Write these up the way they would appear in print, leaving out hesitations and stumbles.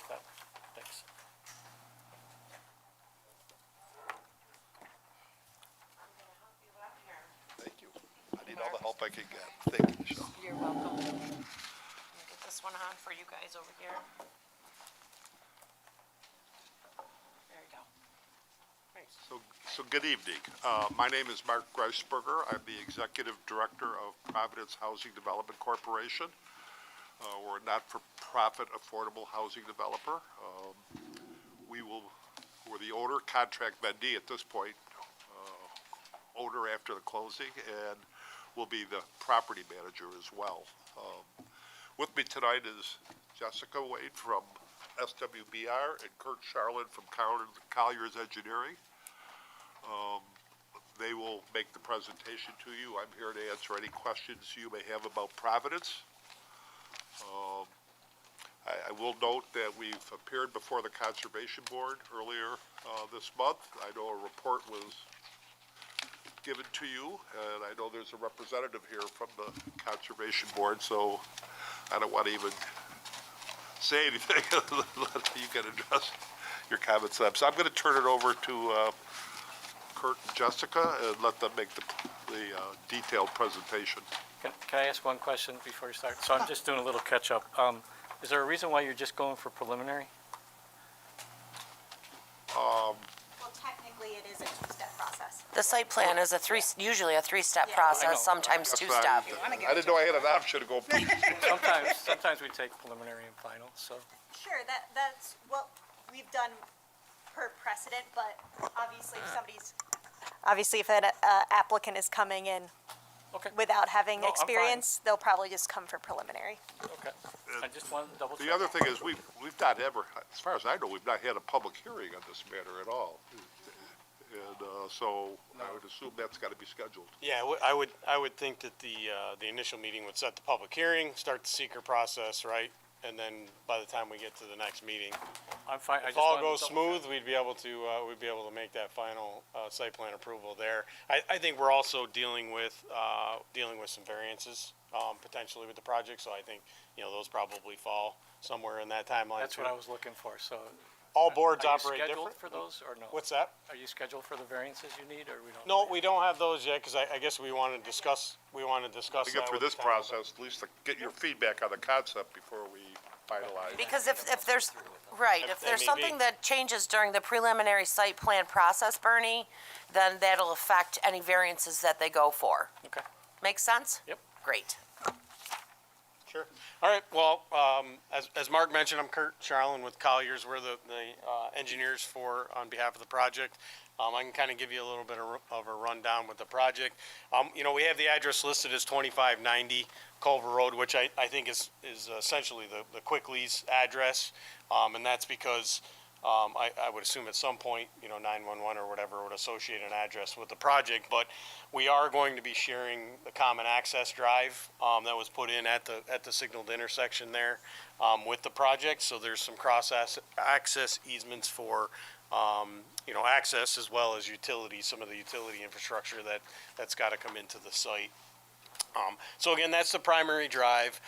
that. Thanks. Thank you. I need all the help I can get. Thank you, Michelle. You're welcome. I'm gonna get this one on for you guys over here. There you go. So good evening. My name is Mark Greisberger. I'm the Executive Director of Providence Housing Development Corporation. We're a not-for-profit affordable housing developer. We're the owner, contract vendee at this point, owner after the closing, and will be the property manager as well. With me tonight is Jessica Wade from SWBR and Kurt Charlin from Collier's Engineering. They will make the presentation to you. I'm here to answer any questions you may have about Providence. I will note that we've appeared before the Conservation Board earlier this month. I know a report was given to you, and I know there's a representative here from the Conservation Board, so I don't want to even say anything. You can address your comments then. So I'm going to turn it over to Kurt and Jessica and let them make the detailed presentation. Can I ask one question before you start? So I'm just doing a little catch-up. Is there a reason why you're just going for preliminary? Well, technically, it is a two-step process. The site plan is usually a three-step process, sometimes That's two-step. fine. I didn't know I had an option to go. Sometimes we take preliminary and final, so. Sure, that's what we've done per precedent, but obviously if an applicant is coming in Okay. without having No, I'm fine. experience, they'll probably just come for preliminary. Okay. I just wanted to double check. The other thing is we've not ever, as far as I know, we've not had a public hearing on this matter at all. And so I would assume that's got to be scheduled. Yeah, I would think that the initial meeting would set the public hearing, start the seeker process, right? And then by the time we get to the next meeting, I'm fine. if all goes smooth, we'd be able to make that final site plan approval there. I think we're also dealing with some variances potentially with the project, so I think those probably fall somewhere in that timeline. That's what I was looking for, so. All boards Are you operate different. scheduled for those or no? What's that? Are you scheduled for the variances you need, or we don't? No, we don't have those yet, because I guess we want to discuss To that get through with this the town. process, at least to get your feedback on the concept before we finalize. Because if there's, right, if there's That may be. something that changes during the preliminary site plan process, Bernie, then that'll affect any variances that they go for. Okay. Make sense? Yep. Great. Sure. All right. Well, as Mark mentioned, I'm Kurt Charlin with Colliers. We're the engineers on behalf of the project. I can kind of give you a little bit of a rundown with the project. We have the address listed as 2590 Culver Road, which I think is essentially the quick lease address, and that's because I would assume at some point 911 or whatever would associate an address with the project, but we are going to be sharing the common access drive that was put in at the signaled intersection there with the project. So there's some cross access easements for access as well as utilities, some of the utility infrastructure that's got to come into the site. So again, that's the primary drive.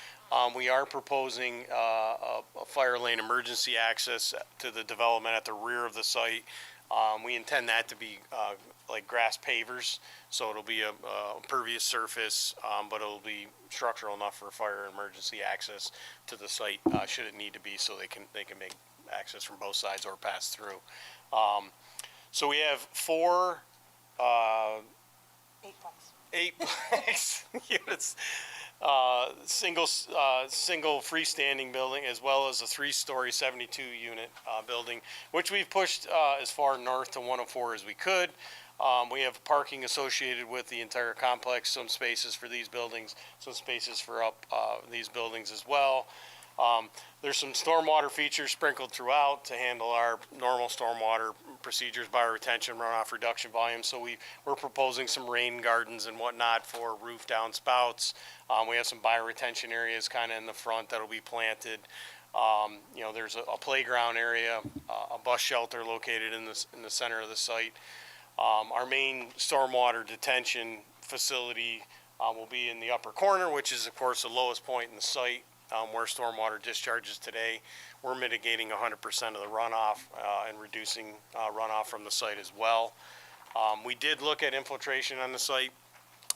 We are proposing a fire lane emergency access to the development at the rear of the site. We intend that to be like grass pavers, so it'll be a impervious surface, but it'll be structural enough for fire emergency access to the site should it need to be, so they can make access from both sides or pass through. So we have 4 8-plex units, single freestanding building, as well as a 3-story 72-unit building, which we've pushed as far north to 104 as we could. We have parking associated with the entire complex, some spaces for these buildings, some spaces for up these buildings as well. There's some stormwater features sprinkled throughout to handle our normal stormwater procedures, bioretention, runoff reduction volume. So we're proposing some rain gardens and whatnot for roof downspouts. We have some bioretention areas kind of in the front that'll be planted. There's a playground area, a bus shelter located in the center of the site. Our main stormwater detention facility will be in the upper corner, which is of course the lowest point in the site. where stormwater discharges today. We're mitigating 100% of the runoff and reducing runoff from the site as well. We did look at infiltration on the site.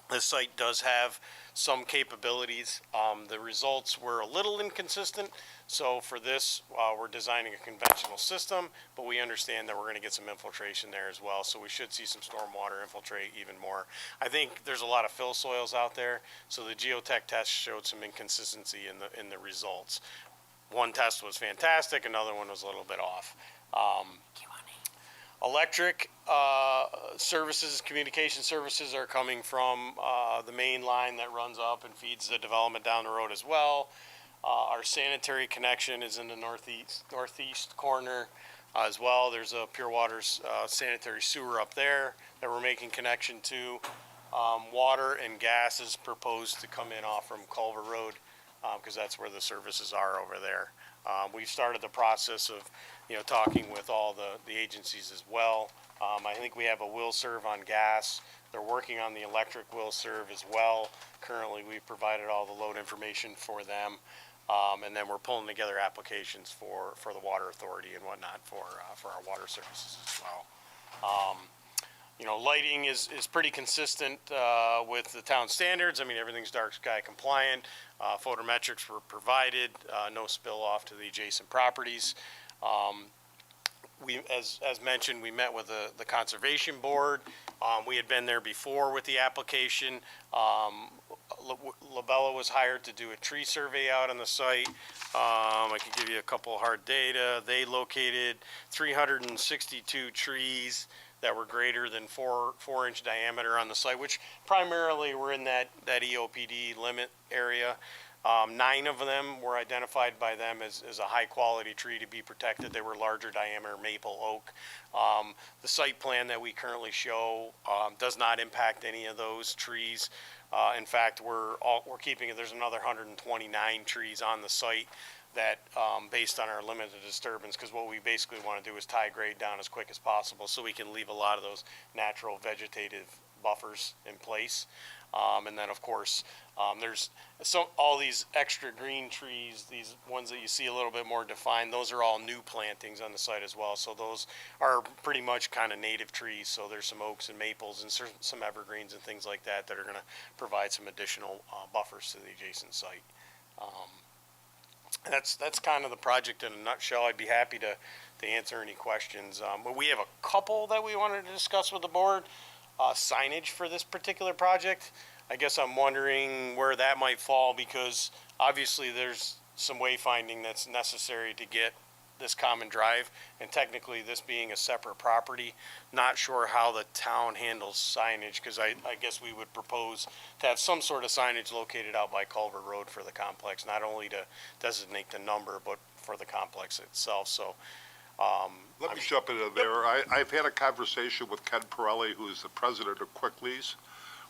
The site does have some capabilities. The results were a little inconsistent. So for this, we're designing a conventional system, but we understand that we're going to get some infiltration there as well. So we should see some stormwater infiltrate even more. I think there's a lot of fill soils out there. So the geotech test showed some inconsistency in the results. One test was fantastic. Another one was a little bit off. Electric services, communication services are coming from the main line that runs up and feeds the development down the road as well. Our sanitary connection is in the northeast corner as well. There's a Pure Water's sanitary sewer up there that we're making connection to. Water and gas is proposed to come in off from Culver Road because that's where the services are over there. We've started the process of talking with all the agencies as well. I think we have a will serve on gas. They're working on the electric will serve as well. Currently, we've provided all the load information for them. And then we're pulling together applications for the water authority and whatnot for our water services as well. Lighting is pretty consistent with the town standards. I mean, everything's dark sky compliant. Photometrics were provided, no spill off to the adjacent properties. As mentioned, we met with the Conservation Board. We had been there before with the application. Labella was hired to do a tree survey out on the site. I could give you a couple hard data. They located 362 trees that were greater than 4-inch diameter on the site, which primarily were in that EOPD limit area. 9 of them were identified by them as a high-quality tree to be protected. They were larger diameter maple oak. The site plan that we currently show does not impact any of those trees. In fact, we're keeping it. There's another 129 trees on the site that, based on our limited disturbance, because what we basically want to do is tie grade down as quick as possible so we can leave a lot of those natural vegetative buffers in place. And then, of course, there's all these extra green trees, these ones that you see a little bit more defined, those are all new plantings on the site as well. So those are pretty much kind of native trees. So there's some oaks and maples and some evergreens and things like that that are going to provide some additional buffers to the adjacent site. That's kind of the project in a nutshell. I'd be happy to answer any questions. But we have a couple that we wanted to discuss with the board. Signage for this particular project. I guess I'm wondering where that might fall because obviously there's some wayfinding that's necessary to get this common drive, and technically this being a separate property, not sure how the town handles signage because I guess we would propose to have some sort of signage located out by Culver Road for the complex, not only to designate the number but for the complex itself. So Let me jump into there. I've had a conversation with Ken Pirelli, who is the president of Quickleys,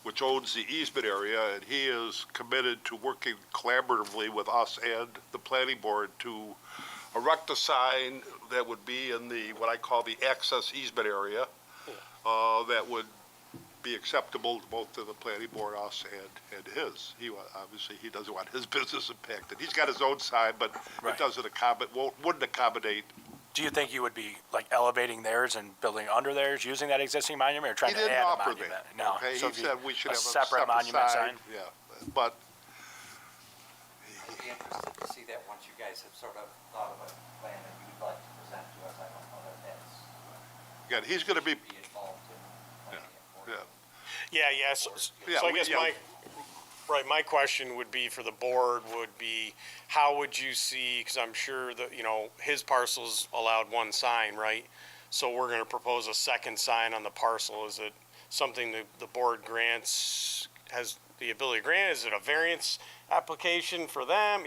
which owns the easement area, and he is committed to working collaboratively with us and the planning board to erect a sign that would be in what I call the access easement area, that would be acceptable both to the planning board, us, and his. Obviously, he doesn't want his business impacted. He's got his own sign, but Right. it doesn't wouldn't accommodate. Do you think you would be like elevating theirs and building under theirs, using that existing monument, or trying He to didn't add a offer monument? that. No. Okay, So he said we should have a separate monument sign. Yeah, but I'd be interested to see that once you guys have sort of thought of a plan that you'd like to present to us. I don't know that that's again, he's going to be. be involved in planning it for Yeah. Yeah. So I guess my question would be for the board would be, how would you see, because I'm sure that, his parcel's allowed one sign, right? So we're going to propose a second sign on the parcel. Is it something the board has the ability to grant? Is it a variance application for them?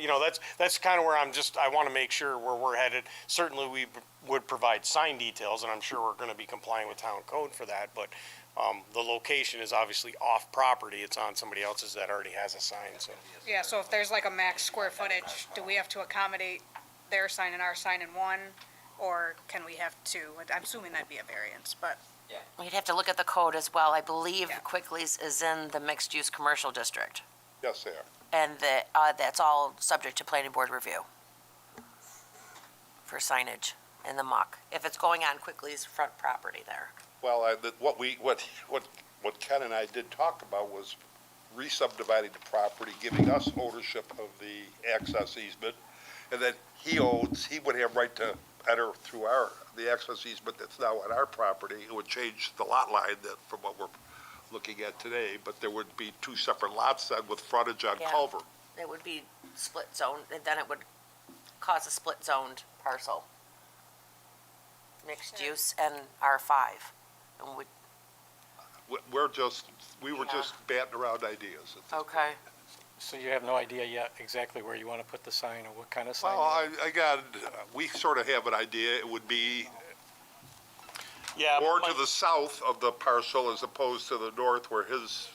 That's kind of where I want to make sure where we're headed. Certainly we would provide sign details, and I'm sure we're going to be complying with town code for that, but the location is obviously off property. It's on somebody else's that already has a sign, so. Yeah, so if there's like a max square footage, do we have to accommodate their sign and our sign in one? Or can we have two? I'm assuming that'd be a variance, but, We'd have to look at the code as well. I believe Yeah. Quickly's is in the mixed-use commercial district. Yes, they are. And that's all subject to planning board review for signage in the muck, if it's going on Quickly's front property there. Well, what Ken and I did talk about was re-subdividing the property, giving us ownership of the access easement, and then he would have right to enter through the access easement that's now on our property. It would change the lot line from what we're looking at today, but there would be two separate lots then with frontage on Yeah. Culver. It would be split zone, and then it would cause a split zoned parcel. Mixed use and R5. And We were just batting around ideas. okay. So you have no idea yet exactly where you want to put the sign or what kind of sign? Well, we sort of have an idea. It would be Yeah. more my- to the south of the parcel as opposed to the north where his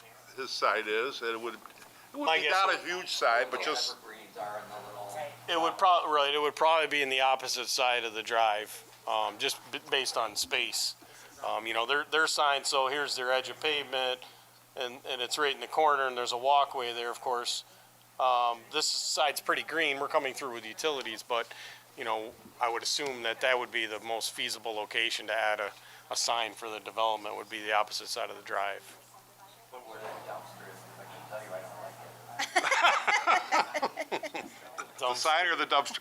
side is. And it would My be guess not a is- huge side, but The just, evergreens are in the little. It would probably be in the opposite side of the drive, just based on space. Their sign, so here's their edge of pavement, and it's right in the corner, and there's a walkway there, of course. This side's pretty green, we're coming through with utilities, but, I would assume that would be the most feasible location to add a sign for the development, would be the opposite side of the drive. Where that dumpster is, 'cause I can tell you I don't like it. the sign or the dumpster?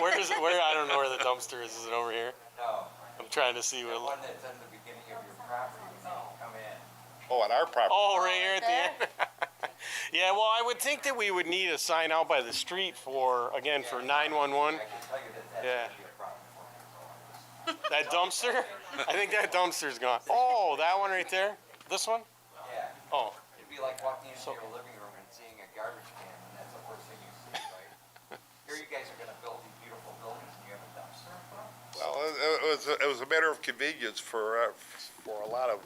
Where, I don't know where the dumpster is it over here? No, I'm trying to see the where. one that's in the beginning of your property when you come in. Oh, on our property. Oh, right here at the end. Yeah, well, I would think that we would need a sign out by the street for 911. I can tell you that Yeah. that's gonna be a problem for me, so That dumpster? I think that dumpster's gone. Oh, that one right there? This one? yeah. Oh, It'd be like walking into your living room and seeing a garbage can, and that's the first thing you see, right? Here you guys are gonna build these beautiful buildings, and you have a dumpster in front? Well, it was a matter of convenience for a lot of,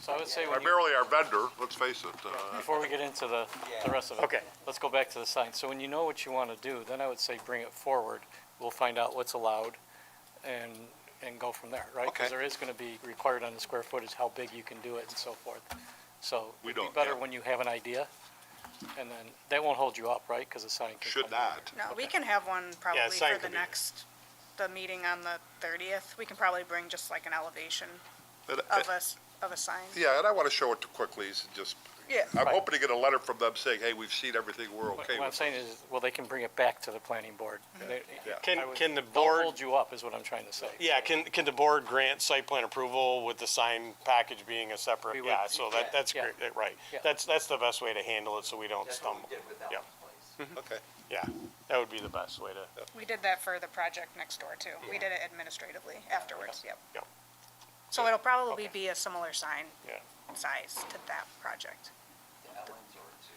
So I would say when you, primarily our vendor, let's face it. before we get into the rest of it. Okay. Let's go back to the sign. So when you know what you want to do, then I would say bring it forward. We'll find out what's allowed and go from there, right? Okay. Because there is going to be required on the square footage, how big you can do it and so forth. So We it'd be don't, better yeah. when you have an idea, and then that won't hold you up, right? Because the sign can Should come down. not. No, we can have one probably sign for could the be- the meeting on the 30th. We can probably bring just like an elevation And- of a sign. Yeah, and I want to show it to Quickly's and just, Yeah. I'm Right. hoping to get a letter from them saying, hey, we've seen everything, we're What okay I'm with saying it. is, well, they can bring it back to the planning board. They- Yeah. I Can would- the Don't board, hold you up, is what I'm trying to say. yeah, can the board grant site plan approval with the sign package being a We separate, would- yeah, so that's yeah. great, right. Yeah. That's the best way to handle it, so we don't That's what stumble. we did with Yeah. Ellen's place. Okay. Yeah, that would be the best way to, We did that for the project next door too. We did it administratively afterwards, yep. Yep. So it'll probably Okay. be a similar sign yeah. size to that project. To Ellen's or to.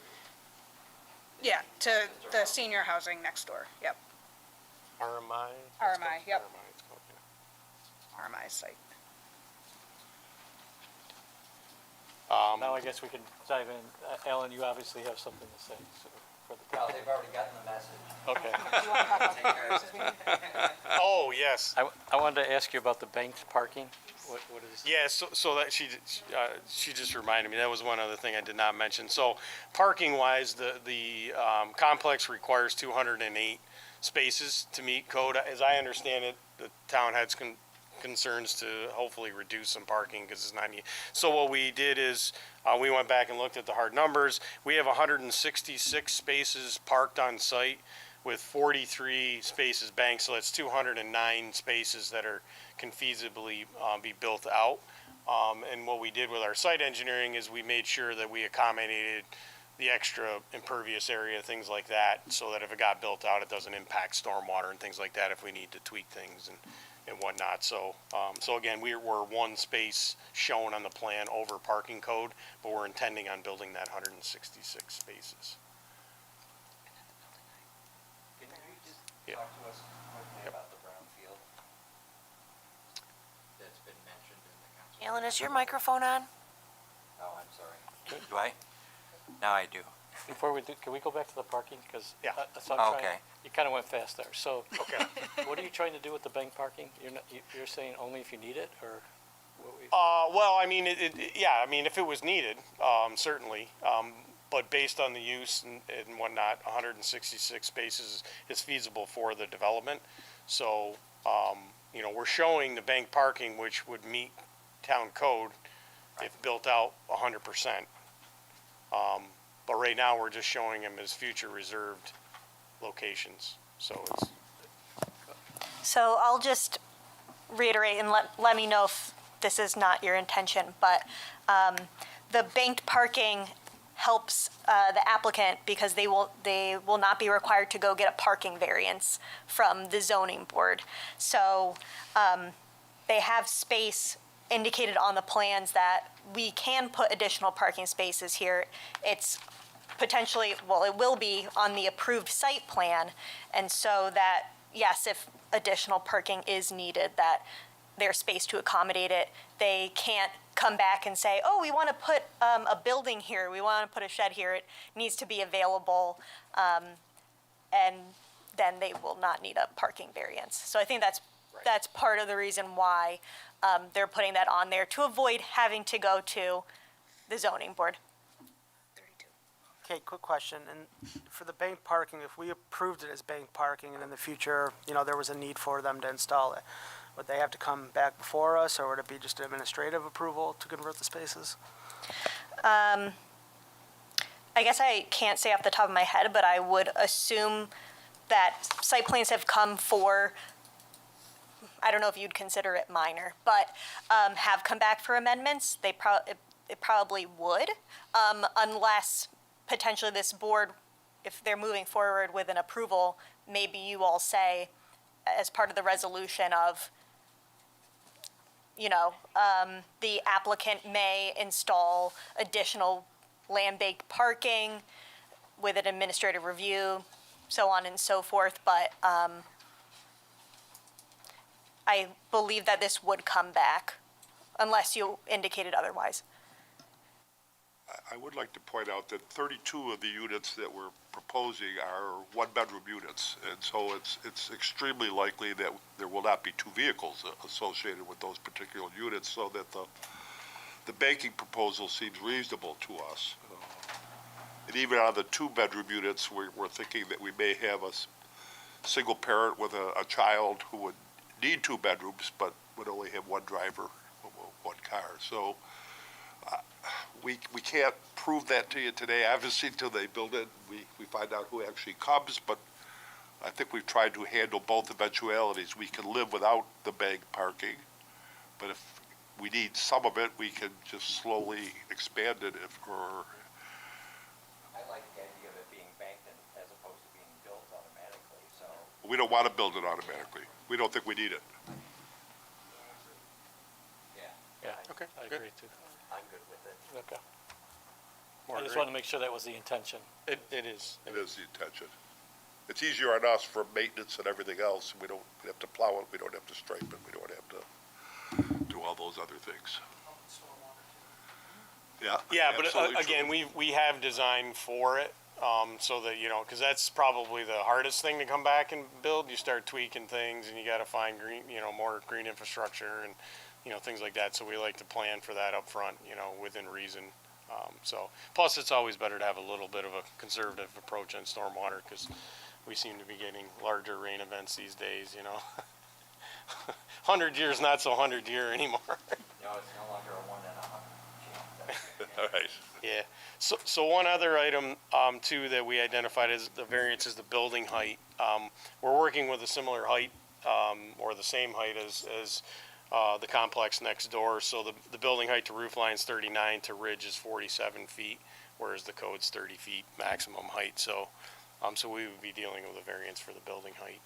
Yeah, to the senior housing next door, yep, RMI? RMI, yep. RMI, okay. RMI site. Now I guess we can dive in. Alan, you obviously have something to say so, for the Well, they've already gotten the message. Okay. Take care of it. Oh, yes. I wanted to ask you about the banked parking. What is? Yeah, so that she just reminded me, that was one other thing I did not mention. So parking wise, the complex requires 208 spaces to meet code. As I understand it, the town had concerns to hopefully reduce some parking because it's not needed. So what we did is, we went back and looked at the hard numbers. We have 166 spaces parked on site with 43 spaces banked, so that's 209 spaces that can feasibly be built out. And what we did with our site engineering is we made sure that we accommodated the extra impervious area, things like that, so that if it got built out, it doesn't impact stormwater and things like that if we need to tweak things and whatnot. So again, we're one space shown on the plan over parking code, but we're intending on building that 166 spaces. Can you just Yeah. talk to us quickly Yep. about the brownfield that's been mentioned in the council? Alan, is your microphone on? Oh, I'm sorry. Do I? Now I do. Before we do, can we go back to the parking? Because Yeah. Okay. You kind of went fast there. So Okay. what are you trying to do with the bank parking? You're saying only if you need it, or? What we- Well, I mean, yeah, I mean, if it was needed, certainly. But based on the use and whatnot, 166 spaces is feasible for the development. So, you know, we're showing the bank parking, which would meet town code if built out 100%. But right now, we're just showing them as future reserved locations. So it's, So I'll just reiterate and let me know if this is not your intention, but the banked parking helps the applicant because they will not be required to go get a parking variance from the zoning board. So they have space indicated on the plans that we can put additional parking spaces here. It's potentially, well, it will be on the approved site plan, and so that, yes, if additional parking is needed, that there's space to accommodate it. They can't come back and say, oh, we want to put a building here, we want to put a shed here. It needs to be available, and then they will not need a parking variance. So I think that's part of the reason why they're putting that on there, to avoid having to go to the zoning board. 32. Okay, quick question. And for the bank parking, if we approved it as bank parking and in the future, you know, there was a need for them to install it, would they have to come back before us, or would it be just administrative approval to convert the spaces? I guess I can't say off the top of my head, but I would assume that site plans have come for, I don't know if you'd consider it minor, but have come back for amendments. It probably would, unless potentially this board, if they're moving forward with an approval, maybe you all say, as part of the resolution of, you know, the applicant may install additional land-based parking with an administrative review, so on and so forth, but I believe that this would come back, unless you indicated otherwise. I would like to point out that 32 of the units that we're proposing are one-bedroom units, and so it's extremely likely that there will not be two vehicles associated with those particular units, so that the banking proposal seems reasonable to us. And even on the two-bedroom units, we're thinking that we may have a single parent with a child who would need two bedrooms, but would only have one driver, one car. So we can't prove that to you today, obviously, until they build it. We find out who actually comes, but I think we've tried to handle both eventualities. We can live without the bank parking, but if we need some of it, we can just slowly expand it or. I like the idea of it being banked as opposed to being built automatically, so. We don't want to build it automatically. We don't think we need it. Yeah, Yeah, okay, I good. agree too. I'm good with it. Okay. More I just agree. wanted to make sure that was the intention. It is. It is the intention. It's easier on us for maintenance and everything else. We don't have to plow it, we don't have to stripe it, we don't have to do all those other things. Yeah. Yeah, but absolutely true. again, we have designed for it, so that, you know, because that's probably the hardest thing to come back and build. You start tweaking things and you got to find green, you know, more green infrastructure and, you know, things like that. So we like to plan for that up front, you know, within reason. So plus it's always better to have a little bit of a conservative approach on stormwater, because we seem to be getting larger rain events these days, you know. 100 years, not so 100 year anymore. No, it's no longer a 1 in 100 chance. All right. Yeah. So one other item, too, that we identified as the variance is the building height. We're working with a similar height, or the same height as the complex next door. So the building height to roof line is 39, to ridge is 47 feet, whereas the code's 30 feet maximum height. So, so we would be dealing with a variance for the building height.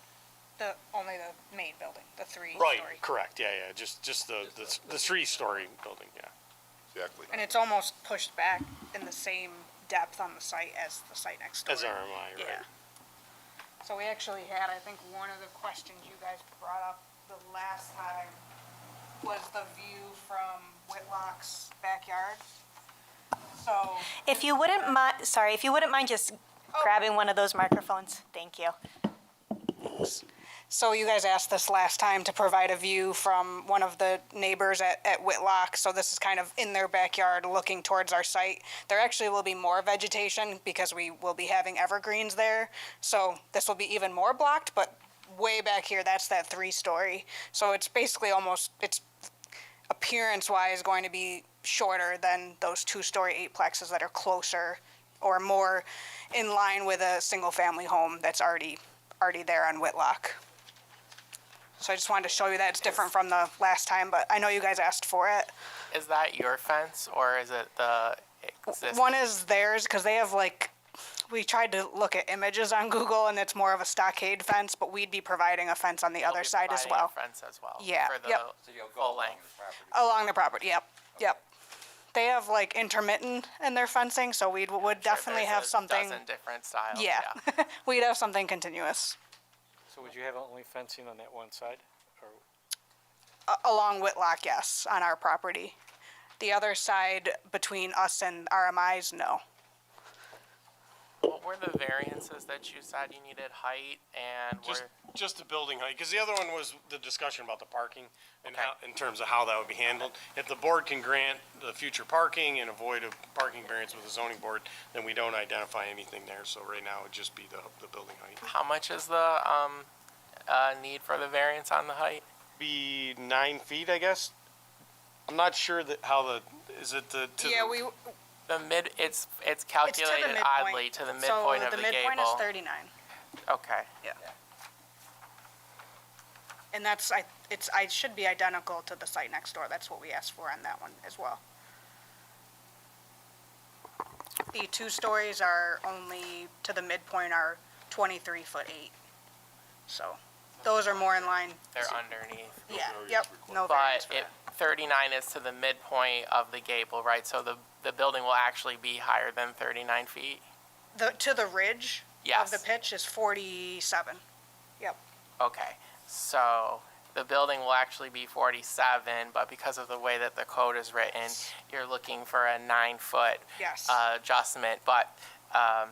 Only the main building, the 3-story. Right, correct, yeah, just the 3-story building, yeah. Exactly. And it's almost pushed back in the same depth on the site as the site next door. As RMI, right? Yeah. So we actually had, I think, one of the questions you guys brought up the last time was the view from Whitlock's backyard. So, If you wouldn't mind just grabbing one of those microphones, thank you. So you guys asked this last time to provide a view from one of the neighbors at Whitlock. So this is kind of in their backyard looking towards our site. There actually will be more vegetation because we will be having evergreens there. So this will be even more blocked, but way back here, that's that 3-story. So it's basically almost, it's appearance-wise going to be shorter than those 2-story 8-plexes that are closer or more in line with a single-family home that's already there on Whitlock. So I just wanted to show you that it's different from the last time, but I know you guys asked for it. Is that your fence or is it the existing? One is theirs because they have we tried to look at images on Google and it's more of a stockade fence, but we'd be providing a fence on the You'll other be side as providing well. a fence as well. Yeah, For the yep. So you'll go full along length. the property. Along the property, yep. They have intermittent in their fencing, so we would definitely There's have a something. dozen different styles. Yeah, we'd have something continuous So would you have only fencing on that one side? Or along Whitlock, yes, on our property. The other side between us and RMI's, no. What were the variances that you said you needed height and Just the building height, because the other one was the discussion about the parking and Okay. how, in terms of how that would be handled. If the board can grant the future parking and avoid a parking variance with the zoning board, then we don't identify anything there. So right now it'd just be the building height. how much is the need for the variance on the height? Be 9 feet, I guess. I'm not sure that is it the, to Yeah, the- The it's calculated midpoint. oddly to the midpoint of the So the midpoint is gable. 39. Okay. And that's, I should be identical to the site next door. That's what we asked for on that one as well. The 2 stories are only, to the midpoint are 23 foot 8. So those are more in line. They're underneath. Yeah, yep, no But variance for it, that. 39 is to the midpoint of the gable, right? So the building will actually be higher than 39 feet? To the ridge of Yes. the pitch is 47. Yep, Okay, so the building will actually be 47, but because of the way that the code is written, you're looking for a 9-foot yes. adjustment, but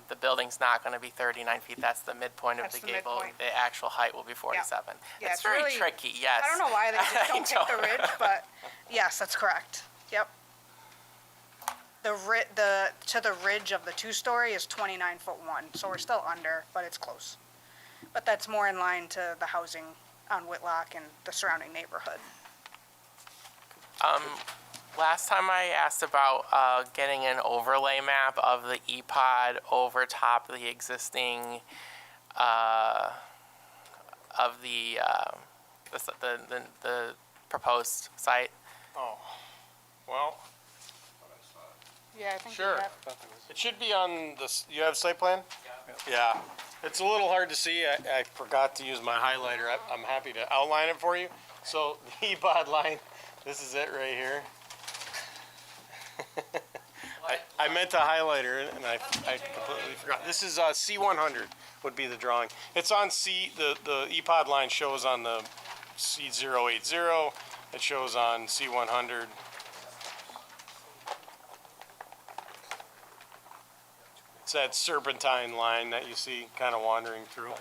the building's not going to be 39 feet. That's the midpoint of That's the the gable. midpoint. The actual height will be 47. Yeah, It's it's very really- tricky, yes. I don't know why they just I don't pick the know. ridge, but yes, that's correct. Yep. To the ridge of the 2-story is 29 foot 1, so we're still under, but it's close. But that's more in line to the housing on Whitlock and the surrounding neighborhood. Last time I asked about getting an overlay map of the E-Pod over top of the existing, of the proposed site. Oh, well, Yeah, I think Sure. it should be on you have site plan? Yeah. It's a little hard to see. I forgot to use my highlighter. I'm happy to outline it for you. So the E-Pod line, this is it right here. I meant to highlighter it and I completely forgot. This is C100 would be the drawing. It's on the E-Pod line shows on the C080. It shows on C100. It's that serpentine line that you see kind of wandering through.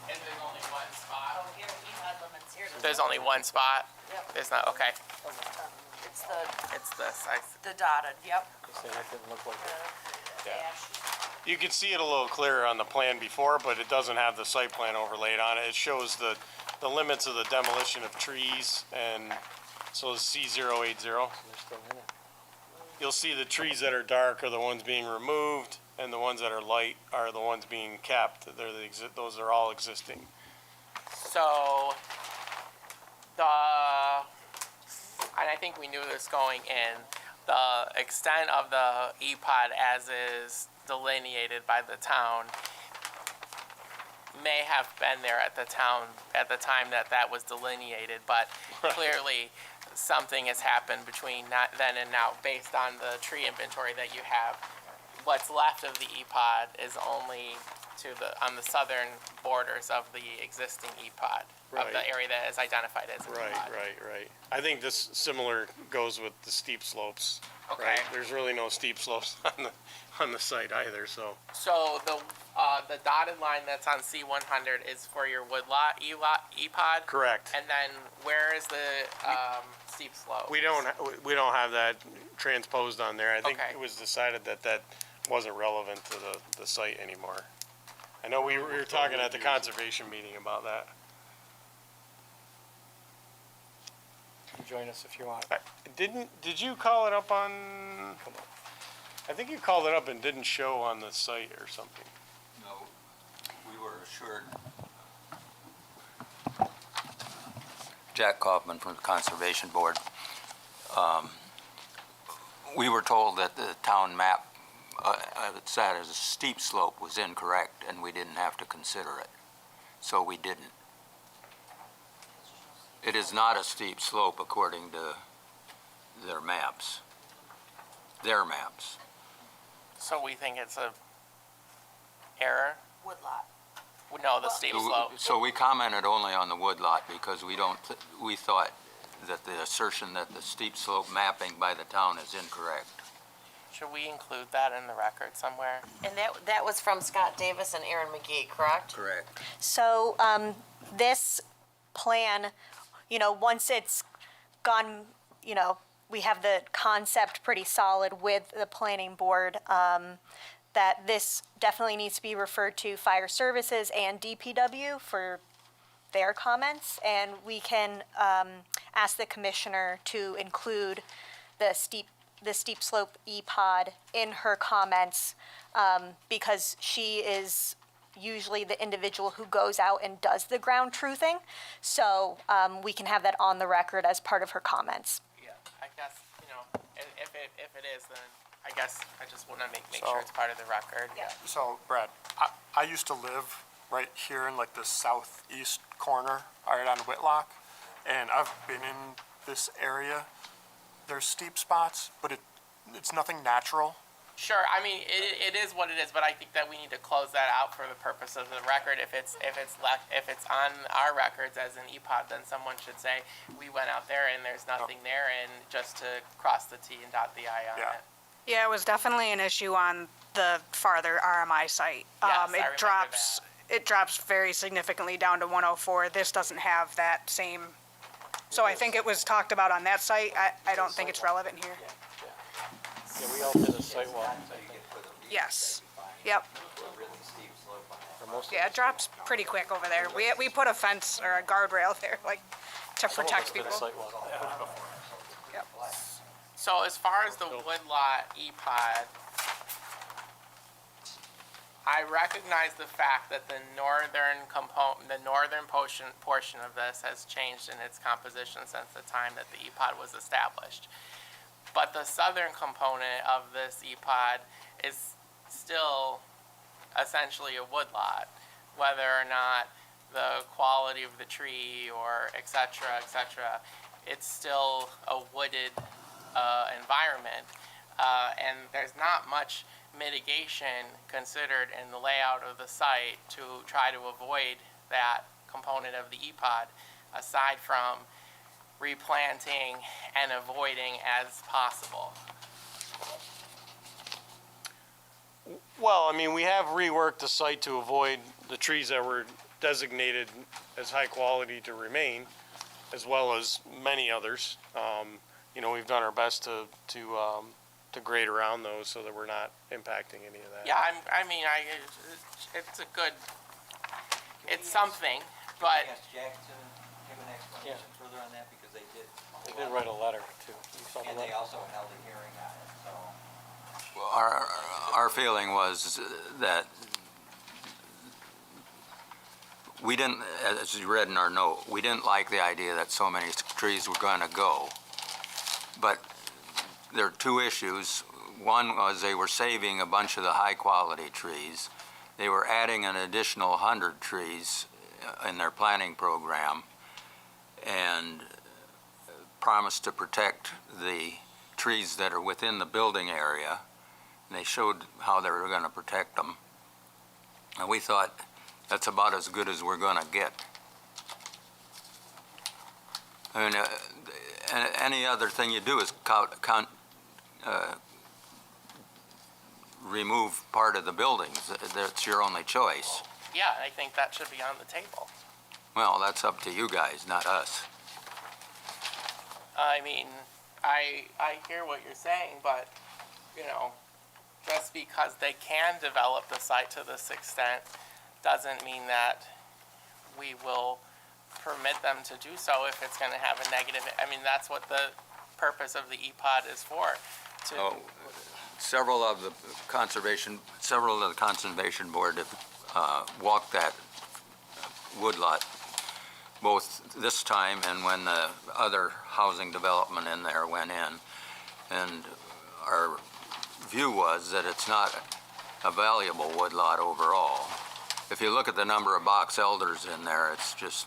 And there's only one spot? There's only one spot? There's not, okay. It's It's this, the dotted, yep. say that didn't look like it. You could see it a little clearer on the plan before, but it doesn't have the site plan overlaid on it. It shows the limits of the demolition of trees, and so it's C080. They're still in it. You'll see the trees that are dark are the ones being removed, and the ones that are light are the ones being kept. Those are all existing. So, and I think we knew this going in, the extent of the E-Pod as is delineated by the town may have been there at the time that was delineated, but clearly something has happened between then and now based on the tree inventory that you have. What's left of the E-Pod is only on the southern borders of the existing E-Pod, of Right. the area that is identified as an E-Pod. Right. I think this similar goes with the steep slopes. Okay. right? There's really no steep slopes on the site either, so. So the dotted line that's on C100 is for your woodlot E-pod? Correct. And then where is the steep slope? We don't have that transposed on there. I think Okay. it was decided that that wasn't relevant to the site anymore. I know we were talking at the conservation meeting about that. Join us if you want. Did you call it up on, I think you called it up and didn't show on the site or something. No, we were assured. Jack Kaufman from the Conservation Board. We were told that the town map, it said as a steep slope was incorrect and we didn't have to consider it. So we didn't. It is not a steep slope according to their maps. Their maps. So we think it's a error? Woodlot. No, the steep slope. So we commented only on the woodlot because we thought that the assertion that the steep slope mapping by the town is incorrect. Should we include that in the record somewhere? And that was from Scott Davis and Aaron McGee, correct? Correct. So this plan, once it's gone, we have the concept pretty solid with the planning board, that this definitely needs to be referred to fire services and DPW for their comments, and we can ask the commissioner to include the steep slope E-pod in her comments, because she is usually the individual who goes out and does the ground truthing. So we can have that on the record as part of her comments. Yeah. I guess, if it is, then I guess I just want to make So- sure it's part of the record. Yeah. So, Brad, I used to live right here in like the southeast corner, right on Whitlock, and I've been in this area. There's steep spots, but it's nothing natural. Sure, I mean, it is what it is, but I think that we need to close that out for the purpose of the record. If it's on our records as an E-pod, then someone should say, we went out there and there's nothing there, and just to cross the T and dot the I on Yeah. it. Yeah, it was definitely an issue on the farther RMI site. Yes, I remember It drops very significantly down to 104. This doesn't have that same, so I think it was talked about on that site. I don't think it's relevant here. Yeah, we all did a site walk, So you get to the lead Yes. fine, Yep. a really steep slope on it. for most of Yeah, it drops pretty quick over there. We put a fence or a guardrail there, to protect did a people. site walk. Yep. So as far as the woodlot E-pod, I recognize the fact that the northern portion of this has changed in its composition since the time that the E-pod was established. But the southern component of this E-pod is still essentially a woodlot, whether or not the quality of the tree or et cetera, it's still a wooded environment. And there's not much mitigation considered in the layout of the site to try to avoid that component of the E-pod, aside from replanting and avoiding as possible. Well, I mean, we have reworked the site to avoid the trees that were designated as high quality to remain, as well as many others. We've done our best to grade around those so that we're not impacting any of that. Yeah, it's something, but Can we ask Jack to give an explanation further on that, because they did. They did write a letter too. You saw the And they letter? also held a hearing on it, so. Our feeling was that we didn't, as you read in our note, we didn't like the idea that so many trees were going to go. But there are two issues. One was they were saving a bunch of the high-quality trees. They were adding an additional 100 trees in their planning program and promised to protect the trees that are within the building area. And they showed how they were going to protect them. And we thought that's about as good as we're going to get. I mean, any other thing you do is remove part of the buildings. That's your only choice. Yeah, I think that should be on the table. Well, that's up to you guys, not us. I mean, I hear what you're saying, but, you know, just because they can develop the site to this extent doesn't mean that we will permit them to do so if it's gonna have a negative, I mean, that's what the purpose of the EPOD is for. To, Oh, several of the conservation board have walked that woodlot, both this time and when the other housing development in there went in. And our view was that it's not a valuable woodlot overall. If you look at the number of box elders in there, it's just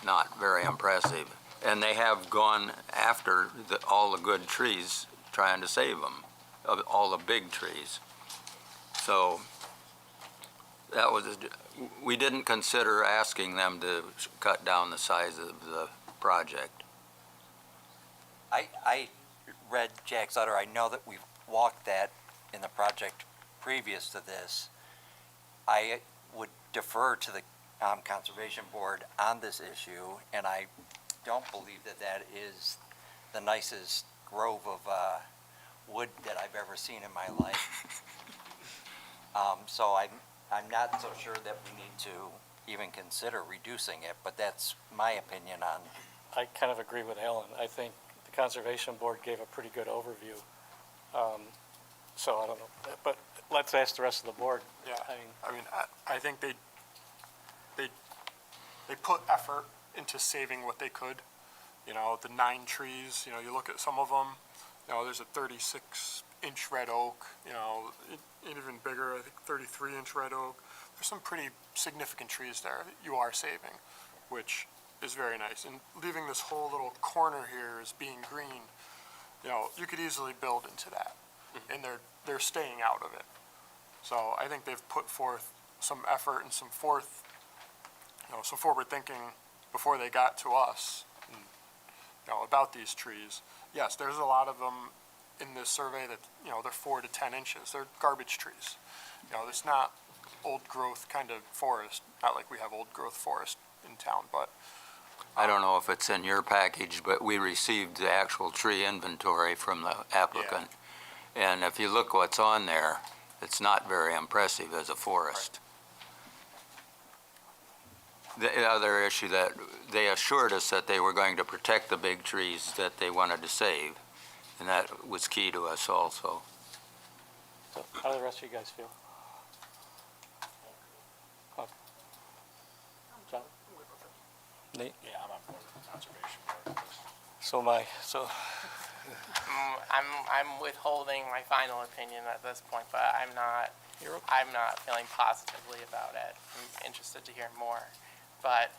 not very impressive. And they have gone after all the good trees, trying to save them, all the big trees. So that was, we didn't consider asking them to cut down the size of the project. I read Jack's letter. I know that we've walked that in the project previous to this. I would defer to the Conservation Board on this issue, and I don't believe that that is the nicest grove of wood that I've ever seen in my life. So I'm not so sure that we need to even consider reducing it, but that's my opinion on. I kind of agree with Alan. I think the Conservation Board gave a pretty good overview. So I don't know, but let's ask the rest of the board. Yeah, I mean, I think they put effort into saving what they could. You know, the 9 trees, you know, you look at some of them, you know, there's a 36-inch red oak, you know, even bigger, I think 33-inch red oak. There's some pretty significant trees there that you are saving, which is very nice. And leaving this whole little corner here as being green, you know, you could easily build into that. And they're staying out of it. So I think they've put forth some effort and some forward thinking before they got to us, and, you know, about these trees. Yes, there's a lot of them in this survey that, you know, they're 4 to 10 inches. They're garbage trees. You know, it's not old growth kind of forest, not like we have old growth forest in town, but. I don't know if it's in your package, but we received the actual tree inventory from the applicant. And if you look what's on there, it's not very impressive as a forest. The other issue that they assured us that they were going to protect the big trees that they wanted to save, and that was key to us also. so how do the rest of you guys feel? Okay. John? Nate? Yeah, I'm on board with the Conservation Board. So am I. So I'm withholding my final opinion at this point, but I'm not feeling positively about it. I'm interested to hear more. But,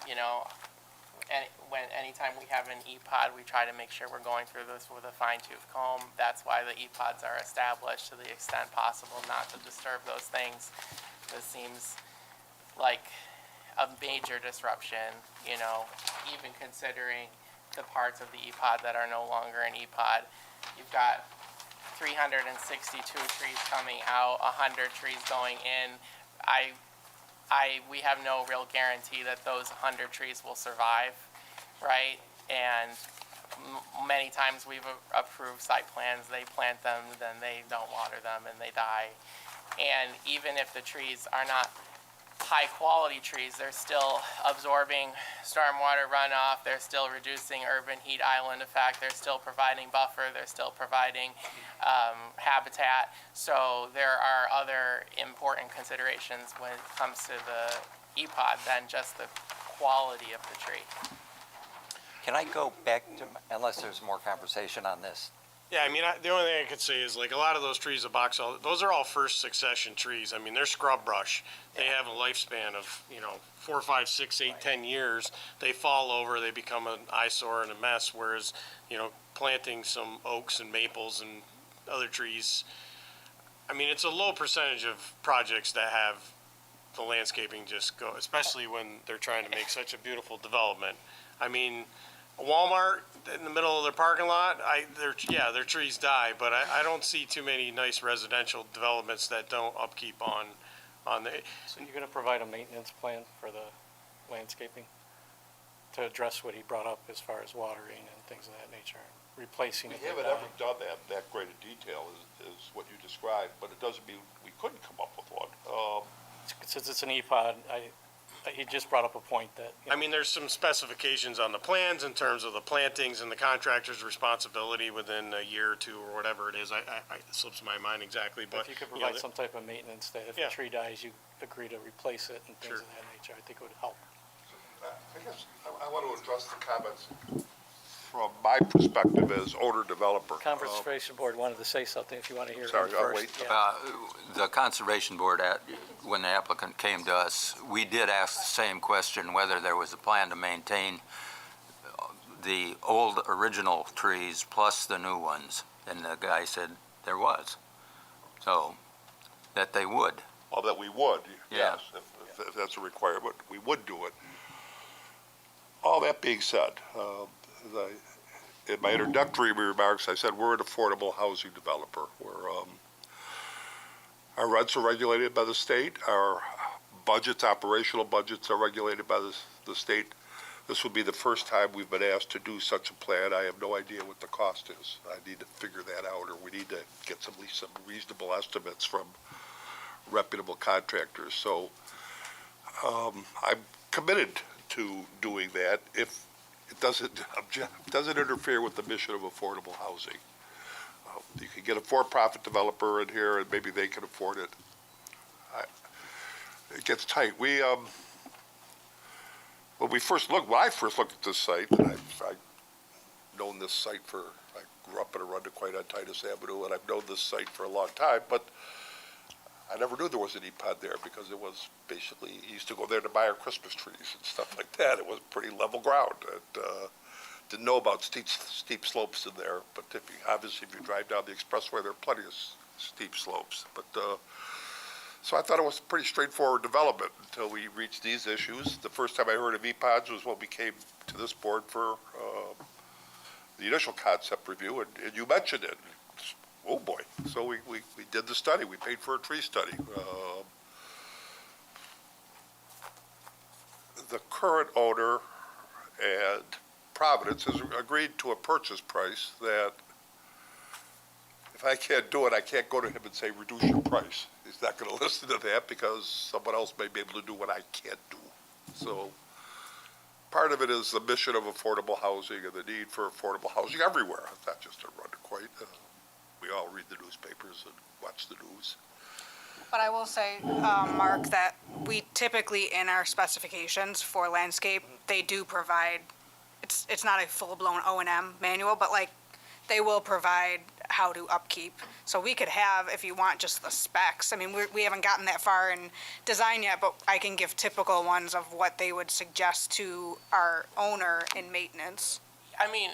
you know, anytime we have an EPOD, we try to make sure we're going through this with a fine-tooth comb. That's why the EPODs are established to the extent possible, not to disturb those things. This seems like a major disruption, you know, even considering the parts of the EPOD that are no longer an EPOD. You've got 362 trees coming out, 100 trees going in. We have no real guarantee that those 100 trees will survive, right? And many times we've approved site plans, they plant them, then they don't water them, and they die. And even if the trees are not high-quality trees, they're still absorbing stormwater runoff, they're still reducing urban heat island effect, they're still providing buffer, they're still providing habitat. So there are other important considerations when it comes to the EPOD than just the quality of the tree. Can I go back to, unless there's more conversation on this? Yeah, I mean, the only thing I could say is like a lot of those trees, those are all first succession trees. I mean, they're scrub brush. They have a lifespan of, 4, 5, 6, 8, 10 years. They fall over, they become an eyesore and a mess. Whereas, planting some oaks and maples and other trees, I mean, it's a low percentage of projects that have the landscaping just go, especially when they're trying to make such a beautiful development. I mean, Walmart in the middle of their parking lot, their trees die, but I don't see too many nice residential developments that don't upkeep on the, So you're gonna provide a maintenance plan for the landscaping to address what he brought up as far as watering and things of that nature, replacing We it. haven't ever done that great a detail is what you described, but it doesn't mean we couldn't come up with one. Since it's an EPOD, he just brought up a point that, you know, I mean, there's some specifications on the plans in terms of the plantings and the contractor's responsibility within a year or two or whatever it is. It slips my mind exactly, but. if you could know, provide some type of maintenance that if Yeah. a tree dies, you agree to replace it and things Sure. of that nature, I think it would help. I guess I want to address the comments from my perspective as owner developer. Conservation Board wanted to say something, if you want to hear him Sorry, I'll first. wait. Yeah. The Conservation Board, when the applicant came to us, we did ask the same question, whether there was a plan to maintain the old original trees plus the new ones, and the guy said there was. So, that they would. Well, that we would, Yeah. yes, if that's a requirement, we would do it. All that being said, in my introductory remarks, I said we're an affordable housing developer. Our rents are regulated by the state, our budgets, operational budgets are regulated by the state. This would be the first time we've been asked to do such a plan. I have no idea what the cost is. I need to figure that out, or we need to get at least some reasonable estimates from reputable contractors. So I'm committed to doing that if it doesn't interfere with the mission of affordable housing. You can get a for-profit developer in here, and maybe they can afford it. It gets tight. When I first looked at this site, and I've known this site I grew up in Arundequite on Titus Avenue, and I've known this site for a long time, but I never knew there was an EPOD there because it was basically, he used to go there to buy our Christmas trees and stuff like that. It was pretty level ground. And, didn't know about steep slopes in there, but obviously if you drive down the expressway, there are plenty of steep slopes. But so I thought it was a pretty straightforward development until we reached these issues. The first time I heard of EPODs was when we came to this board for the initial concept review, and you mentioned it. Oh, boy. So we did the study. We paid for a tree study. The current owner and Providence has agreed to a purchase price that if I can't do it, I can't go to him and say, reduce your price. He's not going to listen to that because someone else may be able to do what I can't do. So part of it is the mission of affordable housing and the need for affordable housing everywhere. It's not just in Arundequite. We all read the newspapers and watch the news. But I will say, Mark, that we typically, in our specifications for landscape, they do provide, it's not a full-blown O&M manual, but like, they will provide how to upkeep. So we could have, if you want, just the specs. I mean, we haven't gotten that far in design yet, but I can give typical ones of what they would suggest to our owner in maintenance. I mean,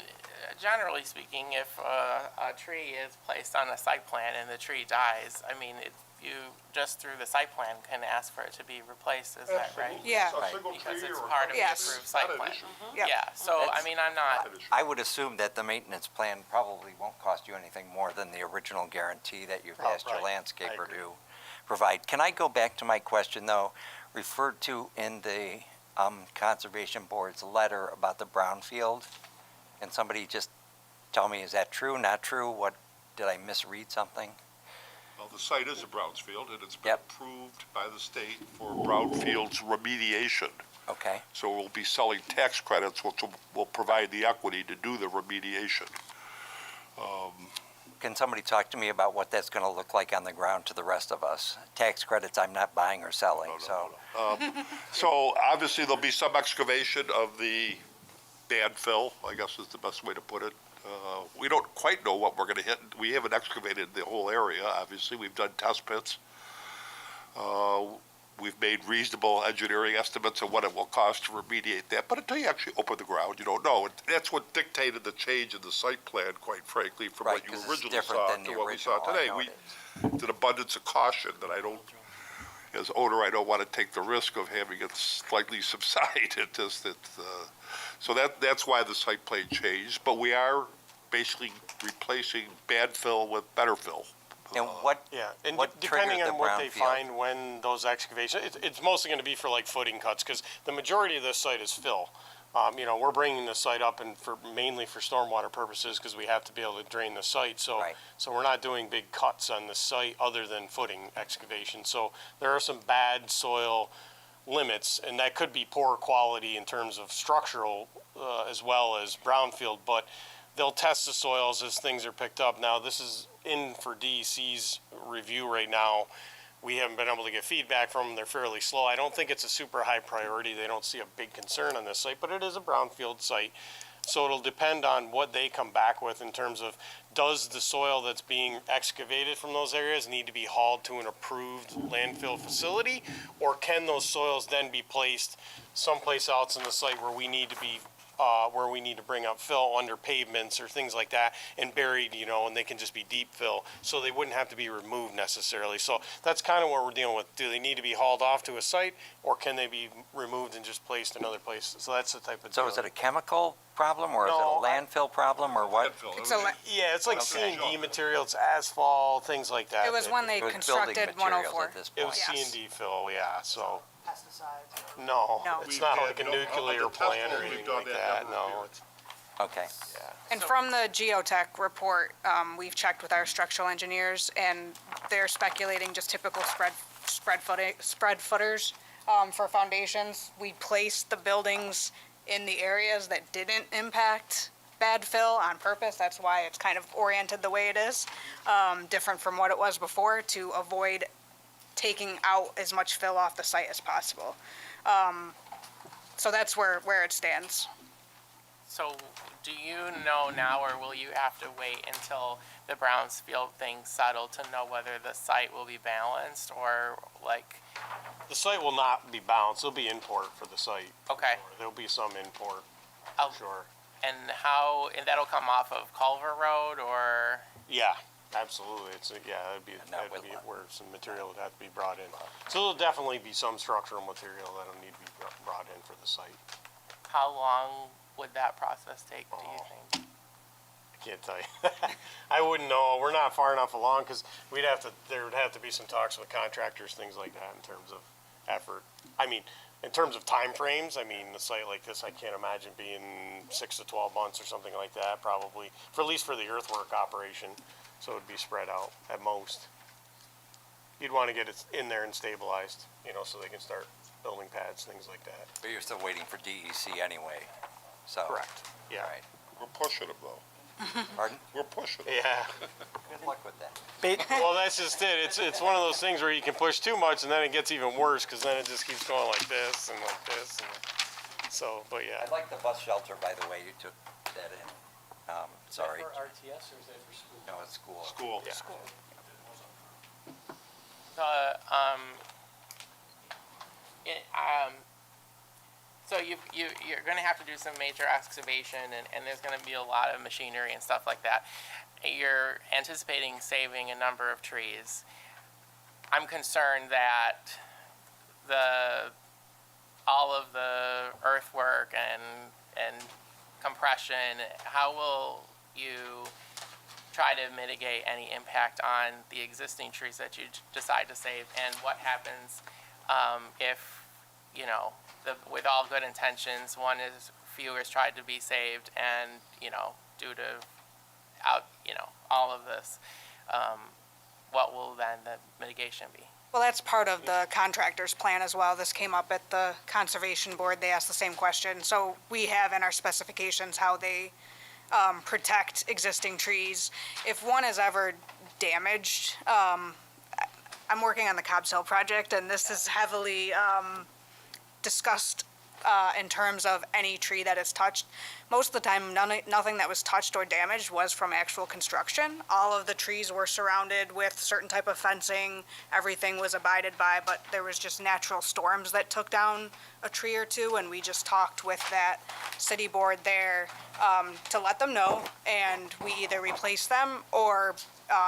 generally speaking, if a tree is placed on a site plan and the tree dies, I mean, you just through the site plan can ask for it to be replaced, is that right? Yeah. A single Because tree it's or part of the Yes. approved site not an plan. issue. Yeah. Yeah, so I mean, I'm not, Not an issue. I would assume that the maintenance plan probably won't cost you anything more than the original guarantee that you've asked your right. I landscaper agree. to provide. Can I go back to my question, though, referred to in the Conservation Board's letter about the brownfield? Can somebody just tell me, is that true, not true? What, did I misread something? Well, the site is a brownfield, and it's been Yep. approved by the state for brownfields remediation. Okay. So we'll be selling tax credits, which will provide the equity to do the remediation. Can somebody talk to me about what that's going to look like on the ground to the rest of us? Tax credits I'm not buying or selling, so. So obviously, there'll be some excavation of the bad fill, I guess is the best way to put it. We don't quite know what we're going to hit. We haven't excavated the whole area, obviously. We've done test pits. We've made reasonable engineering estimates of what it will cost to remediate that, but until you actually open the ground, you don't know. And that's what dictated the change in the site plan, quite frankly, from Right, what you 'cause it's originally different saw than to the what we saw original, I today. know We it is. did abundance of caution that I don't, as owner, I don't want to take the risk of having it slightly subside. So that's why the site plan changed, but we are basically replacing bad fill with better fill. And what, Yeah, and what depending triggers the on what they brownfield? find when those excavations, it's mostly gonna be for like footing cuts, because the majority of this site is fill. We're bringing the site up and mainly for stormwater purposes, because we have to be able to drain the site, so. Right. So we're not doing big cuts on the site other than footing excavation, so there are some bad soil limits, and that could be poor quality in terms of structural, as well as brownfield, but they'll test the soils as things are picked up. Now, this is in for DEC's review right now. We haven't been able to get feedback from them. They're fairly slow. I don't think it's a super high priority. They don't see a big concern on this site, but it is a brownfield site. So it'll depend on what they come back with in terms of, does the soil that's being excavated from those areas need to be hauled to an approved landfill facility? Or can those soils then be placed someplace else in the site where we need to be where we need to bring up fill under pavements or things like that and buried, and they can just be deep fill, so they wouldn't have to be removed necessarily. So that's kind of what we're dealing with. Do they need to be hauled off to a site, or can they be removed and just placed in other places? So that's the type of deal. So is it a chemical problem, or is it No, a landfill problem, or what? It's a, Yeah, it's like Okay. C&D material, it's asphalt, things like that. it was when they It was building constructed materials 104. at this It was point. Yes. C&D fill, yeah, so, Pesticides. no, No. it's We've not had like a no- nuclear on the test plant or hole, we've anything done like that that, number of no, years. it's, Okay. yeah. And from the geotech report, we've checked with our structural engineers, and they're speculating just typical spread footers for foundations. We placed the buildings in the areas that didn't impact bad fill on purpose. That's why it's kind of oriented the way it is, different from what it was before, to avoid taking out as much fill off the site as possible. So that's where it stands. So do you know now, or will you have to wait until the Brownsfield thing settled to know whether the site will be balanced, or like, The site will not be balanced, there'll be import for the site. okay, There'll be some import, I'll- for sure. and that'll come off of Culver Road, or, Yeah, absolutely. not that'd be Whitlock. where some material would have to be brought in. So there'll definitely be some structural material that'll need to be brought in for the site. how long would that process take, do you Oh. think? I can't tell you. I wouldn't know. We're not far enough along, because there would have to be some talks with contractors, things like that, in terms of effort. I mean, in terms of timeframes, a site like this, I can't imagine being 6 to 12 months or something like that, probably, at least for the earthwork operation. So it'd be spread out at most. You'd want to get it in there and stabilized, so they can start building pads, things like that. But you're still waiting for DEC anyway, so. Correct. Yeah. All right. We're pushing them, though. Pardon? We're pushing them. Yeah. Good luck with that. Well, that's just it. It's one of those things where you can push too much, and then it gets even worse, because then it just keeps going like this and like this, and so. But yeah. I like the bus shelter, by the way, you took that in. Sorry. For RTS, or is that for school? No, it's school. School. Yeah. So you're gonna have to do some major excavation, and there's gonna be a lot of machinery and stuff like that. You're anticipating saving a number of trees. I'm concerned that all of the earthwork and compression, how will you try to mitigate any impact on the existing trees that you decide to save? And what happens if, with all good intentions, few is tried to be saved, and, due to all of this, what will then the mitigation be? Well, that's part of the contractor's plan as well. This came up at the Conservation Board. They asked the same question. So we have in our specifications how they protect existing trees. If one is ever damaged, I'm working on the Cobb's Hill project, and this is heavily discussed in terms of any tree that is touched. Most of the time, nothing that was touched or damaged was from actual construction. All of the trees were surrounded with certain type of fencing. Everything was abided by, but there was just natural storms that took down a tree or two, and we just talked with that city board there to let them know, and we either replaced them, or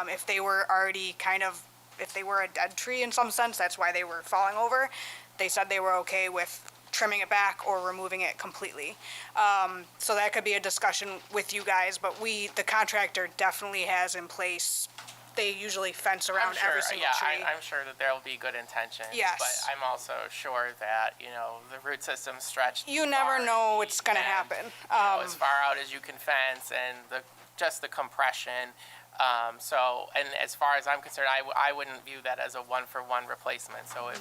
if they were already kind of if they were a dead tree in some sense, that's why they were falling over. They said they were okay with trimming it back or removing it completely. So that could be a discussion with you guys, but the contractor definitely has in place, they usually fence I'm around sure, every single yeah, tree. I'm sure that there will be good intentions. Yes. But I'm also sure that, the root system stretched. You never far know and what's gonna deep happen. and, as far out as you can fence and just the compression. And as far as I'm concerned, I wouldn't view that as a one-for-one replacement. So if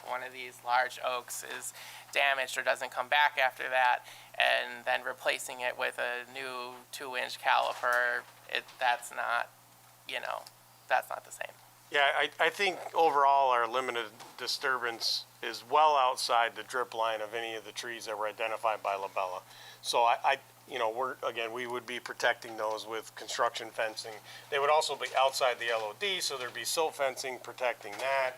one of these large oaks is damaged or doesn't come back after that, and then replacing it with a new 2-inch caliper, that's not the same. Yeah, I think overall our limited disturbance is well outside the drip line of any of the trees that were identified by Labella. So we would be protecting those with construction fencing. They would also be outside the LOD, so there'd be silt fencing protecting that.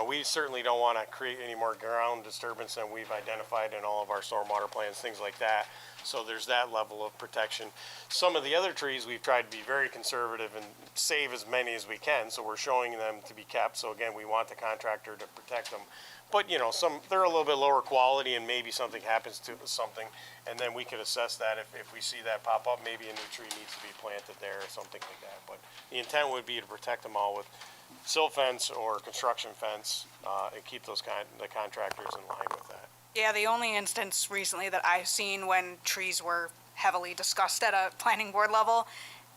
We certainly don't want to create any more ground disturbance than we've identified in all of our stormwater plans, things like that. So there's that level of protection. Some of the other trees, we've tried to be very conservative and save as many as we can, so we're showing them to be kept. So again, we want the contractor to protect them. But, they're a little bit lower quality and maybe something happens to something, and then we could assess that if we see that pop up, maybe a new tree needs to be planted there or something like that. But the intent would be to protect them all with silt fence or construction fence, and keep the contractors in line with that. Yeah, the only instance recently that I've seen when trees were heavily discussed at a planning board level,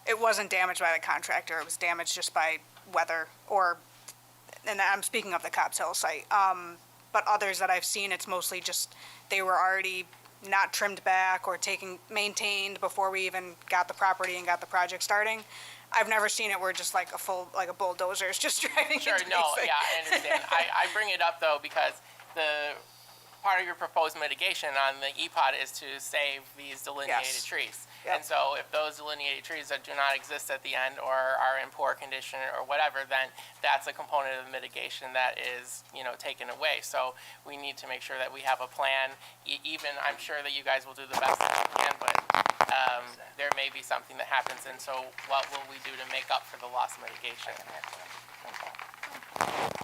it wasn't damaged by the contractor, it was damaged just by weather and I'm speaking of the Cobb's Hill site. But others that I've seen, it's mostly just, they were already not trimmed back or maintained before we even got the property and got the project starting. I've never seen it where just like a bulldozer is just driving Sure, into no, these things. yeah, I understand. I bring it up though because the part of your proposed mitigation on the EPOD is to save these delineated Yes. trees. Yep. And so if those delineated trees that do not exist at the end or are in poor condition or whatever, then that's a component of the mitigation that is, taken away. So we need to make sure that we have a plan. Even, I'm sure that you guys will do the best that you can, but there may be something that happens. And so what will we do to make up for the loss mitigation?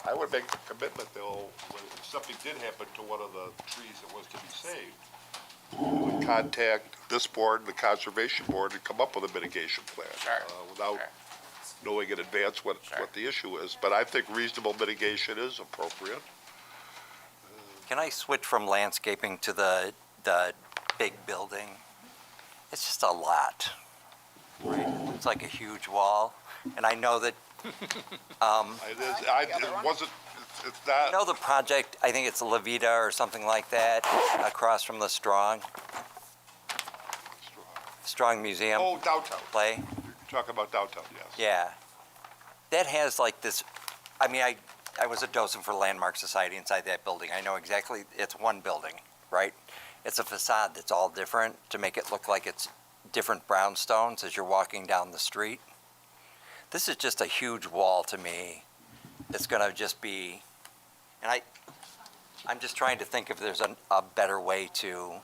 I would make a commitment, though, if something did happen to one of the trees that was to be saved, we would contact this board and the conservation board and come up with a mitigation plan. Sure. Without Sure. knowing in advance what the issue is. But I think reasonable mitigation is appropriate. Can I switch from landscaping to the big building? It's just a lot, right? It's like a huge wall, and I know that, It's not. you know the project, I think it's Levita or something like that, across from the Strong Museum Oh, downtown. play? You're talking about downtown, yes. Yeah. That has like this, I was a docent for Landmark Society inside that building. I know exactly, it's one building, right? It's a facade that's all different to make it look like it's different brownstones as you're walking down the street. This is just a huge wall to me. It's gonna just be, and I'm just trying to think if there's a better way to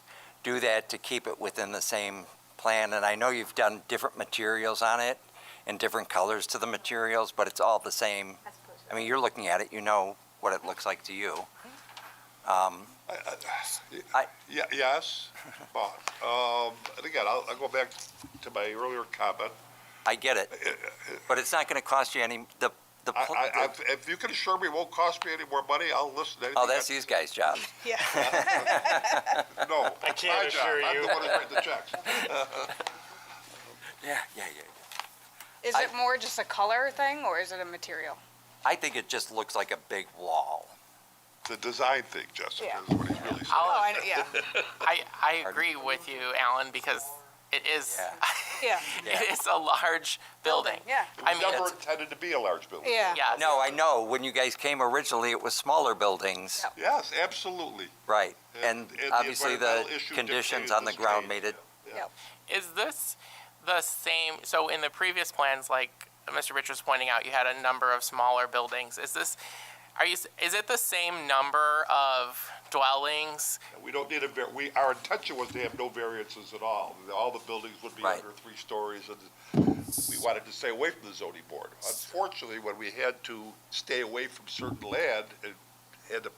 do that, to keep it within the same plan. And I know you've done different materials on it and different colors to the materials, but it's all the same. I mean, you're looking at it, you know what it looks like to you. Yes, but, and again, I'll go back to my earlier comment. I get it, but it's not gonna cost you any, If you can assure me it won't cost me any more money, I'll listen to anything. oh, that's these guys' job. Yeah. No, I can't my job. assure I'm you. the one who's writing the checks. Yeah. Is it more just a color thing or is it a material? I think it just looks like a big wall. It's a design thing, Jessica, Yeah. is what he's really saying. Yeah. I agree with you, Alan, because it is, Yeah. it is a large building. Yeah. It I was mean, never it's- intended to be a large building. Yeah. Yeah. No, I know, when you guys came originally, it was smaller buildings, Yes, absolutely. right? And And the obviously the environmental issue conditions dictated on the this ground change. made it, Yeah. Is this the same, so in the previous plans, like Mr. Rich was pointing out, you had a number of smaller buildings. Is this is it the same number of dwellings? We don't need our intention was to have no variances at all. All the buildings would be Right. under 3 stories, and we wanted to stay away from the zoning board. Unfortunately, when we had to stay away from certain land and had to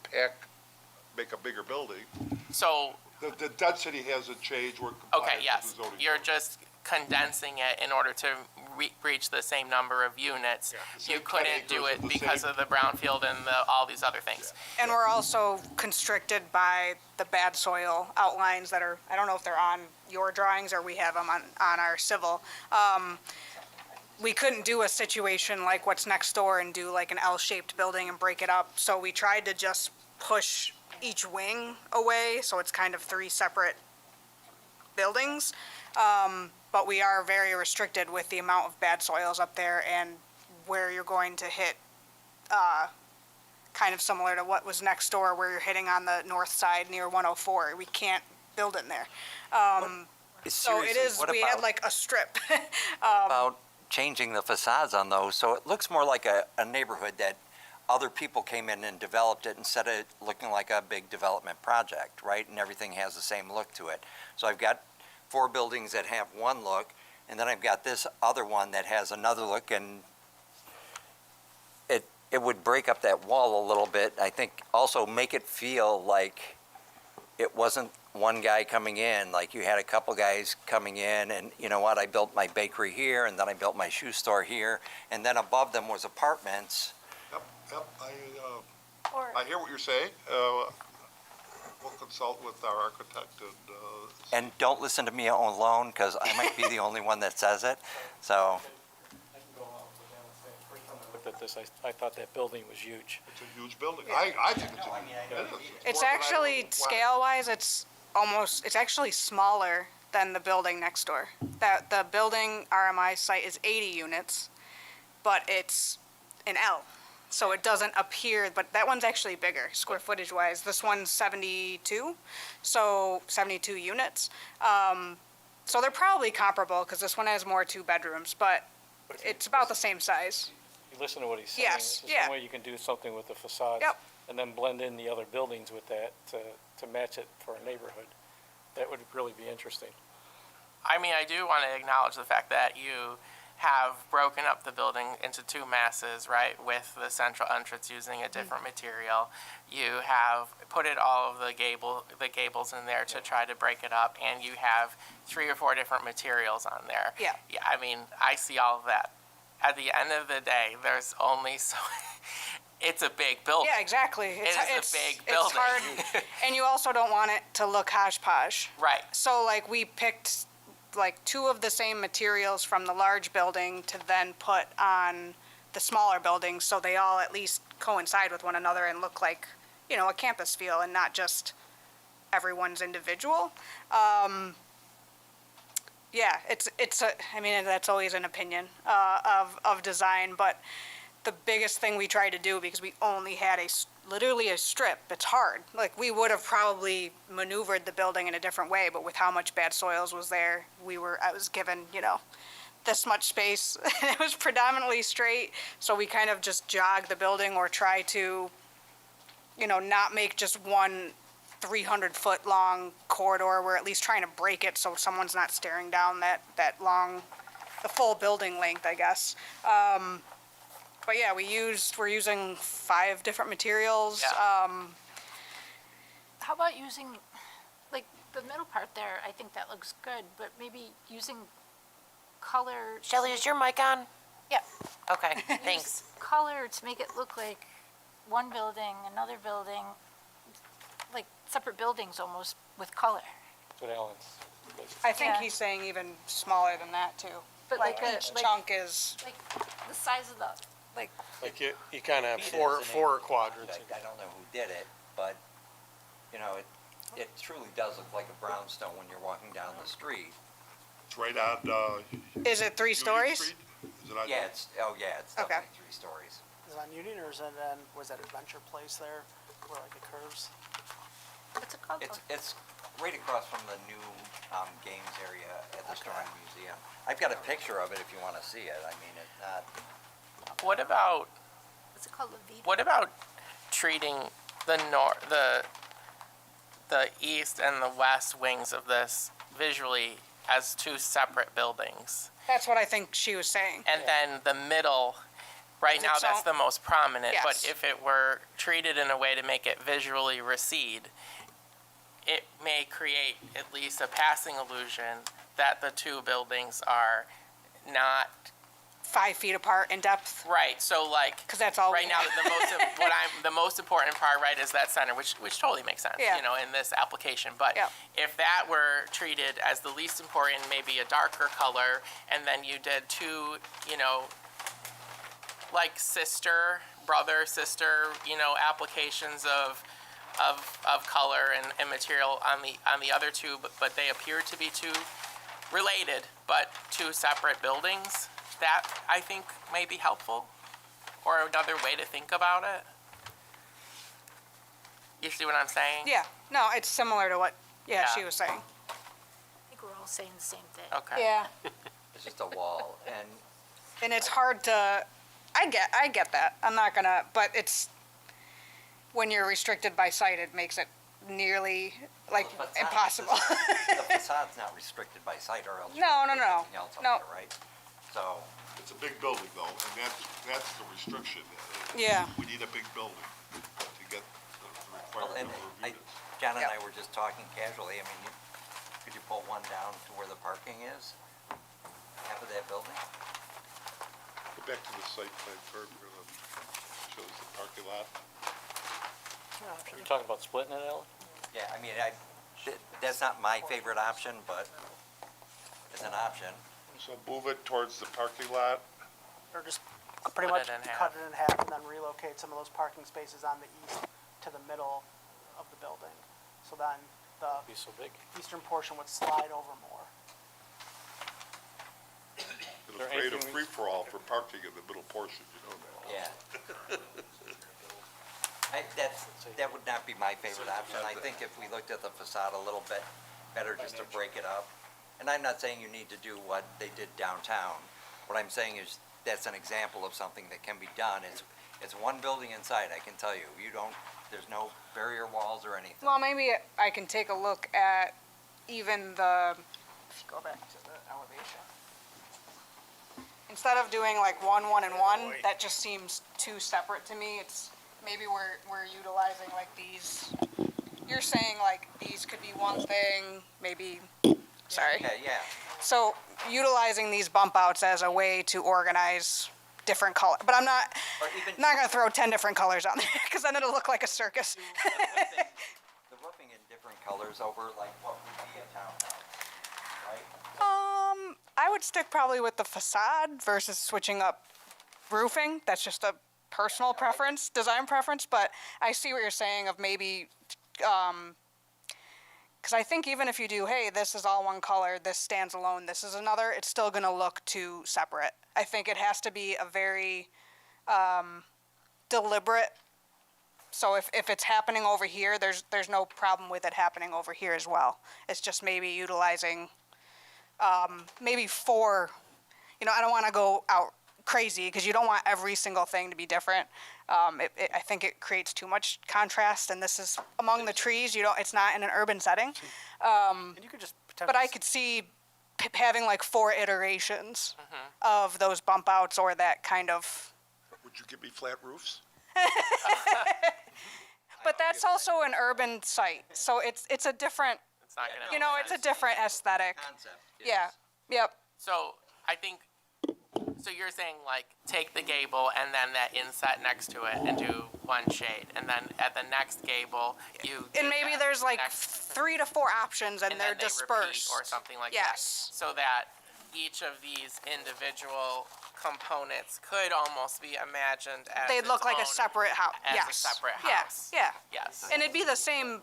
make a bigger building, So, the density hasn't changed. We're okay, compliant with yes, the zoning you're board. just condensing it in order to reach the same number of units. the You same 10 couldn't do acres it of the because same- of the brownfield and all these other things. And we're also constricted by the bad soil outlines that are, I don't know if they're on your drawings or we have them on our civil. We couldn't do a situation like what's next door and do like an L-shaped building and break it up. So we tried to just push each wing away, so it's kind of 3 separate buildings. But we are very restricted with the amount of bad soils up there and where you're going to hit, kind of similar to what was next door, where you're hitting on the north side near 104. We can't build in there. So it Seriously, is, what we had about- like a strip. about changing the facades on those, so it looks more like a neighborhood that other people came in and developed it instead of looking like a big development project, right? And everything has the same look to it. So I've got 4 buildings that have one look, and then I've got this other one that has another look, and it would break up that wall a little bit. I think also make it feel like it wasn't one guy coming in, like you had a couple guys coming in, and you know what, I built my bakery here, and then I built my shoe store here, and then above them was apartments. Yep, Or- I hear what you're saying. We'll consult with our architect and, And don't listen to me alone, because I might be the only one that says it, so. I can go along with what Alan's saying. First time I looked at this, I thought that building was huge. it's a huge building. I think it's a, it is. It's more than I actually, wanted. scale-wise, it's actually smaller than the building next door. The building RMI site is 80 units, but it's an L. So it doesn't appear, but that one's actually bigger, square footage-wise. This one's 72, so 72 units. So they're probably comparable, because this one has more 2 bedrooms, but it's about the same size. You listen to what he's saying. Yes, There's yeah. some way you can do something with the facades. Yep. And then blend in the other buildings with that to match it for a neighborhood. That would really be interesting. I mean, I do want to acknowledge the fact that you have broken up the building into 2 masses, right, with the central entrance using a different material. You have put it all of the gables in there to try to break it up, and you have 3 or 4 different materials on there. Yeah. Yeah, I mean, I see all of that. At the end of the day, there's only so. It's a big building. Yeah, exactly. is a big It's building. hard, and you also don't want it to look hodgepodge. Right. So like we picked like 2 of the same materials from the large building to then put on the smaller buildings, so they all at least coincide with one another and look like, you know, a campus feel and not just everyone's individual. Yeah, I mean, that's always an opinion of design, but the biggest thing we tried to do, because we only had literally a strip, it's hard. Like, we would have probably maneuvered the building in a different way, but with how much bad soils was there, I was given, you know, this much space, and it was predominantly straight, so we kind of just jogged the building or try to, you know, not make just one 300-foot-long corridor. We're at least trying to break it so someone's not staring down that long, the full building length, I guess. But yeah, we're using 5 different materials. Yeah. How about using, like, the middle part there, I think that looks good, but maybe using color. Shelley, is your mic on? Yeah. Okay, thanks. Color to make it look like one building, another building, like separate buildings almost with color. That's what Alan's. I think Yeah. he's saying even smaller than that, too. But like Each like chunk is, like the size of the, like, Like you kind of have It is four an quadrants. I don't know who did it, but, you know, it truly does look like a brownstone when you're walking down the street. It's right on, is it 3 Union stories? Street? Is it on? Yeah, it's Okay. definitely 3 stories. Is it on Union, or is it on, was that Adventure Place there, where like it curves? what's it called? It's right across from the new games area at the Storm Museum. I've got a picture of it if you want to see it. I mean, it's not. What about What's it called, the V? What about treating the the east and the west wings of this visually as two separate buildings. That's what I think she was saying. And then the middle, right now, Its that's own- the most prominent, but Yes. if it were treated in a way to make it visually recede, it may create at least a passing illusion that the two buildings are not 5 feet apart in depth, right. So like, because that's all right we now, have. the most important part, right, is that center, which totally makes sense, Yeah. you know, in this application. But Yeah. if that were treated as the least important, maybe a darker color, and then you did two, you know, like brother, sister, you know, applications of color and material on the other two, but they appear to be two related, but two separate buildings, that I think may be helpful, or another way to think about it. You see what I'm saying? Yeah, no, it's similar to what, Yeah. she was saying. I think we're all saying the same thing. Okay. Yeah, It's just a wall, and and it's hard to, I get that, I'm not gonna, but it's, when you're restricted by sight, it makes it nearly, like, Well, but impossible. the facade's not restricted by sight, or else. you No, would no, put no. something else up No. there, right? So, It's a big building though, and that's the restriction. Yeah. We need a big building to get the well, requirement and of I, reviews. John and Yep. I were just talking casually, I mean, could you pull one down to where the parking is? Half of that building? Go back to the site plan card, where it shows the parking lot. Are you talking about splitting it, Alan? Yeah, I mean, that's not my favorite option, but it's an option. So move it towards the parking lot. Or just pretty Split much it in half. cut it in half and then relocate some of those parking spaces on the east to the middle of the building. So then the Be so big. eastern portion would slide over more. It'll there create a anything we- free-for-all for parking in the middle portion, you know that. Yeah. That would not be my favorite option. I think if we looked at the facade a little bit better just to break it up. And I'm not saying you need to do what they did downtown. What I'm saying is that's an example of something that can be done. It's one building inside, I can tell you. There's no barrier walls or anything. Well, maybe I can take a look at even the, if you go back to the elevation. Instead of doing like one, and one, that just seems too separate to me. It's, maybe we're utilizing like these, you're saying like these could be one thing, maybe, sorry. Okay, yeah. So utilizing these bump outs as a way to organize different color, but I'm not Or even gonna throw 10 different colors on there, because then it'll look like a circus. the roofing in different colors over like what would be a townhouse, right? I would stick probably with the facade versus switching up roofing. That's just a personal preference, design preference, but I see what you're saying of maybe, because I think even if you do, hey, this is all one color, this stands alone, this is another, it's still gonna look too separate. I think it has to be a very deliberate. So if it's happening over here, there's no problem with it happening over here as well. It's just maybe utilizing maybe 4, I don't want to go out crazy because you don't want every single thing to be different. I think it creates too much contrast, and this is among the trees. It's not in an urban setting. And you could just But potentially. I could see having like 4 iterations of those bump outs or that kind of. Would you give me flat roofs? But that's also an urban site, so it's a different. It's not gonna. It's a different aesthetic. Concept. Yeah. Yep. So I think, so you're saying like take the gable and then that inset next to it and do one shade, and then at the next gable you. And do maybe that there's like next- 3 to 4 options, and they're then they dispersed. repeat or something like Yes. that. So that each of these individual components could almost be imagined as They'd look its like a own- separate house. as Yes. a separate Yeah, house. yeah. Yes. And it'd be the same,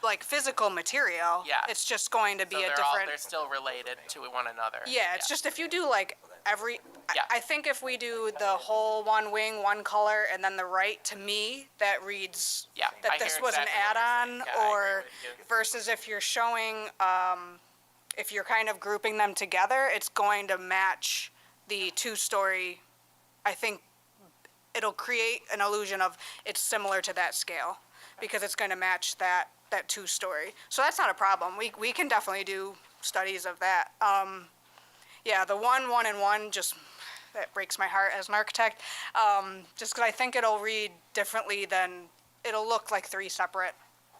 like, physical material. Yeah. It's just going to be So a they're different. still related to one another. Yeah, it's just if you do like every. Yeah. I think if we do the whole one wing, one color, and then the right, to me, that reads Yeah, that I this hear was an exactly what you're add-on, saying. Yeah, I agree or with you. versus if you're showing, if you're kind of grouping them together, it's going to match the 2-story, I think, it'll create an illusion of it's similar to that scale, because it's gonna match that two-story. So that's not a problem. We can definitely do studies of that. Yeah, the 1, 1, and 1, just, that breaks my heart as an architect. Just because I think it'll read differently than, it'll look like 3 separate,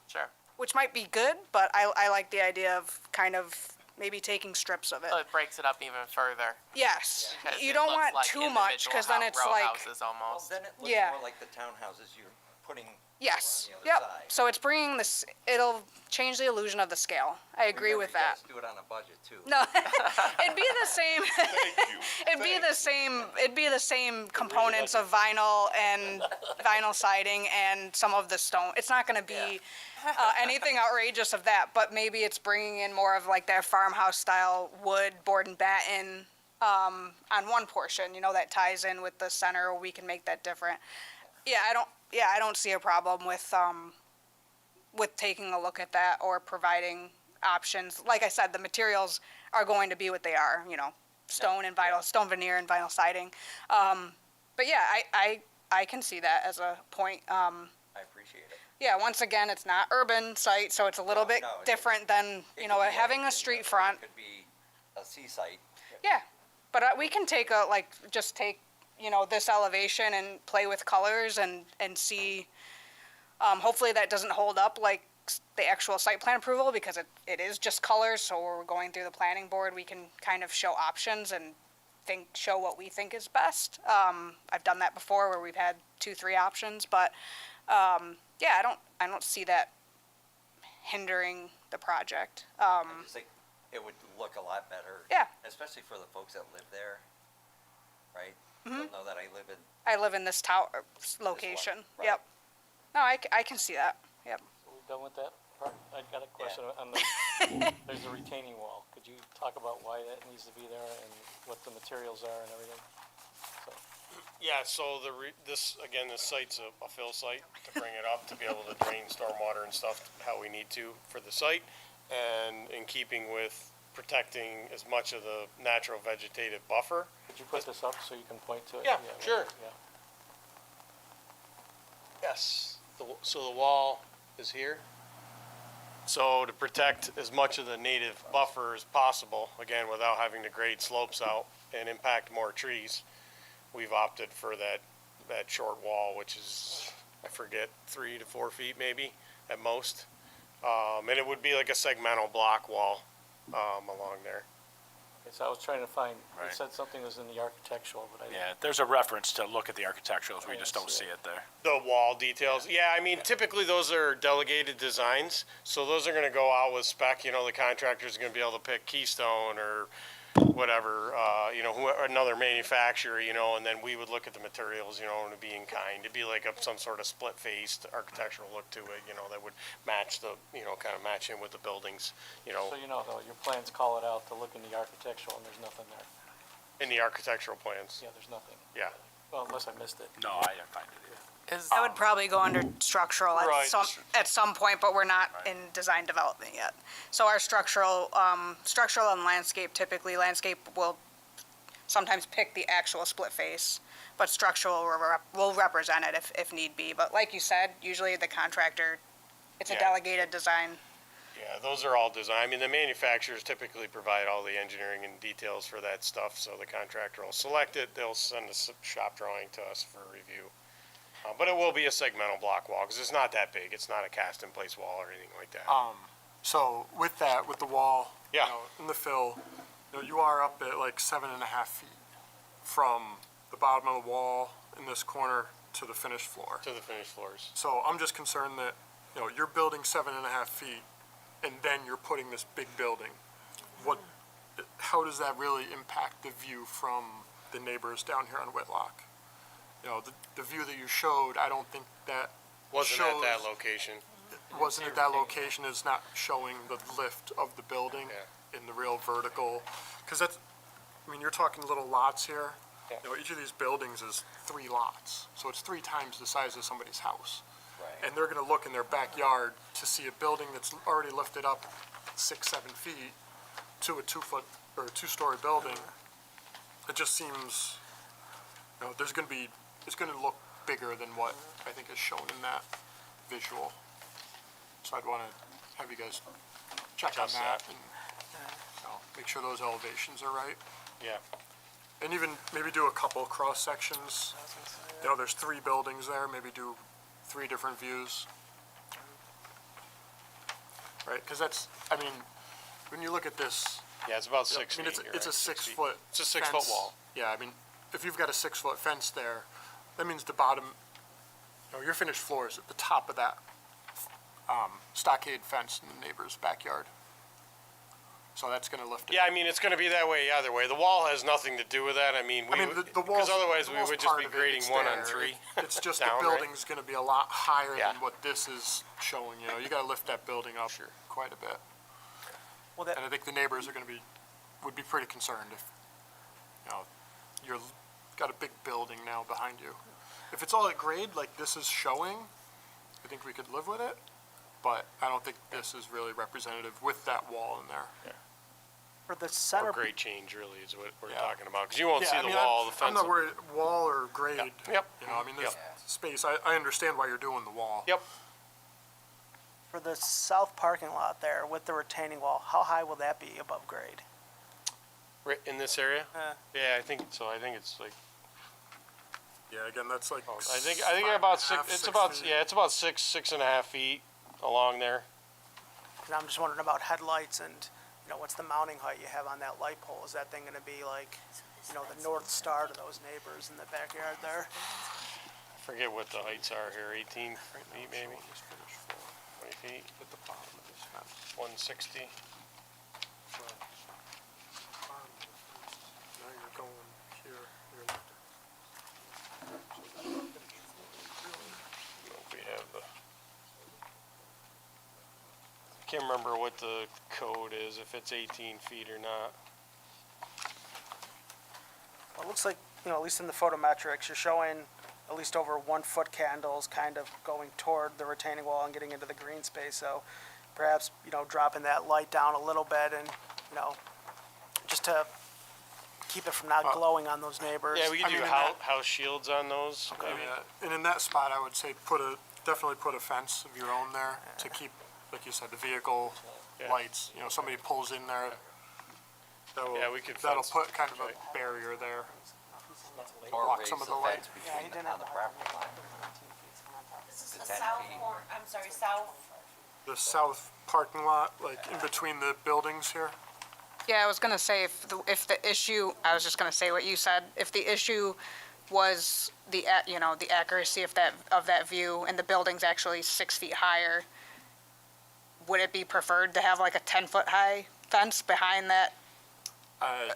Sure. which might be good, but I like the idea of kind of maybe taking strips of it. So it breaks it up even further. Yes, 'Cause you it don't looks want like too much, individual because then it's row like, houses Well, almost. then it looks Yeah. more like the townhouses you're putting yes, over on the other yep. side. So it's bringing this, it'll change the illusion of the scale. I agree Remember, with you that. guys do it on a budget too. No, it'd be the same. Thank you. It'd be the same. It'd be the same components of vinyl and vinyl siding and some of the stone. It's not going to be anything outrageous of that, but maybe it's bringing in more of like that farmhouse style wood, board and batten on one portion. You know, that ties in with the center. We can make that different. Yeah, I don't see a problem with taking a look at that or providing options. Like I said, the materials are going to be what they are, you know, stone and vinyl, stone veneer and vinyl siding. But yeah, I can see that as a point. I appreciate it. Yeah, once again, it's not urban site, so it's a little bit No, it's- different than, It you know, could be having a anything, street though. front. It could be a seaside. Yeah, but we can take just take, you know, this elevation and play with colors and see, hopefully that doesn't hold up like the actual site plan approval, because it is just colors, so we're going through the planning board, we can kind of show options and show what we think is best. I've done that before where we've had 2, 3 options, but, yeah, I don't see that hindering the project. I just think it would look a lot better. Yeah. Especially for the folks that live there, right? Mm-hmm. They'll know that I live in this tower location. right. Yep. No, I can see that. Yep. So we done with that part? I got a question on the, there's a retaining wall. Could you talk about why that needs to be there and what the materials are and everything? So, Yeah, so this site's a fill site to bring it up, to be able to drain stormwater and stuff how we need to for the site. And in keeping with protecting as much of the natural vegetative buffer. could you put this up so you can point to it? Yeah, sure. Yeah. Yes. So the wall is here. So to protect as much of the native buffer as possible, again, without having to grade slopes out and impact more trees, we've opted for that short wall, which is, I forget, 3 to 4 feet maybe at most. And it would be like a segmental block wall along there. Okay, so I was trying to find, it Right. said something was in the architectural, but I didn't. Yeah, there's a reference to look at the architecturals, we I just didn't don't see see it there. The wall details, yeah, I mean, typically those are delegated designs, so those are gonna go out with spec, you know, the contractor's gonna be able to pick Keystone or whatever, another manufacturer, you know, and then we would look at the materials, you know, and it'd be in kind, it'd be like some sort of split-faced architectural look to it, you know, that would match the, you know, kind of match in with the buildings, you know, So you know, though, your plans call it out to look in the architectural and there's nothing there. in the architectural plans, Yeah, there's nothing. yeah. Well, unless I missed it. No, I didn't find it either. I would probably go under structural Right. at some point, but we're not in design development yet. So our structural and landscape, typically landscape will sometimes pick the actual split face, but structural will represent it if need be. But like you said, usually the contractor, it's a Yeah. delegated design. Yeah, those are all design, I mean, the manufacturers typically provide all the engineering and details for that stuff, so the contractor will select it, they'll send a shop drawing to us for review. But it will be a segmental block wall, because it's not that big, it's not a cast-in-place wall or anything like that. So with that, with the wall, Yeah. you know, in the fill, you know, you are up at like 7.5 feet from the bottom of the wall in this corner to the finished floor. To the finished floors. So I'm just concerned that, you know, you're building 7.5 feet and then you're putting this big building. How does that really impact the view from the neighbors down here on Whitlock? You know, the view that you showed, I don't think that Wasn't at that shows- location. wasn't at that location, is not showing the lift of the building Yeah. in the real vertical. Because that's, I mean, you're talking little lots here. Yeah. You know, each of these buildings is 3 lots, so it's 3 times the size of somebody's house. Right. And they're gonna look in their backyard to see a building that's already lifted up 6, 7 feet to a 2-foot or a 2-story building. It just seems, you know, it's gonna look bigger than what I think is shown in that visual. So I'd want to have you guys check on Adjust that that. and, make sure those elevations are right. Yeah. And even maybe do a couple cross sections. You know, there's 3 buildings there, maybe do 3 different views. Right, because that's, I mean, when you look at this, Yeah, it's about 6 I mean, feet. it's a you're right, 6 feet. foot. It's a 6 foot fence. wall. Yeah, I mean, if you've got a 6 foot fence there, that means the bottom, your finished floor is at the top of that stockade fence in the neighbor's backyard. So that's gonna lift it. Yeah, I mean, it's gonna be that way either way. The wall has nothing to do with that. I mean, The because wall's, otherwise the we wall's would just part be of it. grading It's 1 on there. 3. It's just down, the right? building's gonna be a lot higher Yeah. than what this is showing, you know, you gotta lift that building up quite a bit. Well, that, And I think the neighbors are gonna be, would be pretty concerned if, you know, you're, got a big building now behind you. If it's all at grade, like this is showing, I think we could live with it, but I don't think this is really representative with that wall in there. for the Or center, grade change really is what we're Yeah. talking about, because you won't Yeah, see I the mean, wall, the I'm fence. not worried, wall or grade. Yep. You know, I mean, there's Yep. space, I understand why you're doing the wall. Yep. for the south parking lot there with the retaining wall, how high will that be above grade? Right in this area? Uh. Yeah, I think so. I think it's like, Yeah, again, that's like. I think about 6, it's about, yeah, it's about 6.5 feet along there. And I'm just wondering about headlights and, you know, what's the mounting height you have on that light pole? Is that thing gonna be like, you know, the north star to those neighbors in the backyard there? I forget what the heights are here, 18 feet maybe, 20 feet, At the bottom of this fence. 160. Now you're going here, you're left. We have the, I can't remember what the code is, if it's 18 feet or not. Well, it looks like, you know, at least in the photometrics, you're showing at least over 1 foot candles kind of going toward the retaining wall and getting into the green space. So perhaps, you know, dropping that light down a little bit and, you know, just to keep it from not glowing on those neighbors. Yeah, we could I do mean, in house shields on those, maybe. And in that spot, I would say definitely put a fence of your own there to keep, like you said, the vehicle Yeah. lights, you know, somebody pulls in there. Yeah, we could That'll fence, put kind of right. a barrier there. Or Block raise some of the the light. fence between the, on the property line. This is The the 10 south, feet. I'm sorry, south. The south parking lot, like in between the buildings here. Yeah, I was gonna say, if the issue, I was just gonna say what you said, if the issue was you know, the accuracy of that view, and the building's actually 6 feet higher, would it be preferred to have like a 10-foot high fence behind that? I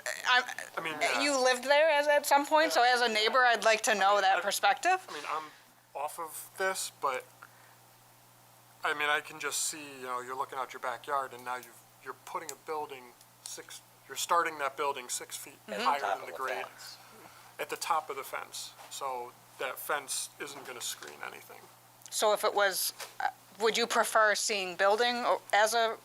mean, You lived there at some point, so as a neighbor, I'd like to know that perspective. I mean, I'm off of this, but, I mean, I can just see, you know, you're looking out your backyard, and now you're putting a building you're starting that building 6 feet At the higher top than of the the grade, fence. at the top of the fence. So that fence isn't gonna screen anything. So if it was, would you prefer seeing building as a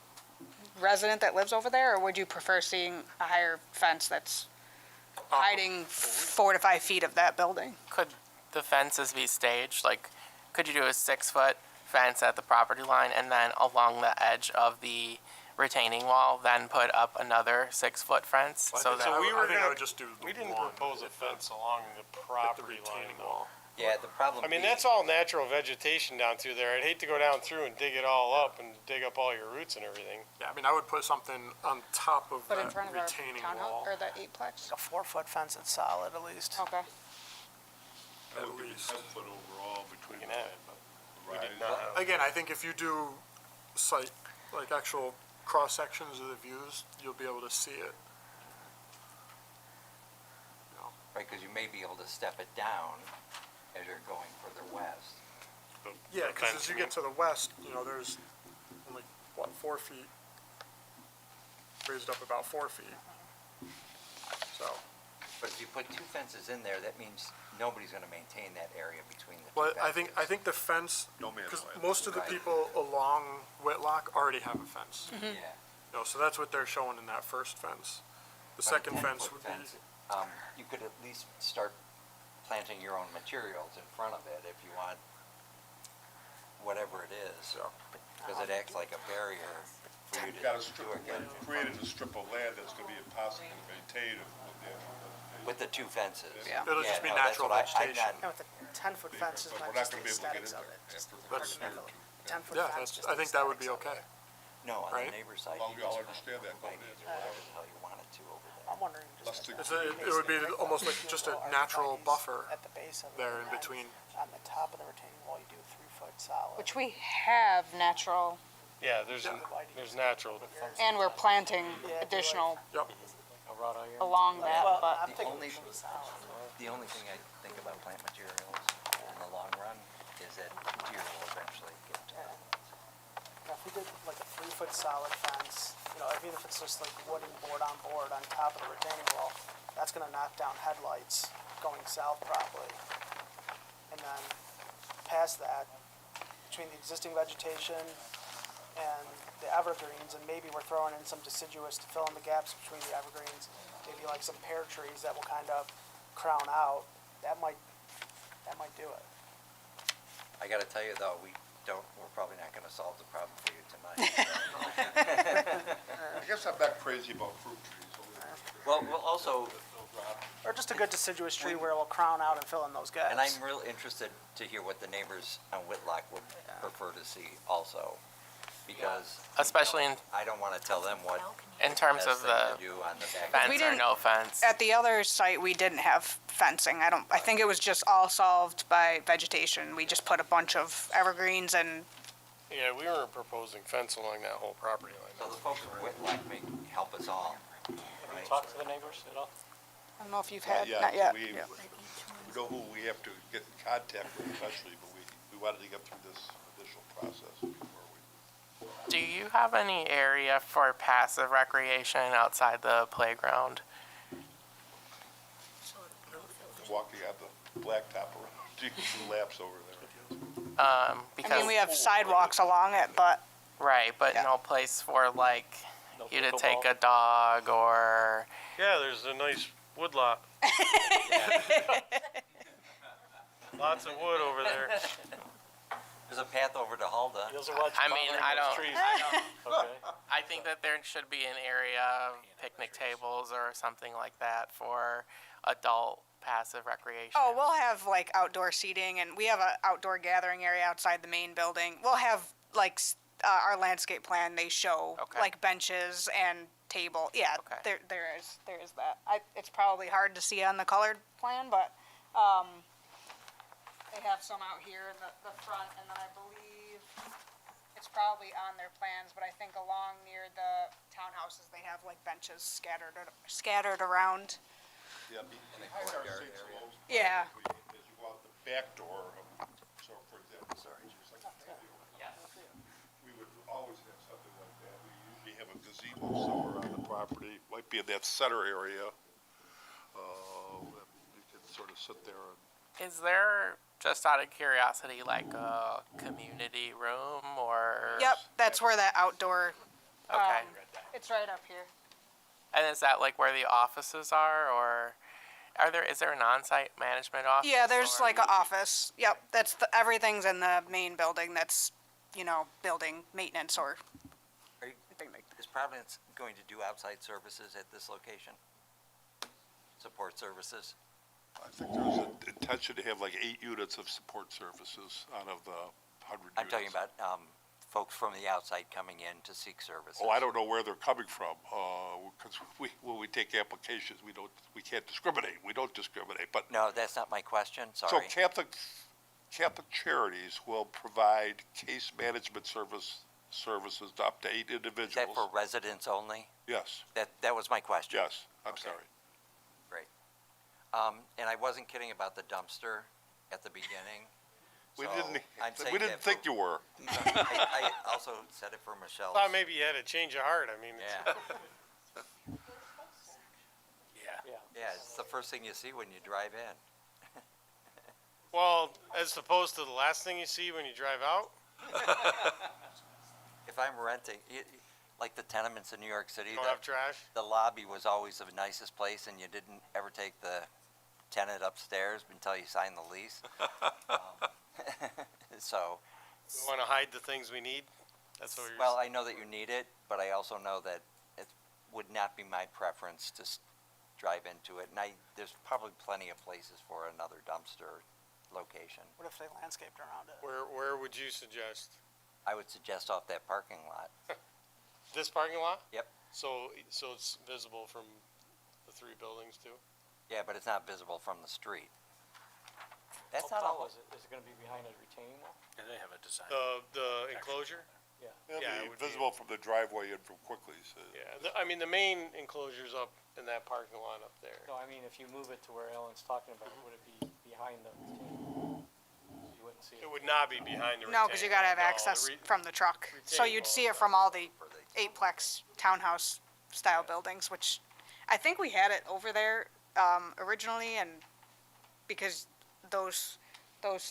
resident that lives over there, or would you prefer seeing a higher fence that's hiding 4 to 5 feet of that building? Could the fences be staged? Like, could you do a 6-foot fence at the property line and then along the edge of the retaining wall, then put up another 6-foot fence? I So think that, I we were think I gonna- would just do We the didn't lawn propose a at fence along the the property line retaining though. wall. Yeah, the problem I mean, being- that's all natural vegetation down through there. I'd hate to go down through and dig it all up and dig up all your roots and everything. Yeah, I mean, I would put something on top of But in that front of our retaining townhouse, wall, or the eightplex? A 4-foot fence that's solid at least. Okay. at least. We can have it, but we did not. Again, I think if you do site, like actual cross-sections of the views, you'll be able to see it. You know, Right, because you may be able to step it down as you're going further west. Yeah, because as you get to the west, you know, there's only, 4 feet? Raised up about 4 feet. So, But if you put 2 fences in there, that means nobody's gonna maintain that area between the 2 well, fences. I think the fence, No man's because land. most of the Right. people along Whitlock already have a fence. Yeah. You know, so that's what they're showing in that first fence. The But a second 10-foot fence would be, fence, you could at least start planting your own materials in front of it if you want whatever it is. Because it acts like a barrier for you You've to got a do strip, again. created a strip of land that's gonna be impossible to maintain with the With the two fences. Yeah. It'll just be no, that's natural what I'm vegetation. not- And with the 10-foot fence is But not we're not just the gonna be able to get aesthetics in of there it, just after part the of year. the 10-foot Yeah, fence, that's, just I the think that would be aesthetics of okay. it. No, on Right. the neighbor's side. As long as you you all just understand that combine going in. it Whatever the hell you wanted to over there. I'm wondering Less just. to- It would be almost like just a natural buffer At the base of it. there in and then between. On the top of the retaining wall, you do 3-foot solid. Which we have natural, Yeah, there's natural. and we're planting Yeah, additional Yep. A wrought iron? along that, Well, but I'm The thinking only, 3-foot solid. the only thing I think about plant materials in the long run is that deer will eventually get to them. Now, if we did like a 3-foot solid fence, even if it's just like wooden board on top of the retaining wall, that's gonna knock down headlights going south probably. And then past that, between the existing vegetation and the evergreens, and maybe we're throwing in some deciduous to fill in the gaps between the evergreens, maybe like some pear trees that will kind of crown out, that might do it. I gotta tell you though, we're probably not gonna solve the problem for you tonight. I guess I'm not crazy about fruit trees. Well, also, Or just a good deciduous tree where it will crown out and fill in those gaps. and I'm real interested to hear what the neighbors on Whitlock would prefer to see also. Because Especially I don't wanna tell them what in terms best of thing the to do on the back. fence or no fence. at the other site, we didn't have fencing. I think it was just all solved by vegetation. We just put a bunch of evergreens and Yeah, we were proposing fence along that whole property So line. the folks at Whitlock may help us all. Talk to the neighbors at all? I don't know if you've had, Yeah, not yet. we know who we have to get in contact with eventually, but we wanted to get through this initial process before we. Do you have any area for passive recreation outside the playground? Walking on the blacktop around, do laps over there. I Because mean, we have sidewalks along it, but right, but Yeah. no place for like No you to pickleball? take a dog or Yeah, there's a nice wood lot. Lots of wood over there. There's a path over to Halda. You also watch I mean, behind I those don't- trees. I Okay. I think that there should be an area of picnic tables or something like that for adult passive recreation. oh, we'll have like outdoor seating, and we have a outdoor gathering area outside the main building. We'll have like our landscape plan. They show Okay. like benches and table. Yeah, Okay. there is that. It's probably hard to see on the colored plan, but they have some out here in the front, and then I believe it's probably on their plans. But I think along near the townhouses, they have like benches scattered around. Yeah, behind our St. Silo's. Yeah. As you go out the back door, so for example, just like a patio, we would always have something like that. We usually have a gazebo somewhere on the property, might be in that center area. You can sort of sit there and. Is there, just out of curiosity, like a community room or? Yep, that's where that outdoor. Okay. It's right up here. And is that like where the offices are, or is there an on-site management office? Yeah, there's or- like an office. Yep, everything's in the main building. That's building maintenance or. Are you- Is Providence going to do outside services at this location? Support services? I think there's an intention to have like 8 units of support services out of the 100 units. I'm talking about folks from the outside coming in to seek services. Oh, I don't know where they're coming from, because when we take applications, we can't discriminate. We don't discriminate, but. No, that's not my question, So sorry. Catholic Charities will provide case management services to up to 8 Is that individuals. for residents only? Yes, That was my question. yes, I'm Okay. sorry. Great. And I wasn't kidding about the dumpster at the beginning. We So didn't, I'm saying we didn't that think you were. I also said it for Michelle. Thought maybe you had a change of heart. I mean, Yeah, Yeah. yeah, it's the first thing you see when you drive in. well, as opposed to the last thing you see when you drive out. If I'm renting, like the tenements in New York City, You don't have trash. the lobby was always the nicest place and you didn't ever take the tenant upstairs until you sign the lease. So, We wanna hide the things we need? That's what you're. well, I know that you need it, but I also know that it would not be my preference to drive into it. And there's probably plenty of places for another dumpster location. What if they landscaped around it? Where would you suggest? I would suggest off that parking lot. This parking lot? Yep. So it's visible from the three buildings too? Yeah, but it's not visible from the street. That's How not tall all. is it? Is it gonna be behind a retaining wall? And they have a design. The enclosure? Yeah. It'll Yeah, it be would be- visible from the driveway and from Quickly's. Yeah, I mean, the main enclosure's up in that parking lot up there. No, I mean, if you move it to where Ellen's talking about, would it be behind the retaining wall? You wouldn't see it. It would not be behind the retaining. No, because you gotta have wall. No, access the from the truck. So retaining you'd wall see is it from up. all the eightplex townhouse style buildings, which I think we had it over there, originally, and because those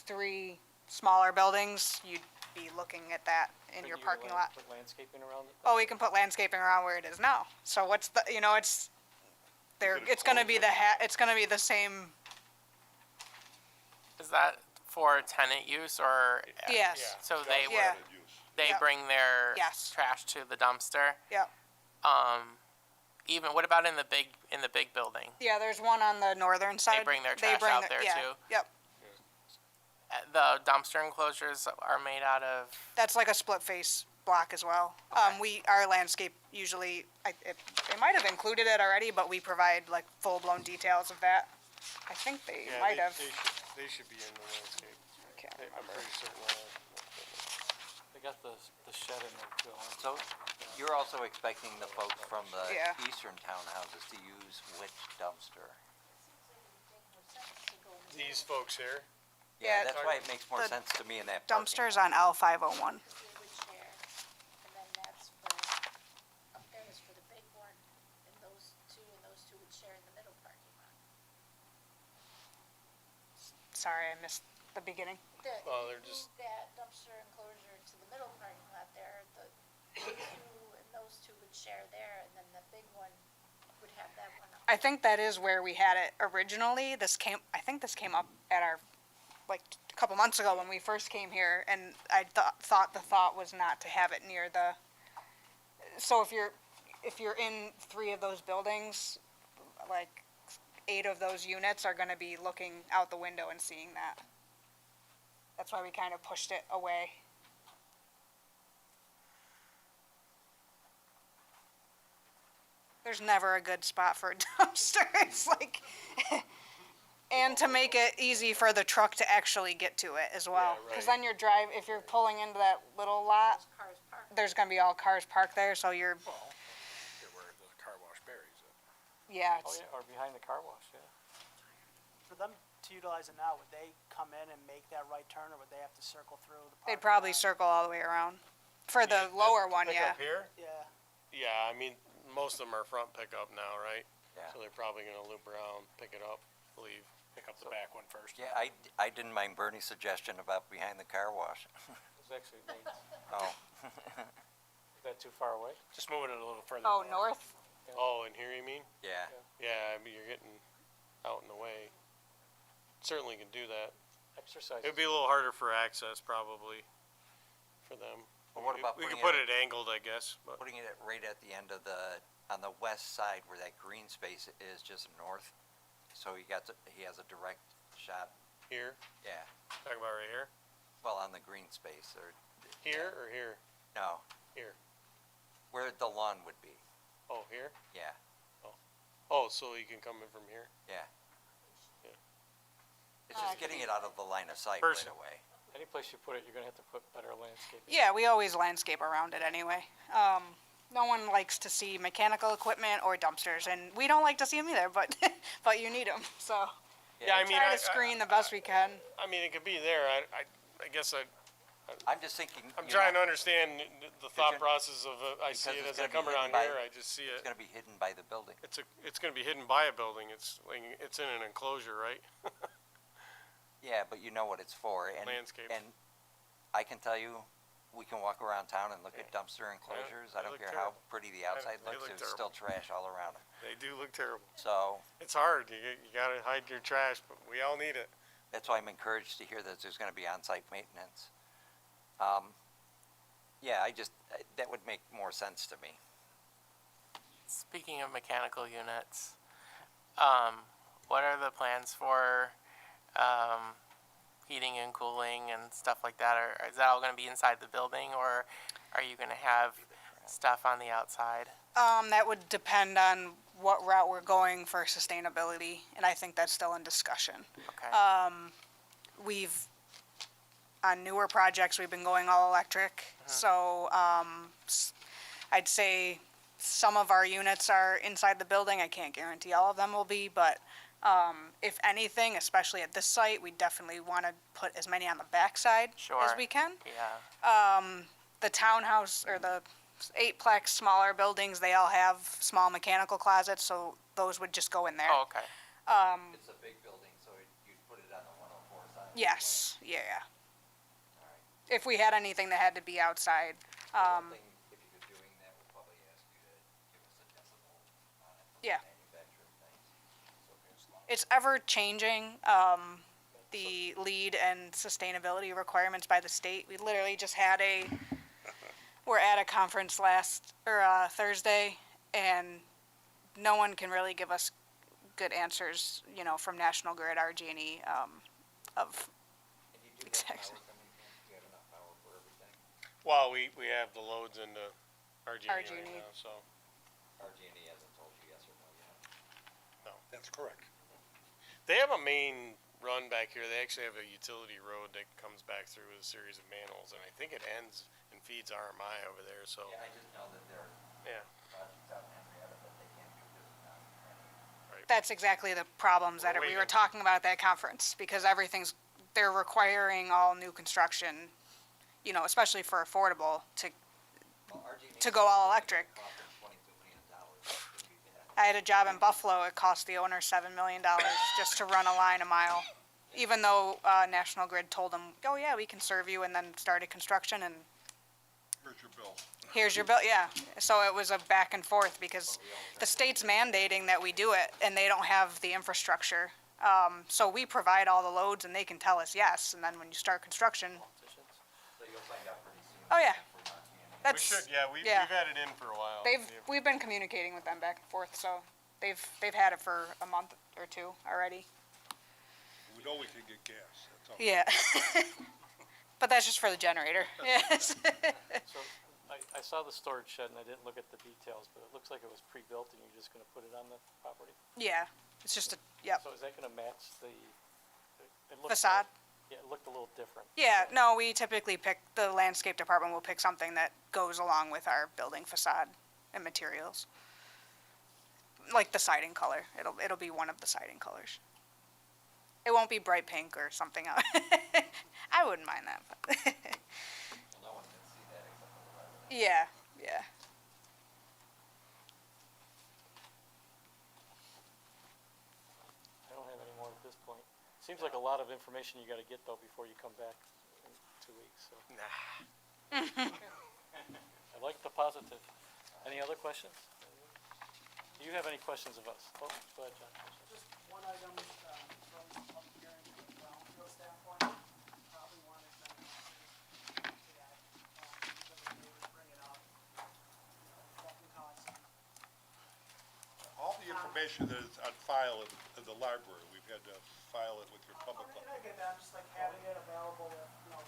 three smaller buildings, you'd be looking at that in Couldn't your you parking lot. Put landscaping around it? Oh, we can put landscaping around where it is now. So what's the, it's, there, Could've it's gonna closed be it. it's gonna be the same, Is that for tenant use or? yes, So they Yeah. would, they Yep. bring their Yes. trash to the dumpster? yep. Even, what about in the big building? Yeah, there's one on the northern side. bring their They trash bring out the- there yeah, too? Yep. The dumpster enclosures are made out of, That's like a split face block as well. Our landscape usually, they might have included it already, but we provide like full-blown details of that. I think they Yeah, might have. They should be in the landscape. Okay. I'm pretty certain of that. They got the shed in there too, huh? So you're also expecting the folks from the Yeah. eastern townhouses to use which dumpster? These folks here? Yeah, That's why it makes more the sense to me in that parking Dumpsters on L 501. They would share, and then that's for, up there is for the big one, and those two would share in the middle parking lot. Sorry, I missed the beginning. Well, If they're you just- move that dumpster enclosure to the middle parking lot there, the two and those two would share there, and then the big one would have that one up. I think that is where we had it originally. I think this came up at our, like, a couple months ago when we first came here, and I thought the thought was not to have it near the, so if you're in 3 of those buildings, like, 8 of those units are gonna be looking out the window and seeing that. That's why we kind of pushed it away. There's never a good spot for a dumpster. It's like, and to make it easy for the truck to actually get to it as well. Yeah, Because right. then if you're pulling into that little lot, Those cars parked. there's gonna be all cars parked there, so you're, Here where the car wash buries it. yeah, Oh, it's, yeah, or behind the car wash, yeah. For them to utilize it now, would they come in and make that right turn, or would they have to circle through the parking they'd probably lot? circle all the way around. For the lower one, Pick yeah. up here? Yeah. Yeah, I mean, most of them are front pickup now, right? Yeah. So they're probably gonna loop around, pick it up, leave. Pick up the back one first. Yeah, I didn't mind Bernie's suggestion about behind the car wash. It's actually Nate's. Oh, Is that too far away? Just moving it a little further. Oh, north? Oh, and here you mean? yeah. Yeah, I mean, you're getting out in the way. Certainly can do that. Exercise. It'd be a little harder for access probably for them. Well, what about We could putting put it angled, I guess, but Putting it right at the end of on the west side where that green space is, just north. So he has a direct shot, here, yeah, talk about right here? well, on the green space, or, Here or here? no, Here. where the lawn would be, Oh, here? yeah, Oh, so you can come in from here? yeah. Yeah. It's just getting it out of the line of sight right Person. away. Any place you put it, you're gonna have to put better landscaping. Yeah, we always landscape around it anyway. No one likes to see mechanical equipment or dumpsters, and we don't like to see them either, but, but you need them, so. Yeah, I mean, Try to screen the best we can. I mean, it could be there. I guess I'm just thinking, I'm trying to understand the thought gonna- process of it. I see because it it's as I gonna be come hidden around by- here, I just see it's it. gonna be hidden by the building. It's gonna be hidden by a building. It's like, it's in an enclosure, right? Yeah, but you know what it's for, and, Landscape. and I can tell you, we can walk around town and look at dumpster enclosures. I they don't look care how terrible. pretty the outside They looks, look there's still trash all around them. They do look terrible. So It's hard. You gotta hide your trash, but we all need it. that's why I'm encouraged to hear that there's gonna be on-site maintenance. Yeah, that would make more sense to me. Speaking of mechanical units, what are the plans for heating and cooling and stuff like that? Or is that all going to be inside the building, or are you going to have stuff on the outside? That would depend on what route we're going for sustainability, and I think that's still in discussion. Okay. On newer projects, we've been going all electric, so, I'd say some of our units are inside the building. I can't guarantee all of them will be, but, if anything, especially at this site, we definitely want to put as many on the backside as Sure. we can. Yeah. The townhouse or the eightplex smaller buildings, they all have small mechanical closets, so those would just go in there. Oh, okay. It's a big building, so you'd put it on the 104 side? Yes, yeah. All right. If we had anything that had to be outside, One thing, if you're doing that, we'll probably ask you to give us a decibel on it. Yeah. Manufacturing things. it's ever changing, the lead and sustainability requirements by the state. We literally just had we're at a conference Thursday, and no one can really give us good answers, from National Grid, RG&E, of And you do have Exactly. power coming in? You have enough power for everything? Well, we have the loads into RG&E right RG&E. now, so. RG&E hasn't told you yes or no yet. That's correct. They have a main run back here. They actually have a utility road that comes back through with a series of manholes, and I think it ends and feeds RMI over there, so, Yeah, I just know that there are yeah. projects out in Henrietta that they can't do because of non-training. that's exactly the problems that we were We're waiting. talking about at that conference, because they're requiring all new construction, especially for affordable, Well, RG&E to go all electric. cost them $22 million. That's gonna be bad. I had a job in Buffalo, it cost the owner $7 million just to run a line a mile, even though, National Grid told them, oh yeah, we can serve you, and then started construction, and Here's your bill. here's your bill, yeah. So it was a back and forth, because the state's mandating that we do it, and they don't have the infrastructure. So we provide all the loads, and they can tell us yes, and then when you start construction, So you'll find out pretty soon. oh yeah, From RG&E. We that's, should, yeah, we've yeah. had it in for a while. we've been communicating with them back and forth, so they've had it for a month or two already. We know we can get gas, that's all. Yeah. But that's just for the generator, yes. So I saw the storage shed and I didn't look at the details, but it looks like it was pre-built and you're just gonna put it on the property? Yeah, it's just yep. So is that gonna match it looked Facade? Yeah, it looked a little different. Yeah, no, we typically the landscape department will pick something that goes along with our building facade and materials. Like the siding color, it'll be one of the siding colors. It won't be bright pink or something else. I wouldn't mind that, but Well, no one can see that except for the residents. yeah. I don't have any more at this point. Seems like a lot of information you gotta get though before you come back in 2 weeks, so. Nah. I like the positive. Any other questions? Do you have any questions of us? Oh, go ahead, John. Just one item, from public hearing from a brownfield standpoint, probably wanted to add, because the neighbors bring it up, what can cause All the information that is on file in the library, we've had to file it with your public. And I get that, just like having it available if,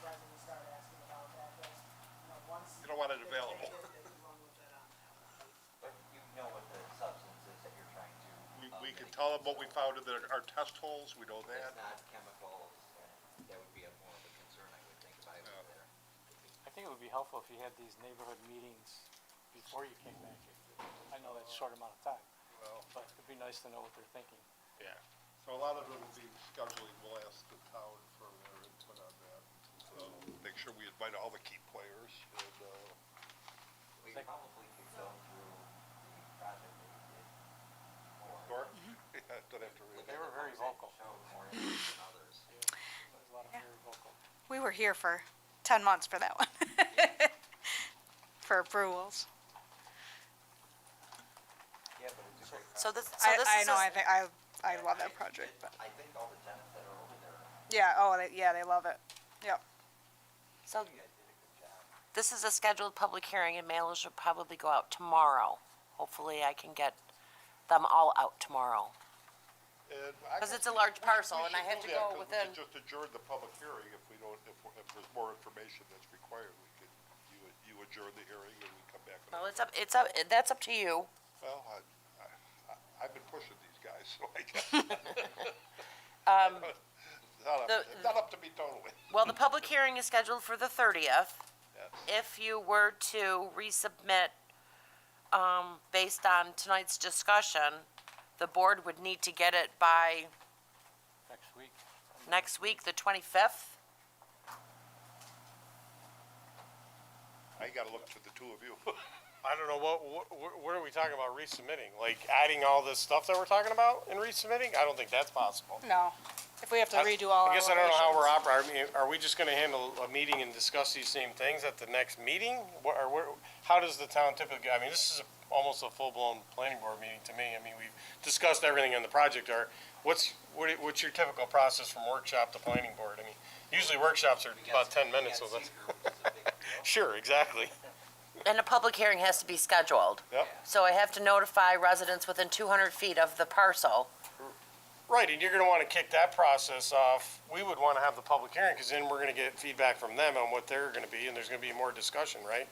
residents start asking about that, because, once. You don't want it they available. take it, they can run with it on. But you know what the substance is that you're trying to. We can tell them what we found in our test holes, we know It's that. not chemicals, and that would be more of a concern, I would think, if I was there. I think it would be helpful if you had these neighborhood meetings before you came back. I know that's a short amount of time, Well, but it'd be nice to know what they're thinking. Yeah. so a lot of it will be scheduling, we'll ask the town for their input on that. Make sure we invite all the key players and, We probably could go through the project that you did before. Gordon? Yeah, don't have to read They it. were very vocal. Show more interest than others. There's a lot of very vocal. We were here for 10 months for that one. for approvals. So this I is know, a- I love that project, but, I think all the tenants that are over there, yeah, they love it. Yep. So this is a scheduled public hearing, and mailers will probably go out tomorrow. Hopefully I can get them all out tomorrow. And I Because guess it's a large we parcel, should and I have do to that, go 'cause within, we should just adjourn the public hearing if we don't, if there's more information that's required, we could, you adjourn the hearing and we come back. well, that's up to you. Well, I've been pushing these guys, so I guess. Not up to me totally. Well, the public hearing is scheduled for the 30th. Yes. If you were to resubmit, based on tonight's discussion, the board would need to get it by Next week. next week, the 25th. I gotta look to the two of you. I don't know, what are we talking about resubmitting? Like adding all this stuff that we're talking about and resubmitting? I don't think that's possible. No, if we have to redo all I guess I don't know how we're elevations. operating. Are we just gonna handle a meeting and discuss these same things at the next meeting? How does the town typically, I mean, this is almost a full-blown planning board meeting to me. I mean, we've discussed everything in the project. What's your typical process from workshop to planning board? I mean, usually workshops are about 10 minutes, so that's. Sure, exactly. And a public hearing has to be scheduled. Yep. So I have to notify residents within 200 feet of the parcel. Right, and you're gonna wanna kick that process off. We would wanna have the public hearing, cause then we're gonna get feedback from them on what they're gonna be, and there's gonna be more discussion, right?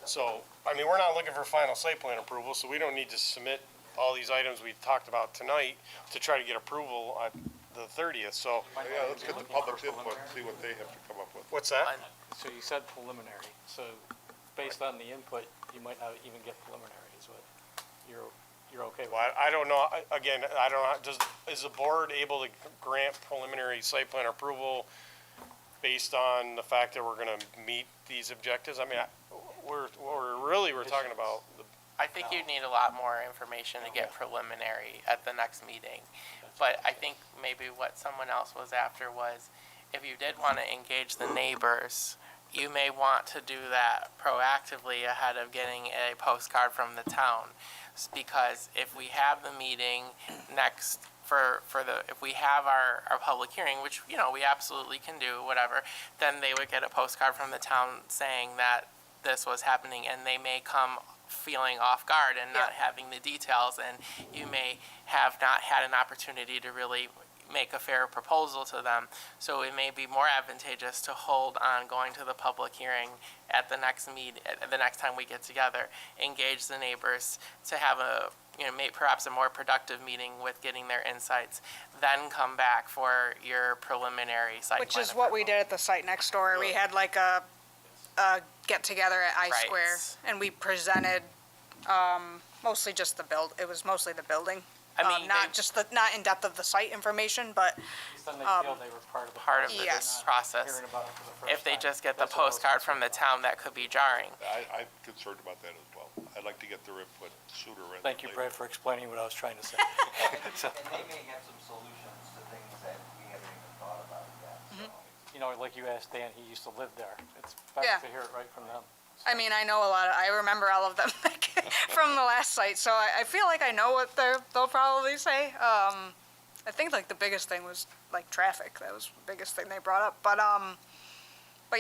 So, I mean, we're not looking for final site plan approval, so we don't need to submit all these items we talked about tonight to try to get approval on the 30th, so. Yeah, let's get the public's input, and see what they have to come up with. What's that? So you said preliminary, so based on the input, you might not even get preliminary, is what you're okay with? Well, I don't know, again, I don't know, is the board able to grant preliminary site plan approval based on the fact that we're gonna meet these objectives? I mean, we're talking about the. I think you'd need a lot more information to get preliminary at the next meeting. But I think maybe what someone else was after was, if you did want to engage the neighbors, you may want to do that proactively ahead of getting a postcard from the town. Because if we have the meeting next, if we have our public hearing, which, we absolutely can do, whatever, then they would get a postcard from the town saying that this was happening, and they may come feeling off guard and not having the details, and you may have not had an opportunity to really make a fair proposal to them. So it may be more advantageous to hold on going to the public hearing at the next the next time we get together, engage the neighbors to have perhaps a more productive meeting with getting their insights, then come back for your preliminary site plan. Which is what we did at the site next door. We had like a get-together at I Right. Square, and we presented, mostly just it was mostly the building. I mean, Not in depth of the site information, but Then they feel they were part of the. part of the Yes. process. Hearing about it for the first If they time. just get the That's what I was postcard from the town, that could be jarring. I'm concerned about that as well. I'd like to get their input sooner rather than later. Thank you, Brad, for explaining what I was trying to say. and they may have some solutions to things that we haven't even thought about yet, so. Like you asked Dan, he used to live there. It's Yeah. best to hear it right from them. I mean, I know I remember all of them from the last site, so I feel like I know what they'll probably say. I think like the biggest thing was like traffic. That was the biggest thing they brought up. But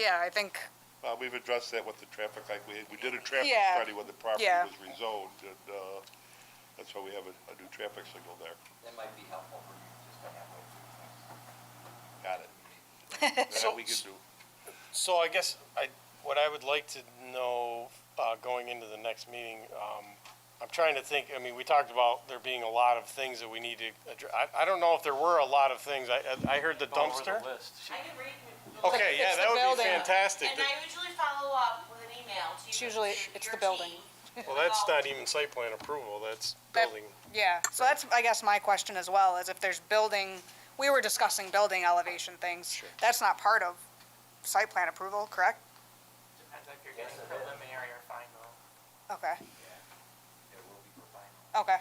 yeah, I think, We've addressed that with the traffic, like we did a traffic Yeah. study when the property Yeah. was rezoned, and, that's why we have a new traffic signal there. That might be helpful for you just to have Got it. That we can do. So I guess what I would like to know, going into the next meeting, I'm trying to think, I mean, we talked about there being a lot of things that we need to address. I don't know if there were a lot of things. I heard the Go over dumpster. the list. I can read. Okay, yeah, It's that the would be building. fantastic. And I usually follow up with an email to It's usually- it's your the building. team. Well, that's not even site plan approval, that's That- building. yeah. So that's, I guess, my question as well, is if there's we were discussing building elevation things. That's not part of site plan approval, correct? Depends if you're getting preliminary or final. Okay, it will be for final. okay.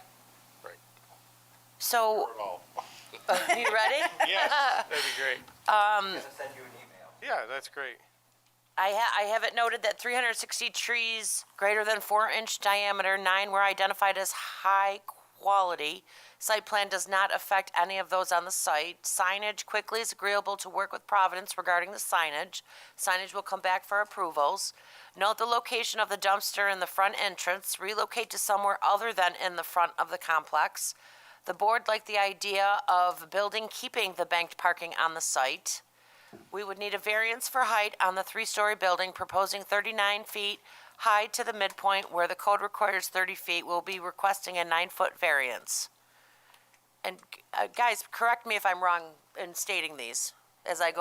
So, Oh, you ready? Yes, that'd be great. I'm gonna send you an email. Yeah, that's great. I have it noted that 360 trees greater than 4-inch diameter, 9 were identified as high quality. Site plan does not affect any of those on the site. Signage quickly is agreeable to work with Providence regarding the signage. Signage will come back for approvals. Note the location of the dumpster in the front entrance. Relocate to somewhere other than in the front of the complex. The board liked the idea of building keeping the banked parking on the site. We would need a variance for height on the 3-story building, proposing 39 feet high to the midpoint where the code requires 30 feet. We'll be requesting a 9-foot variance. And guys, correct me if I'm wrong in stating these as I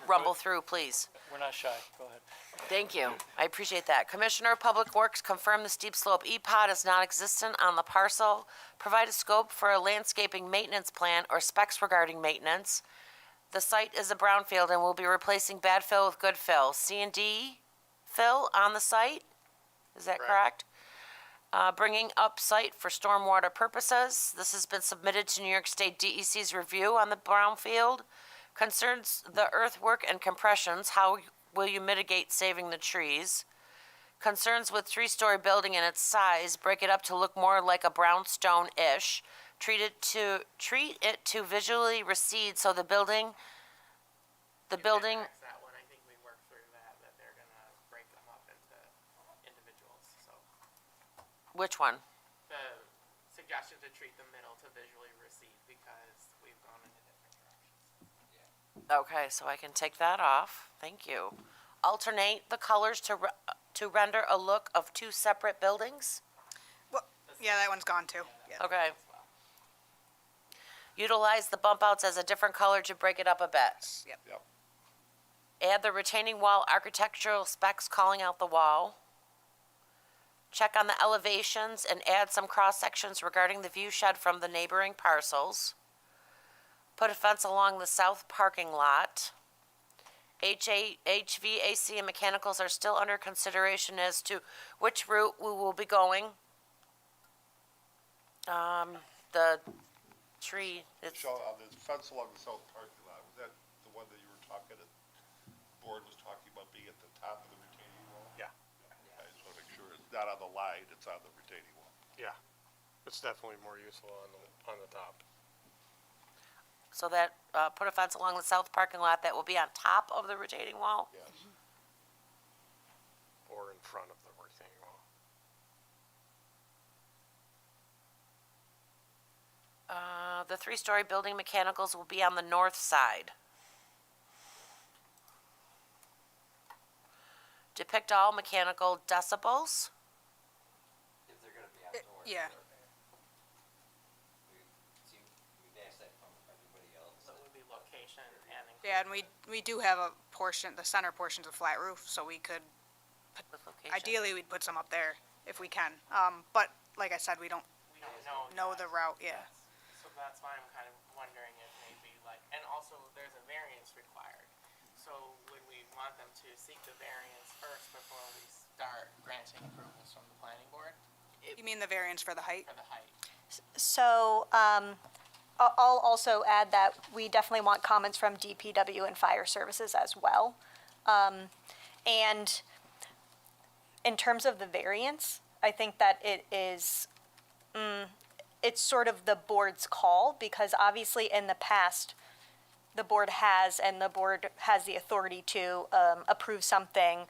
rumble through, please. We're not shy, go ahead. Thank you. I appreciate that. Commissioner of Public Works confirmed the steep slope E-Pod is non-existent on the parcel. Provide a scope for a landscaping maintenance plan or specs regarding maintenance. The site is a brownfield and will be replacing bad fill with good fill. C&D fill on the site? Is that correct? Bringing up site for stormwater purposes. This has been submitted to New York State DEC's review on the brownfield. Concerns the earthwork and compressions. How will you mitigate saving the trees? Concerns with 3-story building and its size. Break it up to look more like a brownstone-ish. Treat it to visually recede so the building. That one, I think we worked through that they're gonna break them up into individuals, so. Which one? The suggestion to treat the middle to visually recede because we've gone into different directions. Okay, so I can take that off. Thank you. Alternate the colors to render a look of 2 separate buildings. Well, yeah, that one's gone too. Yeah. Okay. Utilize the bump outs as a different color to break it up a bit. Yep. Yep. Add the retaining wall architectural specs calling out the wall. Check on the elevations and add some cross sections regarding the view shed from the neighboring parcels. Put a fence along the south parking lot. HVAC and mechanicals are still under consideration as to which route we will be going. The tree, it's, Michelle, on the fence along the south parking lot, was that the one that you were talking, the board was talking about being at the top of the retaining wall? Yeah. I just want to make sure it's not on the line, it's on the retaining wall. Yeah, it's definitely more useful on the top. so that, put a fence along the south parking lot that will be on top of the retaining wall. Yes. Or in front of the retaining wall. The 3-story building mechanicals will be on the north side. Depict all mechanical decibels. If they're gonna be outdoors. Yeah. We've asked that from everybody else. So it would be location and. Yeah, and we do have a portion, the center portion's a flat roof, so we could, With location. ideally, we'd put some up there if we can. But like I said, we don't We don't know. know yet. the route, yeah. So that's why I'm kind of wondering if maybe like, and also there's a variance required. So would we want them to seek the variance first before we start granting approvals from the planning board You mean the variance for the height? for the height? So I'll also add that we definitely want comments from DPW and fire services as well. And in terms of the variance, I think that it is, it's sort of the board's call, because obviously in the past, the board has the authority to approve something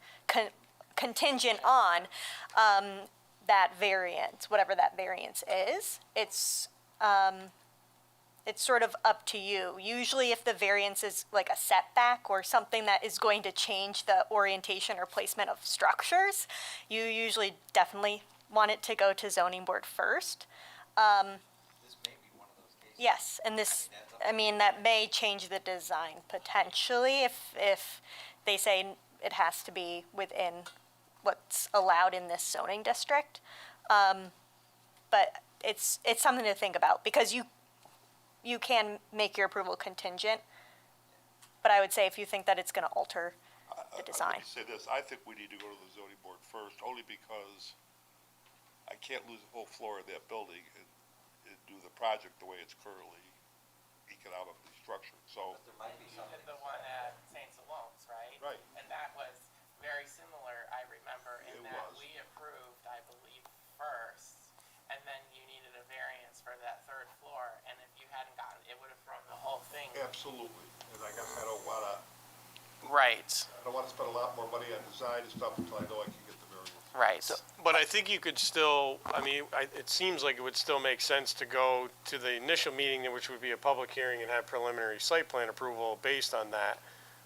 contingent on that variance, whatever that variance is. It's sort of up to you. Usually if the variance is like a setback or something that is going to change the orientation or placement of structures, you usually definitely want it to go to zoning board first. This may be one of those cases. Yes, and this, I mean, that may change the design potentially if they say it has to be within what's allowed in this zoning district. But it's something to think about, because you can make your approval contingent, but I would say if you think that it's gonna alter the design. Let me say this, I think we need to go to the zoning board first, only because I can't lose the whole floor of that building and do the project the way it's currently economically structured, so. But there might be something. The one at Saint Salome's, right? Right. And that was, very similar, I remember, in It that was. we approved, I believe, first, and then you needed a variance for that third floor, and if you hadn't gotten, it would have thrown the whole thing. Absolutely. And I guess I don't Right, wanna spend a lot more money on design and stuff until I know I can get the variance. right. But I think you could still, I mean, it seems like it would still make sense to go to the initial meeting, which would be a public hearing, and have preliminary site plan approval based on that.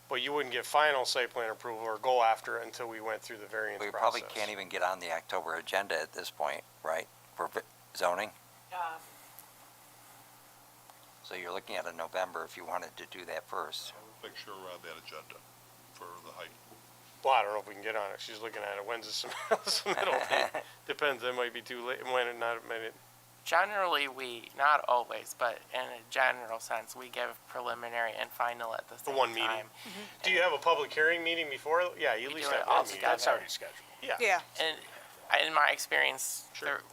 But you wouldn't get final site plan approval or go after it until we went through the variance We process. probably can't even get on the October agenda at this point, right, for zoning? So you're looking at a November if you wanted to do that first. Make sure we're on that agenda for the height. Well, I don't know if we can get on it. She's looking at it. When's the submittal date? Depends. It might be too late. When it not, Generally, not always, but in a general sense, we give preliminary and final at the the same one meeting. time. Do you have a public hearing meeting before? Yeah, you at We least do it have all one meeting. together. That's already scheduled. Yeah. Yeah. And in my experience,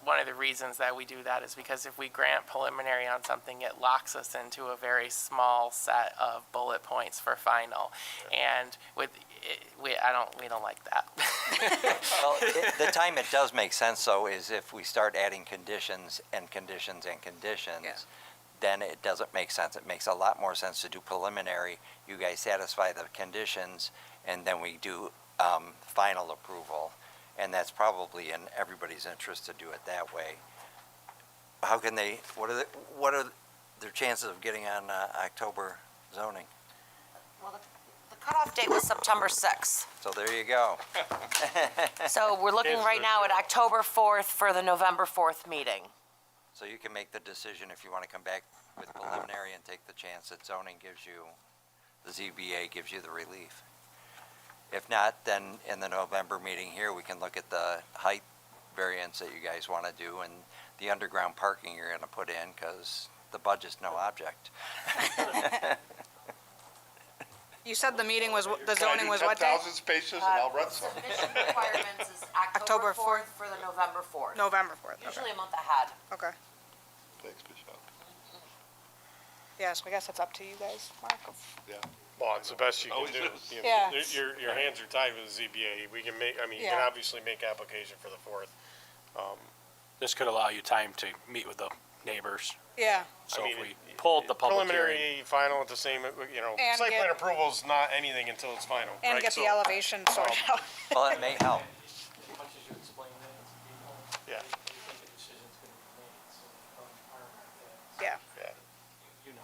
one of the reasons that we do that is because if we grant preliminary on something, it locks us into a very small set of bullet points for final. And we don't like that. Well, the time it does make sense, though, is if we start adding conditions and conditions and conditions, Yeah. then it doesn't make sense. It makes a lot more sense to do preliminary. You guys satisfy the conditions, and then we do final approval. And that's probably in everybody's interest to do it that way. How can they, what are their chances of getting on October zoning? Well, the cutoff date was September 6th. So there you go. So we're looking right now at October 4th for the November 4th meeting. So you can make the decision if you want to come back with preliminary and take the chance that zoning gives you, the ZBA gives you the relief. If not, then in the November meeting here, we can look at the height variance that you guys want to do and the underground parking you're going to put in, because the budget's no object. You said the meeting was, the Can I zoning do was what day? 10,000 spaces and I'll rent some? Submission requirements is October October 4th for the November 4th. November 4th, okay. Usually a month ahead. Okay. Thanks, Michelle. Yeah, so I guess it's up to you guys, Mark. Yeah. Well, it's the best you can Always do. is. You know, Yeah. Your hands are tied with the ZBA. We can make, I mean, you can Yeah. obviously make application for the 4th. This could allow you time to meet with the neighbors. Yeah, So I if mean, we pulled the public hearing, Preliminary, final at the same, you know, And site plan get- approval is not anything until it's final, and right? get the So- elevation sorted out. Well, it may help. As much as you explain that to people, Yeah. they think a decision's gonna be made, so don't harm that. Yeah. Yeah. You know.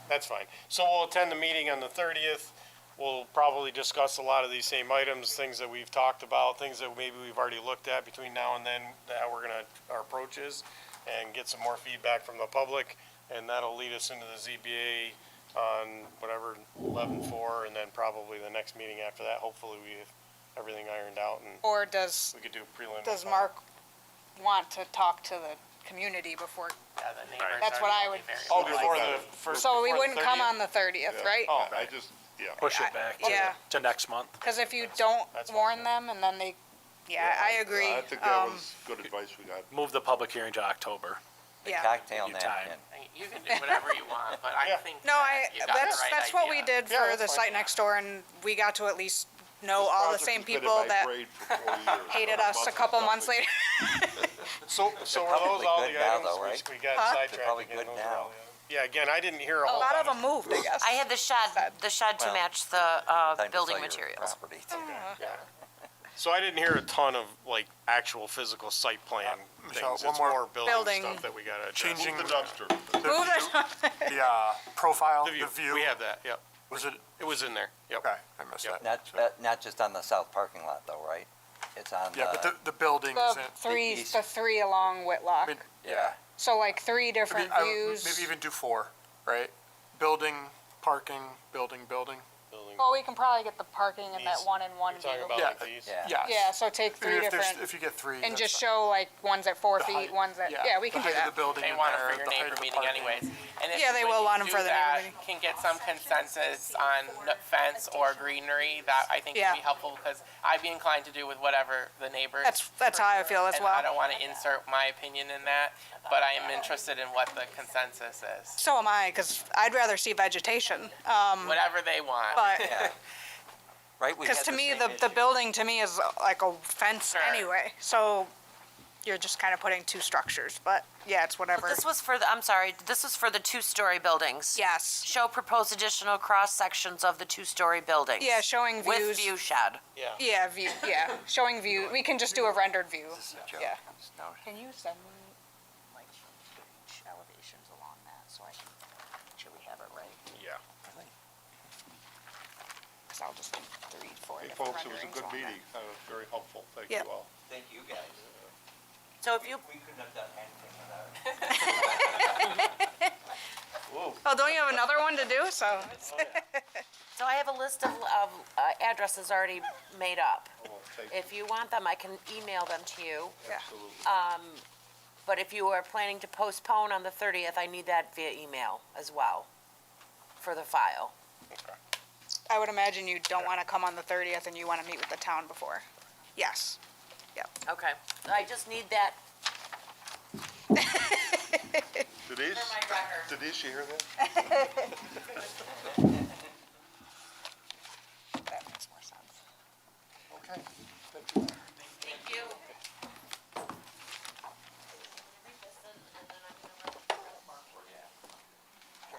That's fine. So we'll attend the meeting on the 30th. We'll probably discuss a lot of these same items, things that we've talked about, things that maybe we've already looked at between now and then, how we're gonna, our approach is, and get some more feedback from the public, and that'll lead us into the ZBA on whatever, 11/4, and then probably the next meeting after that. Hopefully we have everything ironed out and Or does, we could do prelim. does Mark want to talk to the community before? Yeah, the neighbors That's are what I usually would- very Oh, polite. before the first. So we before the wouldn't come 30th? on the 30th, right? Oh, I just, yeah. push it back Yeah. to next month. Because if you don't That's fine. warn them and then they, yeah, I agree. I think that was good advice we got. Move the public hearing to October. The Yeah. cocktail Give you time. napkin. I mean, you can do whatever you want, but I Yeah. think No, that you got the right that's what we idea. did Yeah, for that's the fine. site next door, and we got to at least know This all the project same has been in people my that brain for 4 years. hated us a couple months later. So are those probably all good the now, items? though, right? We got Huh? sidetracked They're probably again. good Those are now. all the items. Yeah, again, I didn't hear a A whole lot lot. of them moved, I guess. I had the shed to Well, match the Time to building sell your materials. property. So I didn't hear a ton of like actual physical site plan Michelle, things. one It's more more building building. stuff that we gotta address. Changing The dumpster. Move it. the profile, The the view, view. we have that, yep. Was it, It was in there, yep. okay, I missed Yep. that. Not just on the south parking lot, though, right? It's on Yeah, but the, the building The isn't, east. the three along Whitlock. I mean, yeah. So like three maybe, different I would views. maybe even do 4, right? Building, parking, building. Building. Well, we can probably get the parking in that These- one in one You're talking view. about Yeah. like these? Yeah. Yes. Yeah, so take I mean, three if there's- different, If you get 3. and that's just fine. show like one's at 4 The feet, height, one's at, yeah, we can the do height that. of the building They in want it there, for your the height neighbor of the meeting parking. anyways. And if Yeah, they when will you want 'em do for the neighbor that, meeting. Can get some consensus on fence or greenery, that I think Yeah. would be helpful, because I'd be inclined to do with whatever the neighbors. That's how I feel as And well. I don't want to insert my opinion in that, but I am interested in what the consensus is. So am I, because I'd rather see vegetation. Whatever they want. But Yeah. right? We Because had to the me, same the issue. building to me is like a fence Sure. anyway, so you're just kind of putting two structures, but yeah, it's whatever. This was for the, I'm sorry, this was for the two-story buildings. Yes, Show proposed additional cross-sections of the two-story buildings. yeah, showing With views. view shed. Yeah, view, yeah, showing view, we can just do a rendered view, This is a joke. yeah. It's no- Can you send me, like, each elevations along that, so I can make sure we have it right? Yeah. Because I'll just need 3, 4 Hey, different folks, it was a renderings good on that. meeting, very helpful, thank Yep. you all. Thank you, guys. So if you, We couldn't have done anything without it. Oh, don't you have another one to do, so? so I have a list of addresses already made up. Oh, thank you, If you want them, I can email them to you. absolutely. But if you are planning to postpone on the 30th, I need that via email as well for the file. I would imagine you don't want to come on the 30th and you want to meet with the town before. Yes. Okay. I just need that Denise, for my record. Denise, you hear that? That makes more sense. Okay, thank you. Thank you.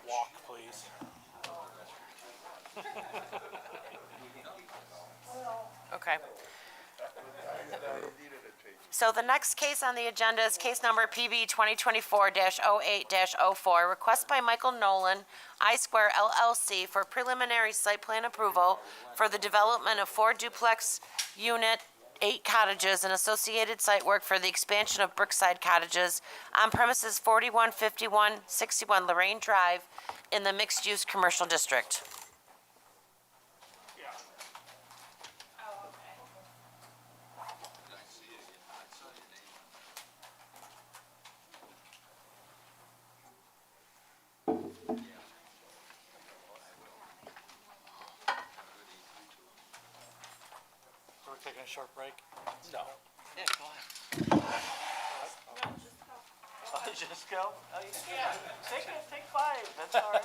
Walk, please. Okay. So the next case on the agenda is case number PB 2024-08-04, request by Michael Nolan, I Square LLC for preliminary site plan approval for the development of 4 duplex unit, 8 cottages and associated site work for the expansion of Brookside Cottages on premises 415161 Lorraine Drive in the mixed-use commercial district. So we're taking a short break? No. Yeah, go ahead. Just go? Take 5, that's all right.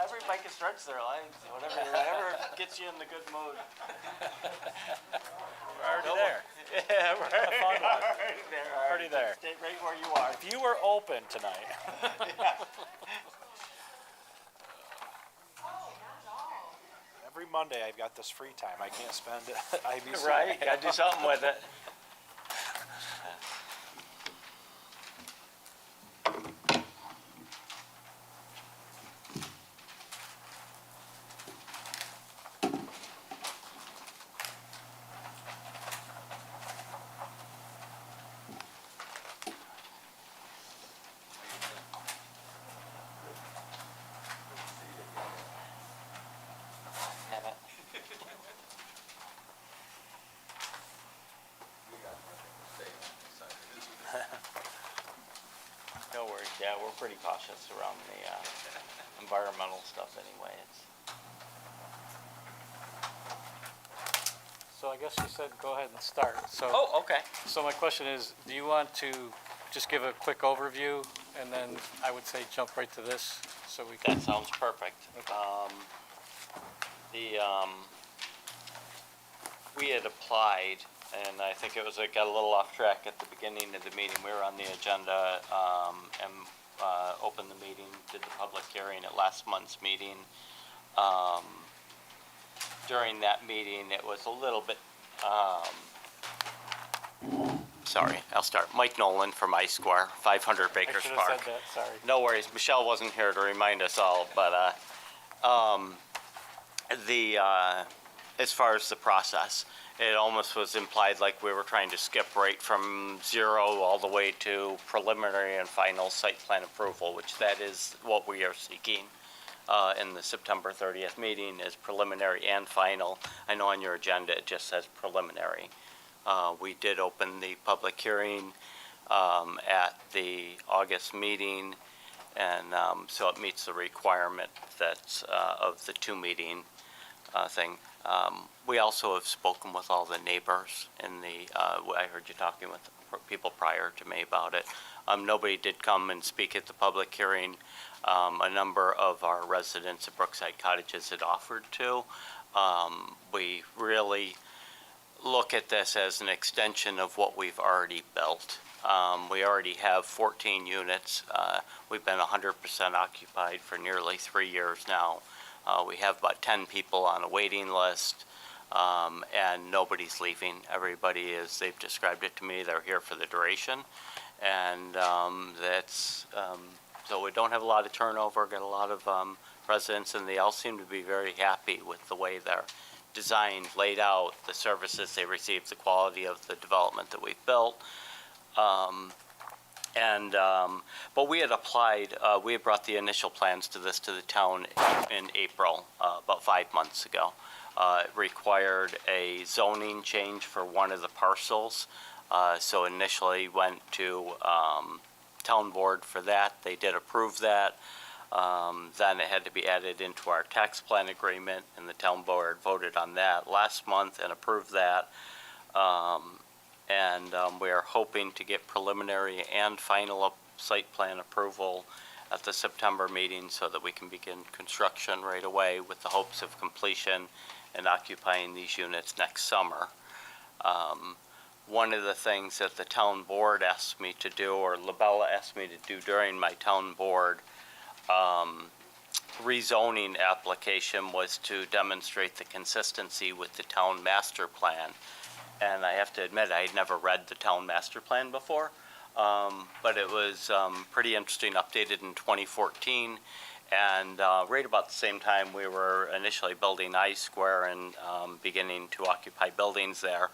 Everybody can stretch their legs, whatever gets you in the good mood. We're already there. Yeah, right. The fun one. Already there, all right. Already there. Stay right where you are. If you were open tonight. Every Monday I've got this free time. I can't spend it at IBC. Right, gotta do something with it. No worries, yeah, we're pretty cautious around the, environmental stuff anyway, So I guess you said go ahead and start, so. Oh, okay. So my question is, do you want to just give a quick overview, and then I would say jump right to this, so we can. That sounds perfect. We had applied, and I think it was, it got a little off track at the beginning of the meeting. We were on the agenda, and opened the meeting, did the public hearing at last month's meeting. During that meeting, it was a little bit, sorry, I'll start. Mike Nolan from I Square, 500 I Bakers should have Park. said that, sorry. No worries, Michelle wasn't here to remind us all, but, as far as the process, it almost was implied like we were trying to skip right from 0 all the way to preliminary and final site plan approval, which that is what we are seeking, in the September 30th meeting is preliminary and final. I know on your agenda, it just says preliminary. We did open the public hearing, at the August meeting, and so it meets the requirement that's of the 2 meeting. thing. We also have spoken with all the neighbors in the, I heard you talking with people prior to me about it. Nobody did come and speak at the public hearing. A number of our residents at Brookside Cottages had offered to. We really look at this as an extension of what we've already built. We already have 14 units. We've been 100% occupied for nearly 3 years now. We have about 10 people on a waiting list, and nobody's leaving. Everybody is, they've described it to me, they're here for the duration. And so we don't have a lot of turnover, got a lot of residents, and they all seem to be very happy with the way they're designed, laid out, the services they receive, the quality of the development that we've built. But we had applied, we had brought the initial plans to this to the town in April, about 5 months ago. It required a zoning change for one of the parcels. So initially went to town board for that. They did approve that. Then it had to be added into our tax plan agreement, and the town board voted on that last month and approved that. We are hoping to get preliminary and final site plan approval at the September meeting so that we can begin construction right away with the hopes of completion and occupying these units next summer. One of the things that the town board asked me to do, or Labella asked me to do during my town board rezoning application, was to demonstrate the consistency with the town master plan. And I have to admit, I had never read the town master plan before, but it was pretty interesting, updated in 2014. And right about the same time we were initially building I Square and beginning to occupy buildings there.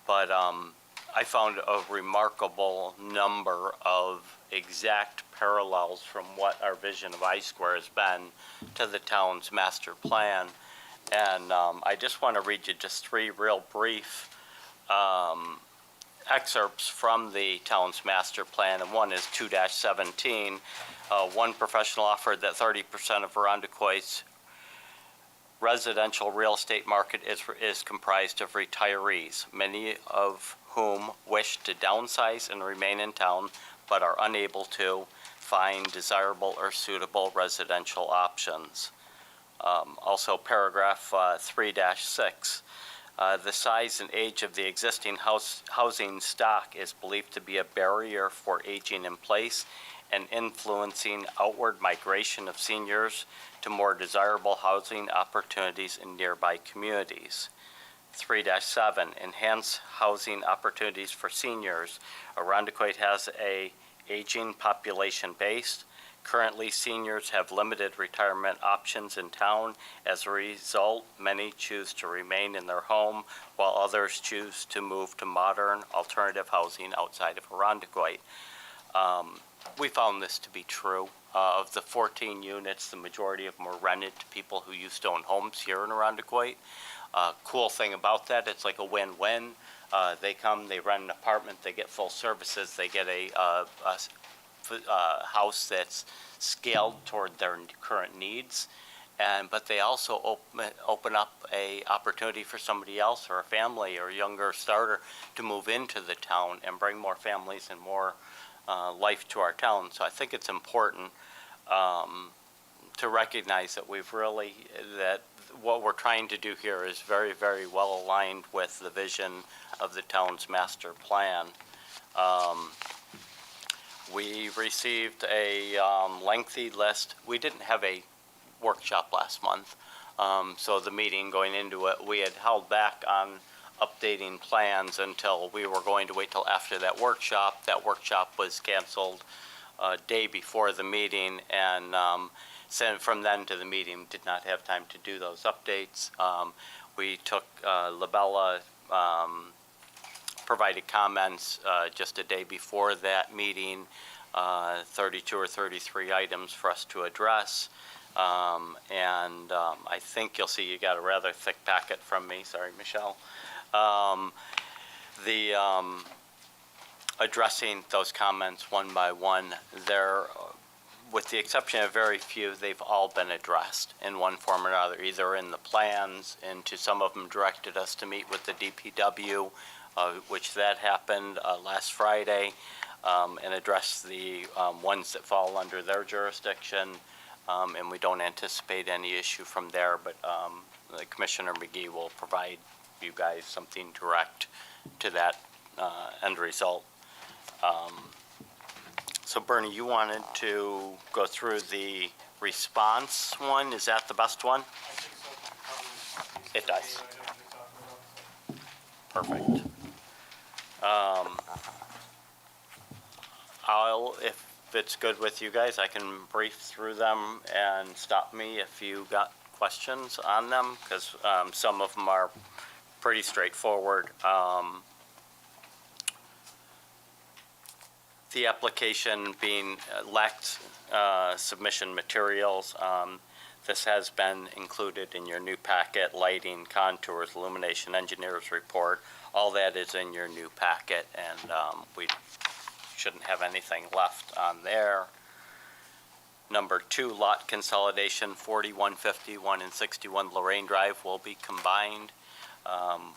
But I found a remarkable number of exact parallels from what our vision of I Square has been to the town's master plan. And I just want to read you just 3 real brief excerpts from the town's master plan, and one is 2-17. One professional offered that 30% of Arundecoit's residential real estate market is comprised of retirees, many of whom wish to downsize and remain in town, but are unable to find desirable or suitable residential options. Also, paragraph 3-6. The size and age of the existing housing stock is believed to be a barrier for aging in place and influencing outward migration of seniors to more desirable housing opportunities in nearby communities. 3-7, enhance housing opportunities for seniors. Arundecoit has a aging population base. Currently, seniors have limited retirement options in town. As a result, many choose to remain in their home, while others choose to move to modern alternative housing outside of Arundecoit. We found this to be true. Of the 14 units, the majority of them were rented to people who used to own homes here in Arundecoit. Cool thing about that, it's like a win-win. They come, they rent an apartment, they get full services, they get a house that's scaled toward their current needs, but they also open up a opportunity for somebody else or a family or a younger starter to move into the town and bring more families and more life to our town. So I think it's important to recognize that that what we're trying to do here is very, very well aligned with the vision of the town's master plan. We received a lengthy list. We didn't have a workshop last month, so the meeting going into it, we had held back on updating plans until we were going to wait till after that workshop. That workshop was canceled a day before the meeting, and from then to the meeting, did not have time to do those updates. We took Labella provided comments just a day before that meeting, 32 or 33 items for us to address. I think you'll see you got a rather thick packet from me. Sorry, Michelle. Addressing those comments one by one, with the exception of very few, they've all been addressed in one form or another, either in the plans, and to some of them directed us to meet with the DPW, which that happened last Friday, and address the ones that fall under their jurisdiction, and we don't anticipate any issue from there, but the Commissioner McGee will provide you guys something direct to that end result. So Bernie, you wanted to go through the response one, is that the best one? It does. Perfect. If it's good with you guys, I can brief through them and stop me if you got questions on them, because some of them are pretty straightforward. The application being lacked submission materials. This has been included in your new packet, lighting, contours, illumination, engineer's report. All that is in your new packet, and we shouldn't have anything left on there. Number 2, lot consolidation, 4151 and 61 Lorraine Drive will be combined.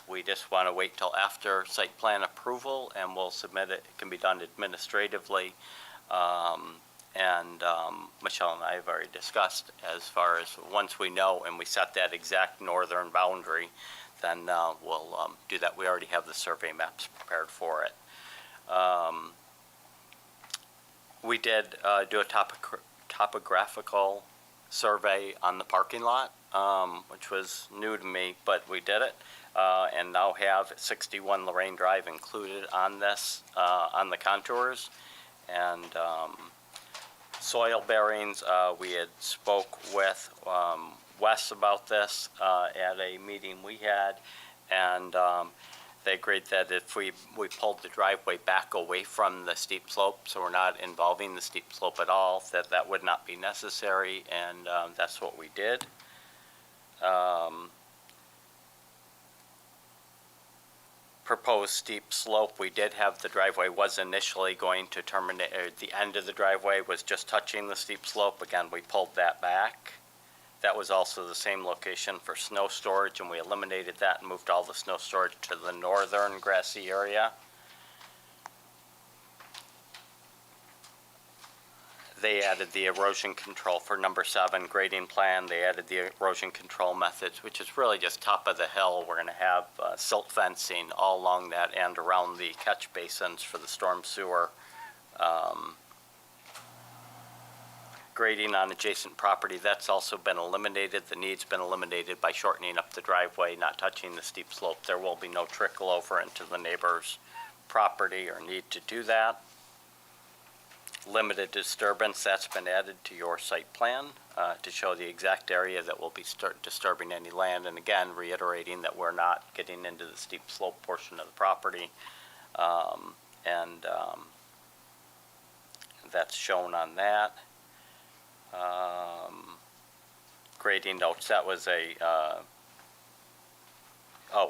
We just want to wait till after site plan approval, and we'll submit it. It can be done administratively. Michelle and I have already discussed, as far as once we know and we set that exact northern boundary, then we'll do that. We already have the survey maps prepared for it. We did do a topographical survey on the parking lot, which was new to me, but we did it, and now have 61 Lorraine Drive included on this, on the contours. And soil bearings, we had spoke with Wes about this at a meeting we had, and they agreed that if we pulled the driveway back away from the steep slope, so we're not involving the steep slope at all, that would not be necessary, and that's what we did. Proposed steep slope, we did have the driveway was initially going to terminate, or the end of the driveway was just touching the steep slope. Again, we pulled that back. That was also the same location for snow storage, and we eliminated that and moved all the snow storage to the northern grassy area. They added the erosion control for number 7 grading plan. They added the erosion control methods, which is really just top of the hill. We're going to have silt fencing all along that and around the catch basins for the storm sewer. Grading on adjacent property, that's also been eliminated. The need's been eliminated by shortening up the driveway, not touching the steep slope. There will be no trickle over into the neighbor's property or need to do that. Limited disturbance, that's been added to your site plan to show the exact area that will be disturbing any land. And again, reiterating that we're not getting into the steep slope portion of the property. That's shown on that. Grading notes, that was a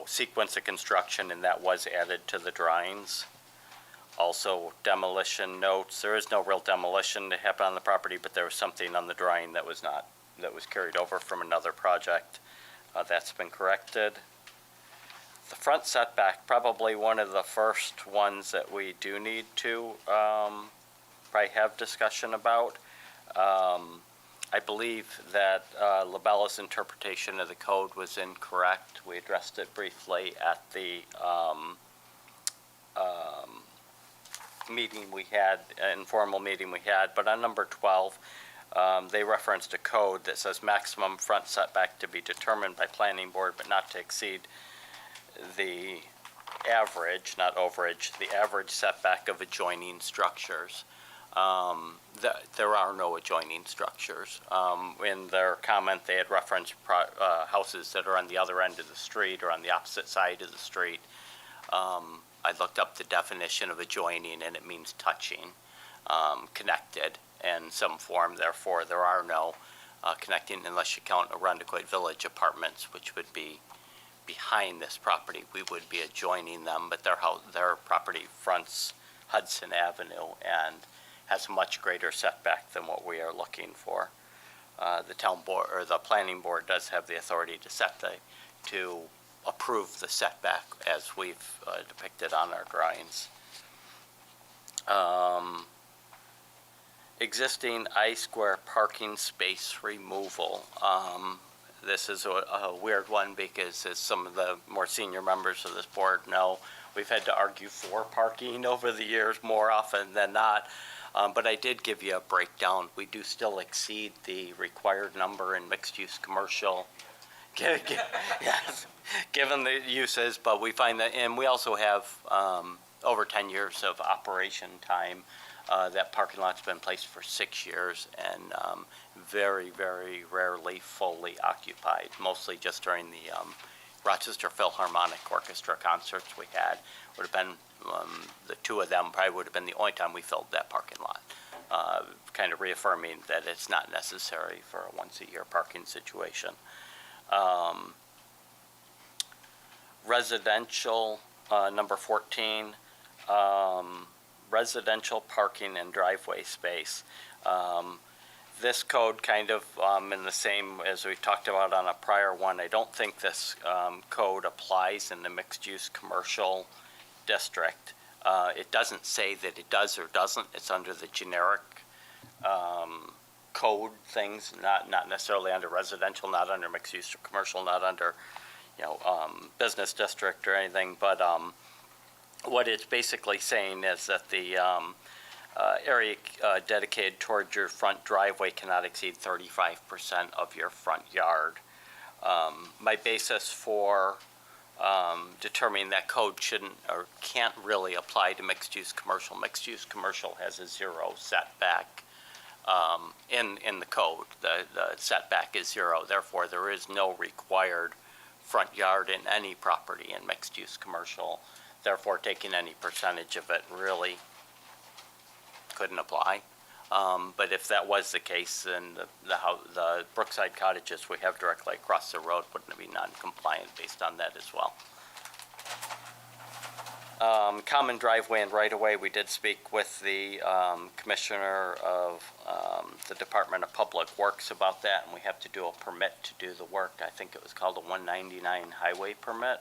sequence of construction, and that was added to the drawings. Also, demolition notes, there is no real demolition to happen on the property, but there was something on the drawing that was carried over from another project. That's been corrected. The front setback, probably one of the first ones that we do need to probably have discussion about. I believe that Labella's interpretation of the code was incorrect. We addressed it briefly at the meeting we had, informal meeting we had, but on number 12, they referenced a code that says maximum front setback to be determined by planning board, but not to exceed the average, not overage, the average setback of adjoining structures. There are no adjoining structures. In their comment, they had referenced houses that are on the other end of the street or on the opposite side of the street. I looked up the definition of adjoining, and it means touching, connected in some form. Therefore, there are no connecting unless you count Arundecoit Village apartments, which would be behind this property. We would be adjoining them, but their property fronts Hudson Avenue and has a much greater setback than what we are looking for. The town board, or the planning board does have the authority to approve the setback as we've depicted on our drawings. Existing I-square parking space removal. This is a weird one because, as some of the more senior members of this board know, we've had to argue for parking over the years more often than not. But I did give you a breakdown. We do still exceed the required number in mixed-use commercial. Yes, given the uses, but we find that, and we also have over 10 years of operation time. That parking lot's been placed for 6 years and very, very rarely fully occupied, mostly just during the Rochester Philharmonic Orchestra concerts we had. Would have been the two of them probably would have been the only time we filled that parking lot, kind of reaffirming that it's not necessary for a once-a-year parking situation. Residential, number 14, residential parking and driveway space. This code kind of in the same as we talked about on a prior one. I don't think this code applies in the mixed-use commercial district. It doesn't say that it does or doesn't. It's under the generic code things, not necessarily under residential, not under mixed-use or commercial, not under business district or anything. But what it's basically saying is that the area dedicated towards your front driveway cannot exceed 35% of your front yard. My basis for determining that code shouldn't or can't really apply to mixed-use commercial. Mixed-use commercial has a 0 setback in the code. The setback is 0. Therefore, there is no required front yard in any property in mixed-use commercial. Therefore, taking any percentage of it really couldn't apply. But if that was the case, then the Brookside cottages we have directly across the road wouldn't be non-compliant based on that as well. Common driveway and right-of-way, we did speak with the commissioner of the Department of Public Works about that, and we have to do a permit to do the work. I think it was called a 199 highway permit.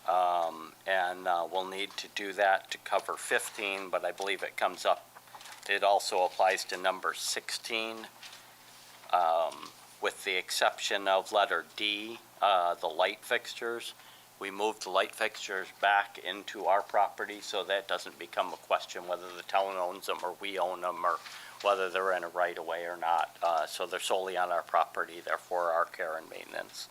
And we'll need to do that to cover 15, but I believe it comes up. It also applies to number 16, with the exception of letter D, the light fixtures. We moved the light fixtures back into our property, so that doesn't become a question whether the town owns them or we own them or whether they're in a right-of-way or not. So they're solely on our property, therefore our care and maintenance.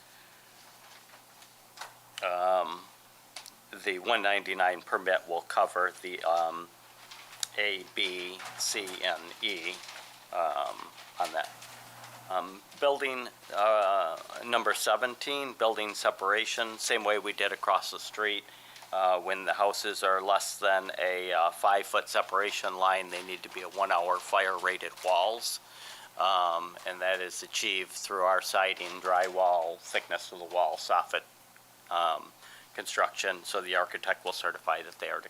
The 199 permit will cover the A, B, C, and E on that. Building number 17, building separation, same way we did across the street. When the houses are less than a 5-foot separation line, they need to be a 1-hour fire-rated walls. And that is achieved through our siding, drywall, thickness of the wall, soffit construction, so the architect will certify that they're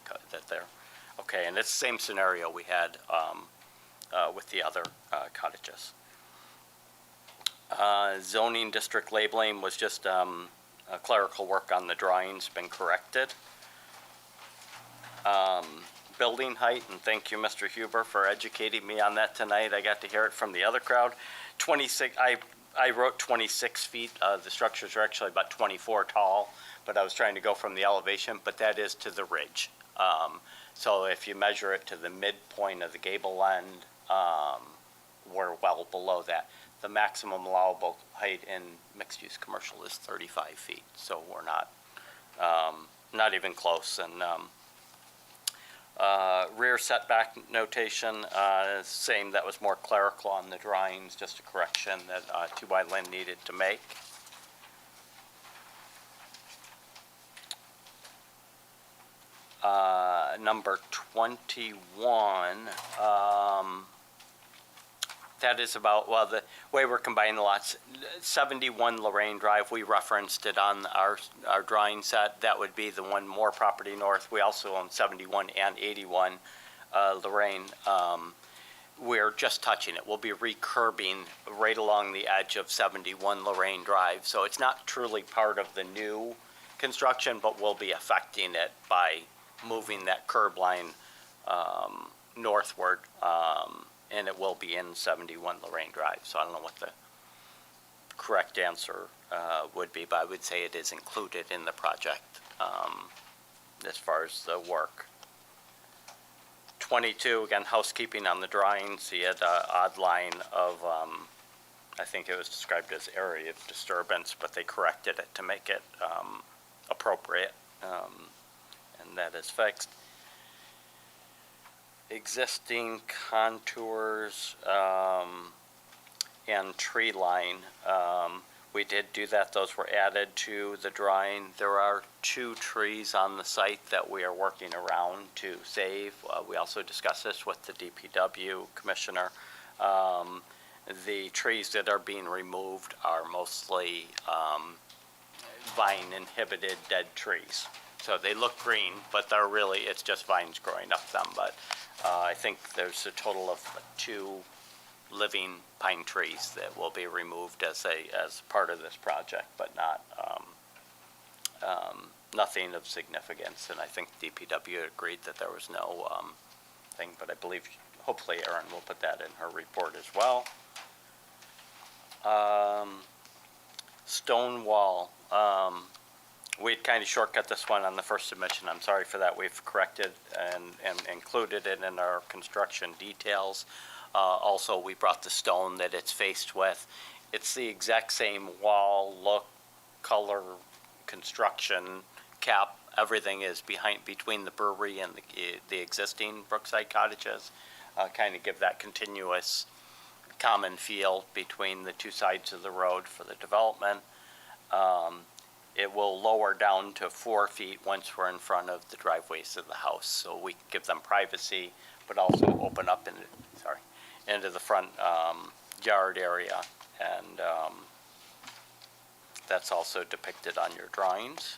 okay. And it's the same scenario we had with the other cottages. Zoning district labeling was just clerical work on the drawings, been corrected. Building height, and thank you, Mr. Huber, for educating me on that tonight. I got to hear it from the other crowd. 26. I wrote 26 feet. The structures are actually about 24 tall, but I was trying to go from the elevation, but that is to the ridge. So if you measure it to the midpoint of the gable end, we're well below that. The maximum allowable height in mixed-use commercial is 35 feet, so we're not even close. And rear setback notation, same, that was more clerical on the drawings, just a correction that 2Y Lynn needed to make. Number 21, that is about, well, the way we're combining the lots, 71 Lorraine Drive, we referenced it on our drawing set. That would be the one more property north. We also own 71 and 81 Lorraine. we're just touching it. We'll be recurbing right along the edge of 71 Lorraine Drive. So it's not truly part of the new construction, but we'll be affecting it by moving that curb line northward, and it will be in 71 Lorraine Drive. So I don't know what the correct answer would be, but I would say it is included in the project as far as the work. 22, again, housekeeping on the drawings. He had an odd line of, I think it was described as area of disturbance, but they corrected it to make it appropriate, and that is fixed. Existing contours and tree line, we did do that. Those were added to the drawing. There are 2 trees on the site that we are working around to save. We also discussed this with the DPW commissioner. The trees that are being removed are mostly vine-inhibited dead trees. So they look green, but they're really, it's just vines growing up them. But I think there's a total of 2 living pine trees that will be removed as part of this project, but not nothing of significance. And I think DPW agreed that there was no thing, but I believe hopefully Erin will put that in her report as well. Stone wall. We'd kind of shortcut this one on the first submission. I'm sorry for that. We've corrected and included it in our construction details. Also, we brought the stone that it's faced with. It's the exact same wall, look, color, construction, cap. Everything is between the brewery and the existing Brookside cottages. Kind of give that continuous common feel between the 2 sides of the road for the development. It will lower down to 4 feet once we're in front of the driveways of the house, so we can give them privacy, but also open up into the front yard area, and that's also depicted on your drawings.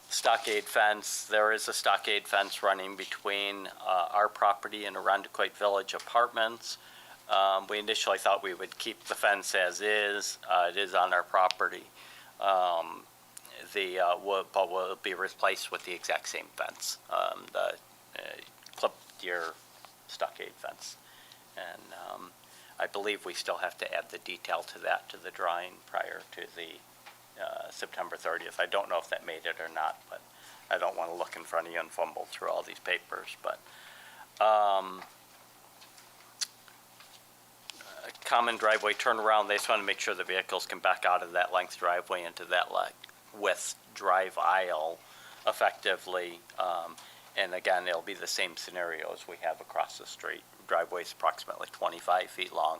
Stockade fence. There is a stockade fence running between our property and Arundecoit Village Apartments. We initially thought we would keep the fence as is. It is on our property. But will be replaced with the exact same fence, the clipped deer stockade fence. And I believe we still have to add the detail to that to the drawing prior to the September 30th. I don't know if that made it or not, but I don't want to look in front of you and fumble through all these papers. But common driveway turnaround, they just want to make sure the vehicles can back out of that length driveway into that width drive aisle effectively. And again, it'll be the same scenario as we have across the street. Driveway's approximately 25 feet long,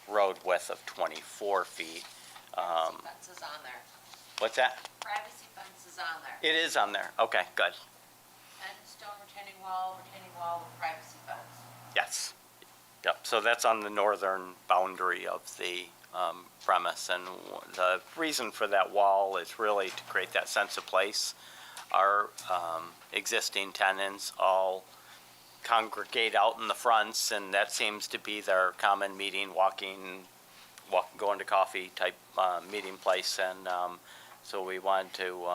road width of 24 feet. Fence is on there. What's that? Privacy fence is on there. It is on there. Okay, good. And stone retaining wall with privacy fence. Yes. Yep. So that's on the northern boundary of the premise. And the reason for that wall is really to create that sense of place. Our existing tenants all congregate out in the fronts, and that seems to be their common meeting, going to coffee type meeting place. And so we wanted to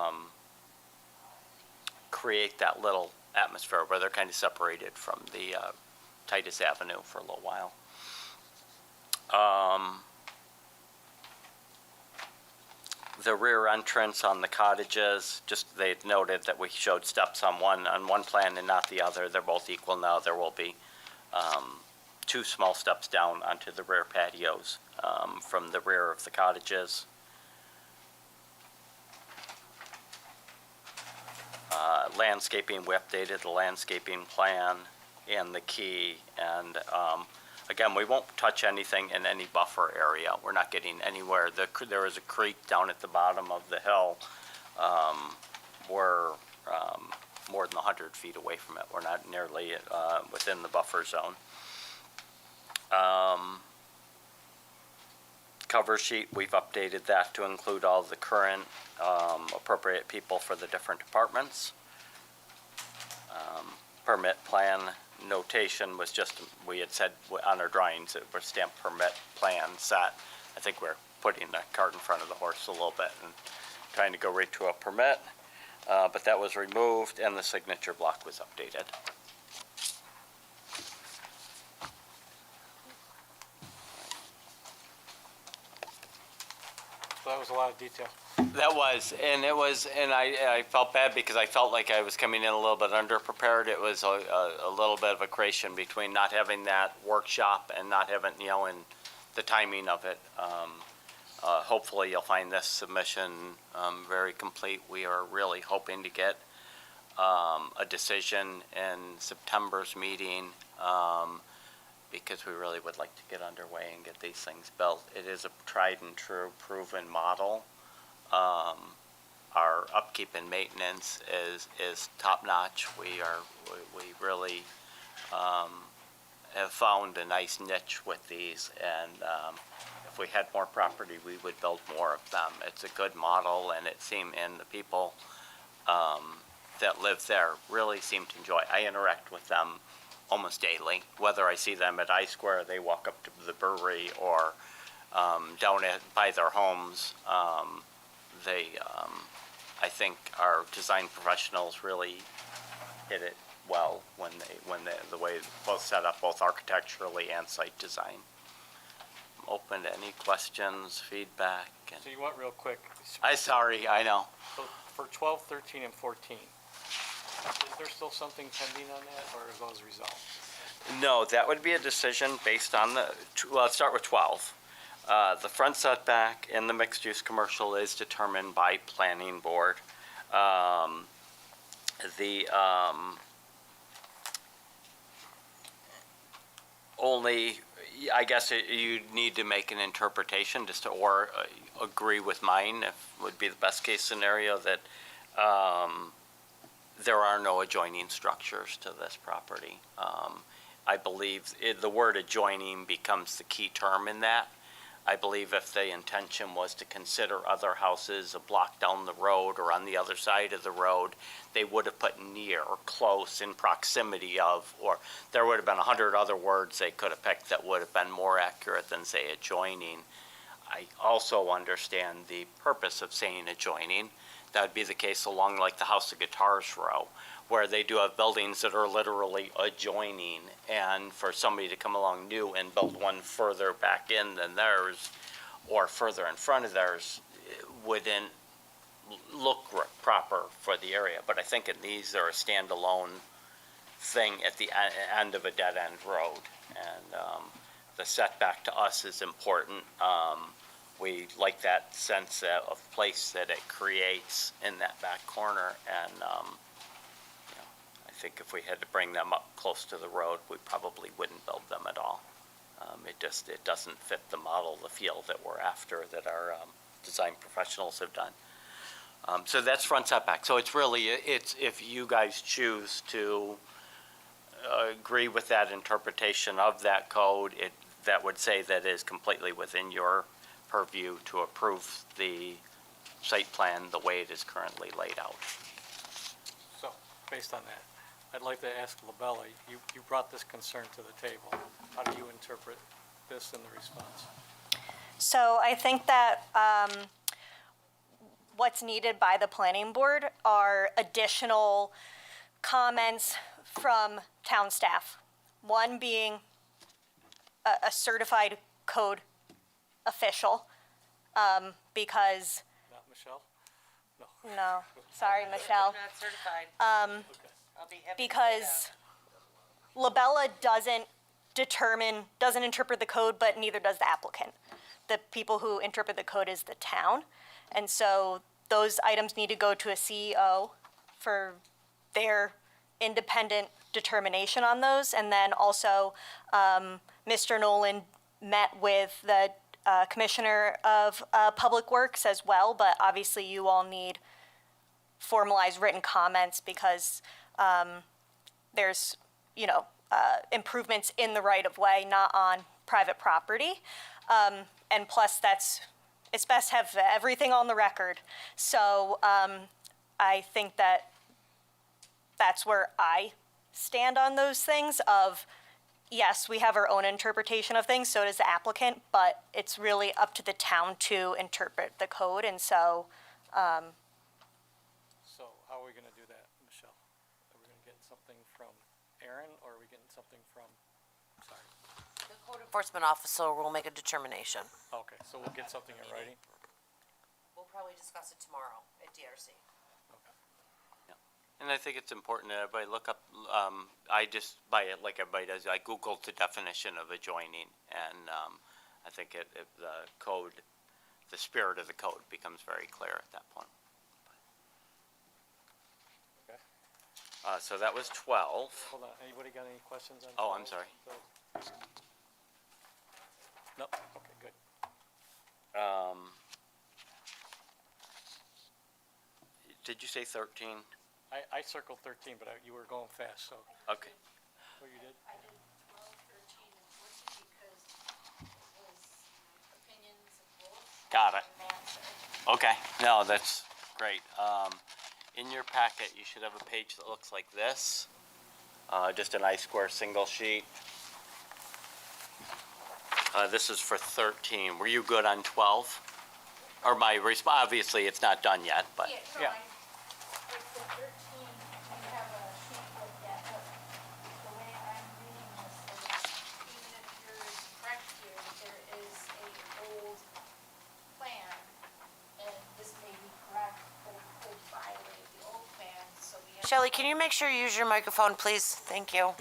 create that little atmosphere where they're kind of separated from the Titus Avenue for a little while. The rear entrance on the cottages, just they had noted that we showed steps on one plan and not the other. They're both equal now. There will be 2 small steps down onto the rear patios from the rear of the cottages. Landscaping, we updated the landscaping plan and the key. And again, we won't touch anything in any buffer area. We're not getting anywhere. There is a creek down at the bottom of the hill. We're more than 100 feet away from it. We're not nearly within the buffer zone. Cover sheet, we've updated that to include all the current appropriate people for the different departments. Permit plan notation was just, we had said on our drawings, it was stamped permit plan set. I think we're putting the cart in front of the horse a little bit and trying to go right to a permit. But that was removed and the signature block was updated. So that was a lot of detail. That was, and I felt bad because I felt like I was coming in a little bit underprepared. It was a little bit of a creation between not having that workshop and not having, and the timing of it. Hopefully you'll find this submission very complete. We are really hoping to get a decision in September's meeting because we really would like to get underway and get these things built. It is a tried and true proven model. Our upkeep and maintenance is top notch. We really have found a nice niche with these, and if we had more property, we would build more of them. It's a good model, and and the people that live there really seem to enjoy it. I interact with them almost daily, whether I see them at I Square, they walk up to the brewery, or down by their homes. I think our design professionals really hit it well the way both set up, both architecturally and site design. I'm open to any questions, feedback. So you want real quick. Sorry, I know. So for 12, 13, and 14, is there still something pending on that, or are those resolved? No, that would be a decision based on let's start with 12. The front setback in the mixed-use commercial is determined by planning board. Only, I guess you need to make an interpretation or agree with mine, if would be the best case scenario, that there are no adjoining structures to this property. I believe the word adjoining becomes the key term in that. I believe if the intention was to consider other houses a block down the road or on the other side of the road, they would have put near or close in proximity of, or there would have been 100 other words they could have picked that would have been more accurate than, say, adjoining. I also understand the purpose of saying adjoining. That would be the case along like the House of Guitars row, where they do have buildings that are literally adjoining, and for somebody to come along new and build one further back in than theirs or further in front of theirs wouldn't look proper for the area. But I think in these, they're a standalone thing at the end of a dead-end road, and the setback to us is important. We like that sense of place that it creates in that back corner, and I think if we had to bring them up close to the road, we probably wouldn't build them at all. It doesn't fit the model, the feel that we're after, that our design professionals have done. So that's front setback. So it's really, if you guys choose to agree with that interpretation of that code, that would say that is completely within your purview to approve the site plan the way it is currently laid out. So, based on that, I'd like to ask Labella, you brought this concern to the table. How do you interpret this in the response? So I think that what's needed by the planning board are additional comments from town staff. One being a certified code official, because, Not Michelle? no, sorry, Michelle. Not certified. Okay. I'll be happy to say Because Labella doesn't interpret the code, but neither does the applicant. The people who interpret the code is the town. And so those items need to go to a CEO for their independent determination on those. And then also, Mr. Nolan met with the Commissioner of Public Works as well, but obviously you all need formalized written comments because there's, improvements in the right-of-way, not on private property. And plus, it's best to have everything on the record. So I think that's where I stand on those things of, yes, we have our own interpretation of things, so does the applicant, but it's really up to the town to interpret the code, and so, So how are we gonna do that, Michelle? Are we gonna get something from Aaron, or are we getting something from, sorry, The code enforcement officer will make a determination. okay, so we'll get something in writing? We'll probably discuss it tomorrow at DRC. Okay. And I think it's important that everybody look up, I just, like everybody does, I Googled the definition of adjoining, and I think the code, the spirit of the code becomes very clear at that point. Okay. So that was 12. Hold on, anybody got any questions on? Oh, I'm 12? sorry. Nope, okay, good. Did you say 13? I circled 13, but you were going fast, so, Okay. what you did? I did 12, 13, and 14 because it was opinions of both. Got it. And answer. Okay, no, that's great. In your packet, you should have a page that looks like this. Just an I-square single sheet. This is for 13. Were you good on 12? Or obviously, it's not done yet, but. Yeah, no, Yeah. like the 13, you have a sheet with that, but the way I'm reading this is, even if you're correct here, there is a old plan, and this may be correct, but it could violate the old plan, so we have. Shelley, can you make sure you use your microphone, please? Thank you.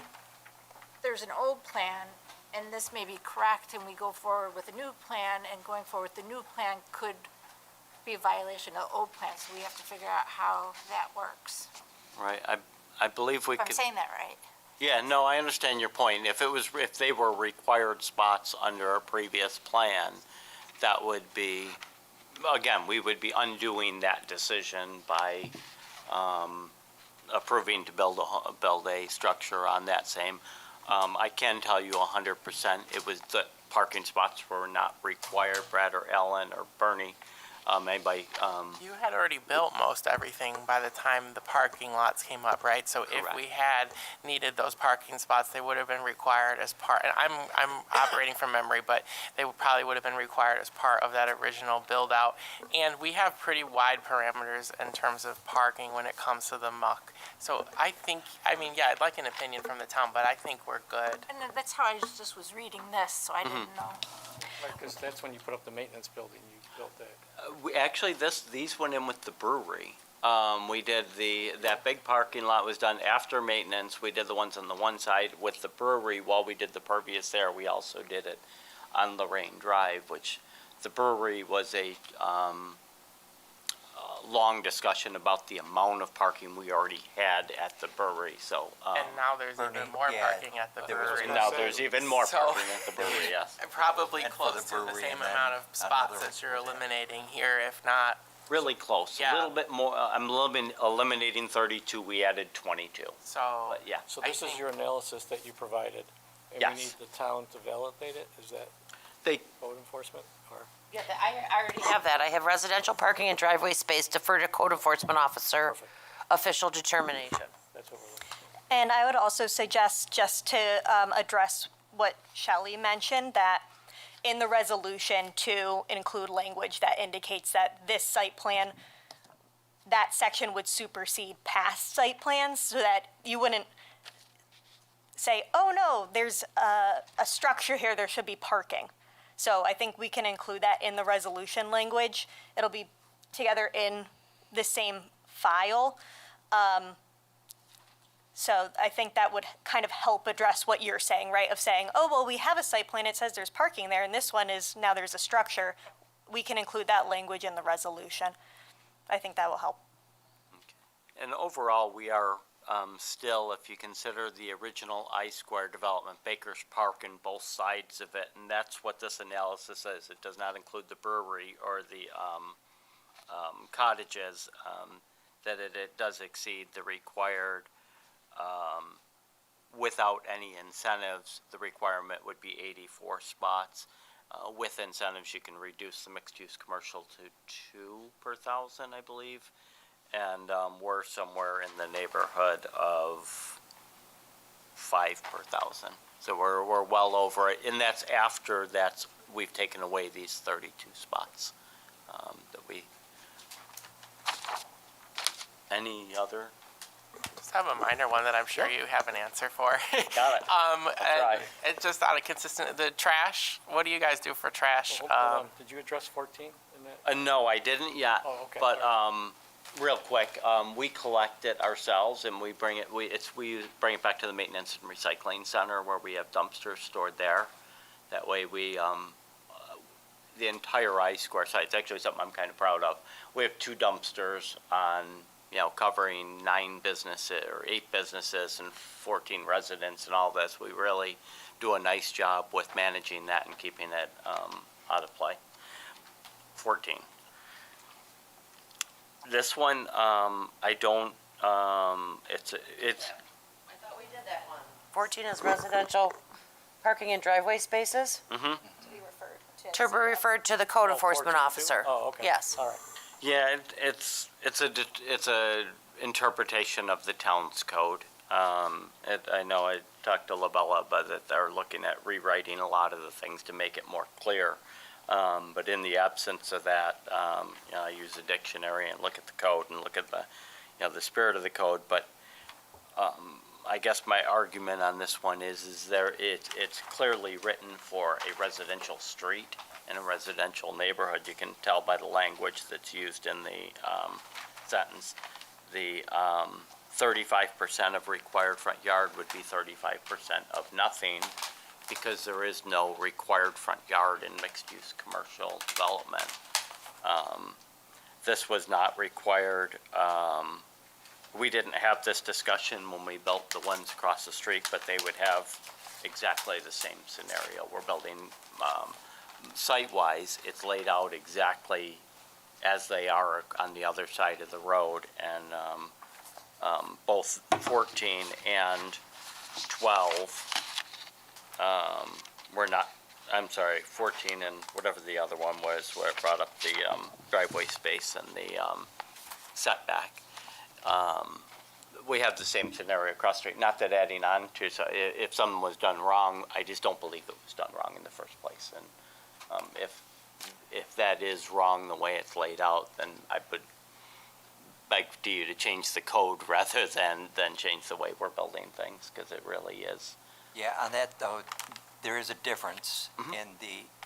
There's an old plan, and this may be correct, and we go forward with a new plan, and going forward with the new plan could be a violation of the old plan, so we have to figure out how that works. Right, I believe we If I'm could. saying that right. Yeah, no, I understand your point. If they were required spots under a previous plan, that would be, again, we would be undoing that decision by approving to build a structure on that same. I can tell you 100%, it was the parking spots were not required, Brad or Ellen or Bernie, anybody, You had already built most everything by the time the parking lots came up, right? So if Correct. we had needed those parking spots, they would have been required as part, and I'm operating from memory, but they probably would have been required as part of that original build out. And we have pretty wide parameters in terms of parking when it comes to the muck. So I think, I mean, yeah, I'd like an opinion from the town, but I think we're good. And then that's how I just was reading this, so I didn't know. Because that's when you put up the maintenance building, you built that. actually, these went in with the brewery. We did that big parking lot was done after maintenance. We did the ones on the one side with the brewery while we did the pervious there. We also did it on Lorraine Drive, which the brewery was a long discussion about the amount of parking we already had at the brewery, so. And now there's Bernie, even more yeah, parking at the there was brewery. Now there's even more So- parking at the brewery, yes. Probably And for close the to the brewery same and then amount of spots another- that you're eliminating here, if not. Really close, a Yeah. little bit more, I'm eliminating 32, we added 22, So but yeah. So I this is think- your analysis that you provided? And Yes. we need the town to validate it? Is that They, code enforcement, or? Yeah, I already have that. I have residential parking and driveway space defer to code enforcement officer, Perfect. official determination. That's what we're looking for. and I would also suggest, just to address what Shelley mentioned, that in the resolution to include language that indicates that this site plan, that section would supersede past site plans, so that you wouldn't say, oh no, there's a structure here, there should be parking. So I think we can include that in the resolution language. It'll be together in the same file. So I think that would kind of help address what you're saying, right? Of saying, oh, well, we have a site plan, it says there's parking there, and this one is, now there's a structure. We can include that language in the resolution. I think that will help. and overall, we are still, if you consider the original I-Square development, Baker's Park and both sides of it, and that's what this analysis is. It does not include the brewery or the cottages, that it does exceed the required, without any incentives, the requirement would be 84 spots. With incentives, you can reduce the mixed-use commercial to 2 per thousand, I believe. And we're somewhere in the neighborhood of 5 per thousand. So we're well over it, and that's after we've taken away these 32 spots that we. Any other? Just have a minor one that I'm sure you have an answer for. Got it. try. And just out of consistent, the trash, what do you guys do for trash? Hold on, did you address 14 in that? No, I didn't yet. Oh, okay. But real quick, we collect it ourselves and we bring it. We bring it back to the maintenance and recycling center where we have dumpsters stored there. That way, the entire I-Square site. It's actually something I'm kind of proud of. We have 2 dumpsters on, covering 9 businesses or 8 businesses and 14 residents and all this. We really do a nice job with managing that and keeping it out of play. 14. This one, I don't, it's. I thought we did that one. 14 is residential parking and driveway spaces? Mm-hmm. To be referred to the code enforcement 14 too? officer. Oh, okay. Yes. All right. Yeah, it's a interpretation of the town's code. I know I talked to Labella, but that they're looking at rewriting a lot of the things to make it more clear. But in the absence of that, I use a dictionary and look at the code and look at the spirit of the code. But I guess my argument on this one is it's clearly written for a residential street in a residential neighborhood. You can tell by the language that's used in the sentence. The 35% of required front yard would be 35% of nothing, because there is no required front yard in mixed-use commercial development. This was not required. We didn't have this discussion when we built the ones across the street, but they would have exactly the same scenario. We're building, site-wise, it's laid out exactly as they are on the other side of the road, and both 14 and 12 were not, I'm sorry, 14 and whatever the other one was, where it brought up the driveway space and the setback. We have the same scenario across the street. Not that adding on to, so if something was done wrong, I just don't believe it was done wrong in the first place. And if that is wrong the way it's laid out, then I would beg to you to change the code rather than change the way we're building things, because it really is. Yeah, on that though, there is a difference in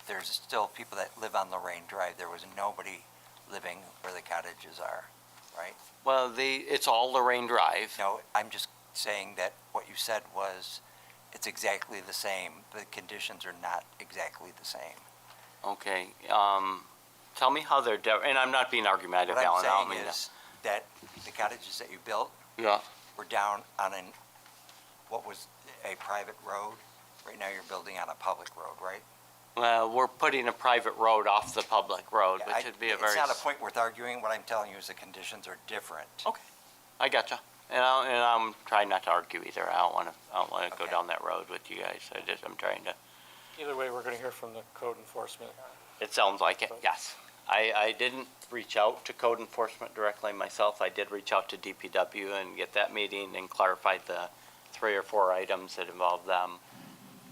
there's still people that live on Lorraine Drive. There was nobody living where the cottages are, right? Well, it's all Lorraine Drive. No, I'm just saying that what you said was, it's exactly the same. The conditions are not exactly the same. Okay, tell me how they're different, and I'm not being argumentative, What Alan. I'm saying is that the cottages that you built Yeah, were down on what was a private road. Right now you're building on a public road, right? well, we're putting a private road off the public road, Yeah, which would be a very. It's not a point worth arguing. What I'm telling you is the conditions are different. Okay, I gotcha. And I'm trying not to argue either. I don't want to go Okay. down that road with you guys. I'm trying to. Either way, we're gonna hear from the code enforcement. It sounds like it, yes. I didn't reach out to code enforcement directly myself. I did reach out to DPW and get that meeting and clarified the 3 or 4 items that involved them.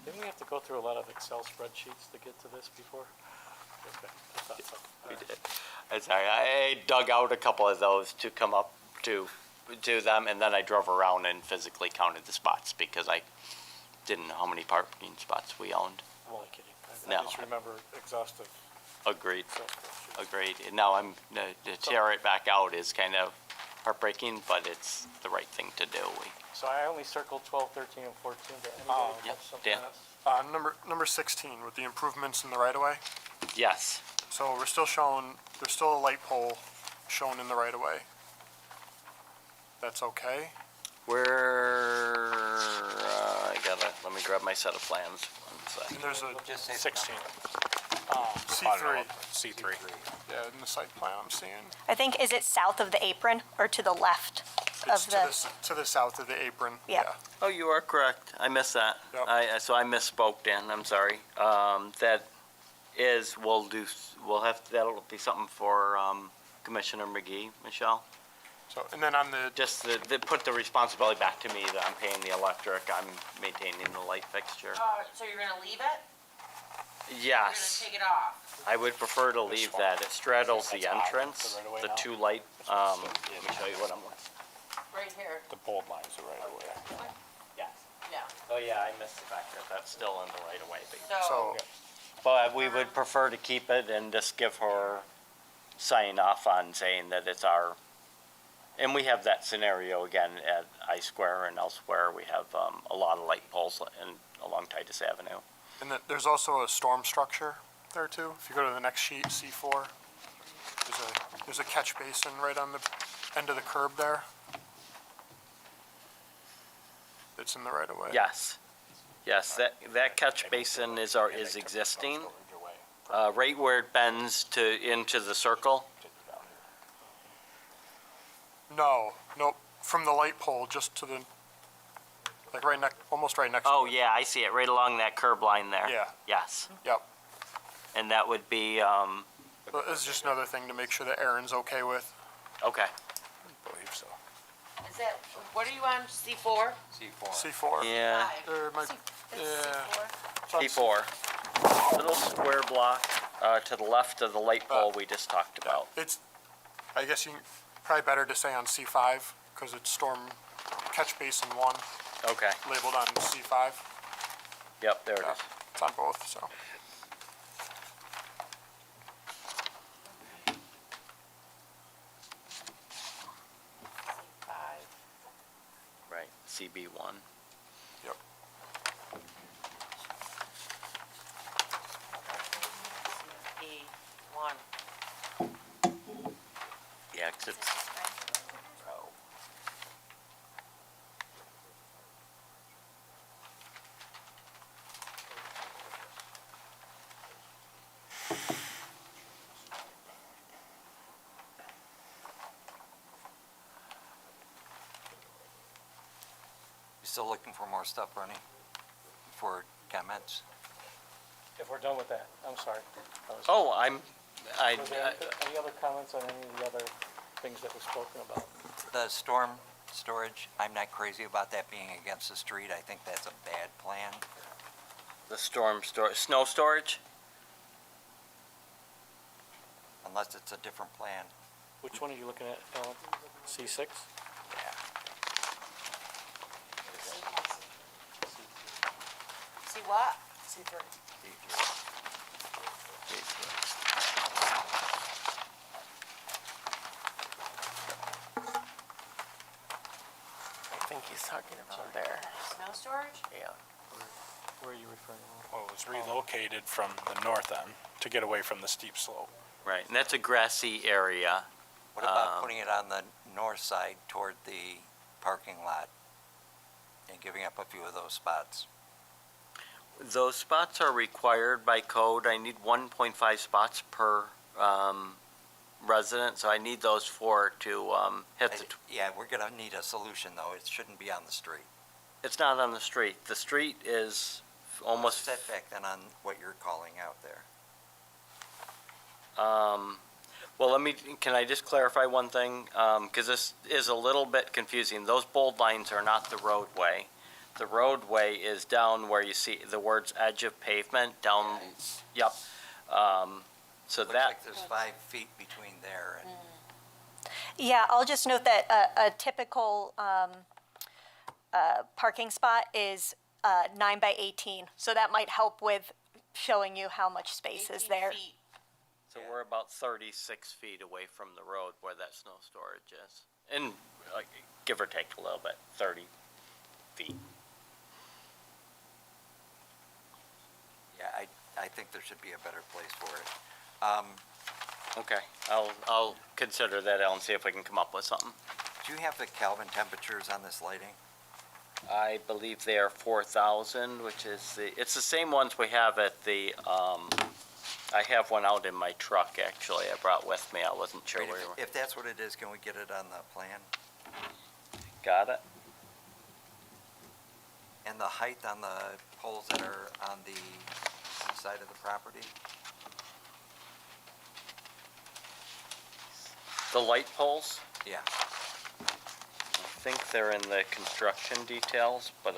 Didn't we have to go through a lot of Excel spreadsheets to get to this before? Okay, I thought so. We did. I'm sorry, I dug out a couple of those to come up to them, and then I drove around and physically counted the spots because I didn't know how many parking spots we owned. I'm only kidding. I No. just remember exhaustive Agreed, Excel spreadsheets. agreed. And now to tear it back out is kind of heartbreaking, but it's the right thing to do. So I only circled 12, 13, and 14, but anybody Yep, have something Dan. else? Number 16, with the improvements in the right-of-way. Yes, So we're still showing, there's still a light pole shown in the right-of-way. That's okay? let me grab my set of plans. One sec. And there's a Just say 16. C3, C3. yeah, in the site plan I'm seeing. I think, is it south of the apron or to the left It's of the? to the south of the apron. Yeah. Oh, you are correct. I missed that. Yep. So I misspoke, Dan. I'm sorry. That is, that'll be something for Commissioner McGee, Michelle. So, and then on the, Just they put the responsibility back to me that I'm paying the electric, I'm maintaining the light fixture. So you're gonna leave it? Yes, You're gonna take it off? I would prefer to leave that. It straddles the That's ours, entrance, the right of way the now? two light, let me show you what I'm looking. Right here. The bold line's the right of way. Yes. Yeah. Oh, yeah, I missed the fact that that's still in the right of way, but. So, so, But we would prefer to keep it and just give her sign off on saying that it's our, and we have that scenario again at I Square and elsewhere. We have a lot of light poles along Titus Avenue. and then there's also a storm structure there too. If you go to the next sheet, C4, there's a catch basin right on the end of the curb there. It's in the right of way. Yes, yes, that catch basin is existing, right where it bends into the circle. No, nope, from the light pole just to the, like right next, almost right next to it. Oh, yeah, I see it, right along that curb line there. Yeah. Yes, Yep. and that would be, But this is just another thing to make sure that Aaron's okay with. okay. Believe so. is that, what are you on, C4? C4. Yeah, There might, It's yeah. C4. P4. Little square block to the left of the light pole we just talked about. It's, I guess probably better to say on C5, because it's storm catch basin 1, Okay, labeled on C5. yep, there it Yeah, is. it's on both, so. Right, CB1. Yep. E1. Yeah, 'cause it's, You still looking for more stuff, Ronnie? For comments? If we're done with that, I'm sorry. oh, I, Was there any other comments on any of the other things that were spoken about? The storm storage, I'm not crazy about that being against the street. I think that's a bad plan. the snow storage? Unless it's a different plan. Which one are you looking at, Alan? C6? Yeah. See what? I think he's talking about there. Snow storage? Yeah. Where are you referring to? Well, it was relocated from the north end to get away from the steep slope. Right, and that's a grassy area. What about putting it on the north side toward the parking lot and giving up a few of those spots? Those spots are required by code. I need 1.5 spots per resident, so I need those 4 to hit the, Yeah, we're gonna need a solution though. It shouldn't be on the street. it's not on the street. The street is almost, Setback then on what you're calling out there. well, can I just clarify one thing? Because this is a little bit confusing. Those bold lines are not the roadway. The roadway is down where you see the words edge of pavement, down, yep. So Looks that, like there's 5 feet between there and Yeah, I'll just note that a typical parking spot is 9 by 18, so that might help with showing you how much space is 18 there. feet. so we're about 36 feet away from the road where that snow storage is. And give or take a little bit, 30 feet. yeah, I think there should be a better place for it. Okay, I'll consider that, Alan, see if we can come up with something. Do you have the Kelvin temperatures on this lighting? I believe they are 4,000, which is it's the same ones we have at the, I have one out in my truck, actually, I brought with me, I wasn't sure Great, where you were. if that's what it is, can we get it on the plan? Got it? And the height on the poles that are on the side of the property? The light poles, Yeah. think they're in the construction details, but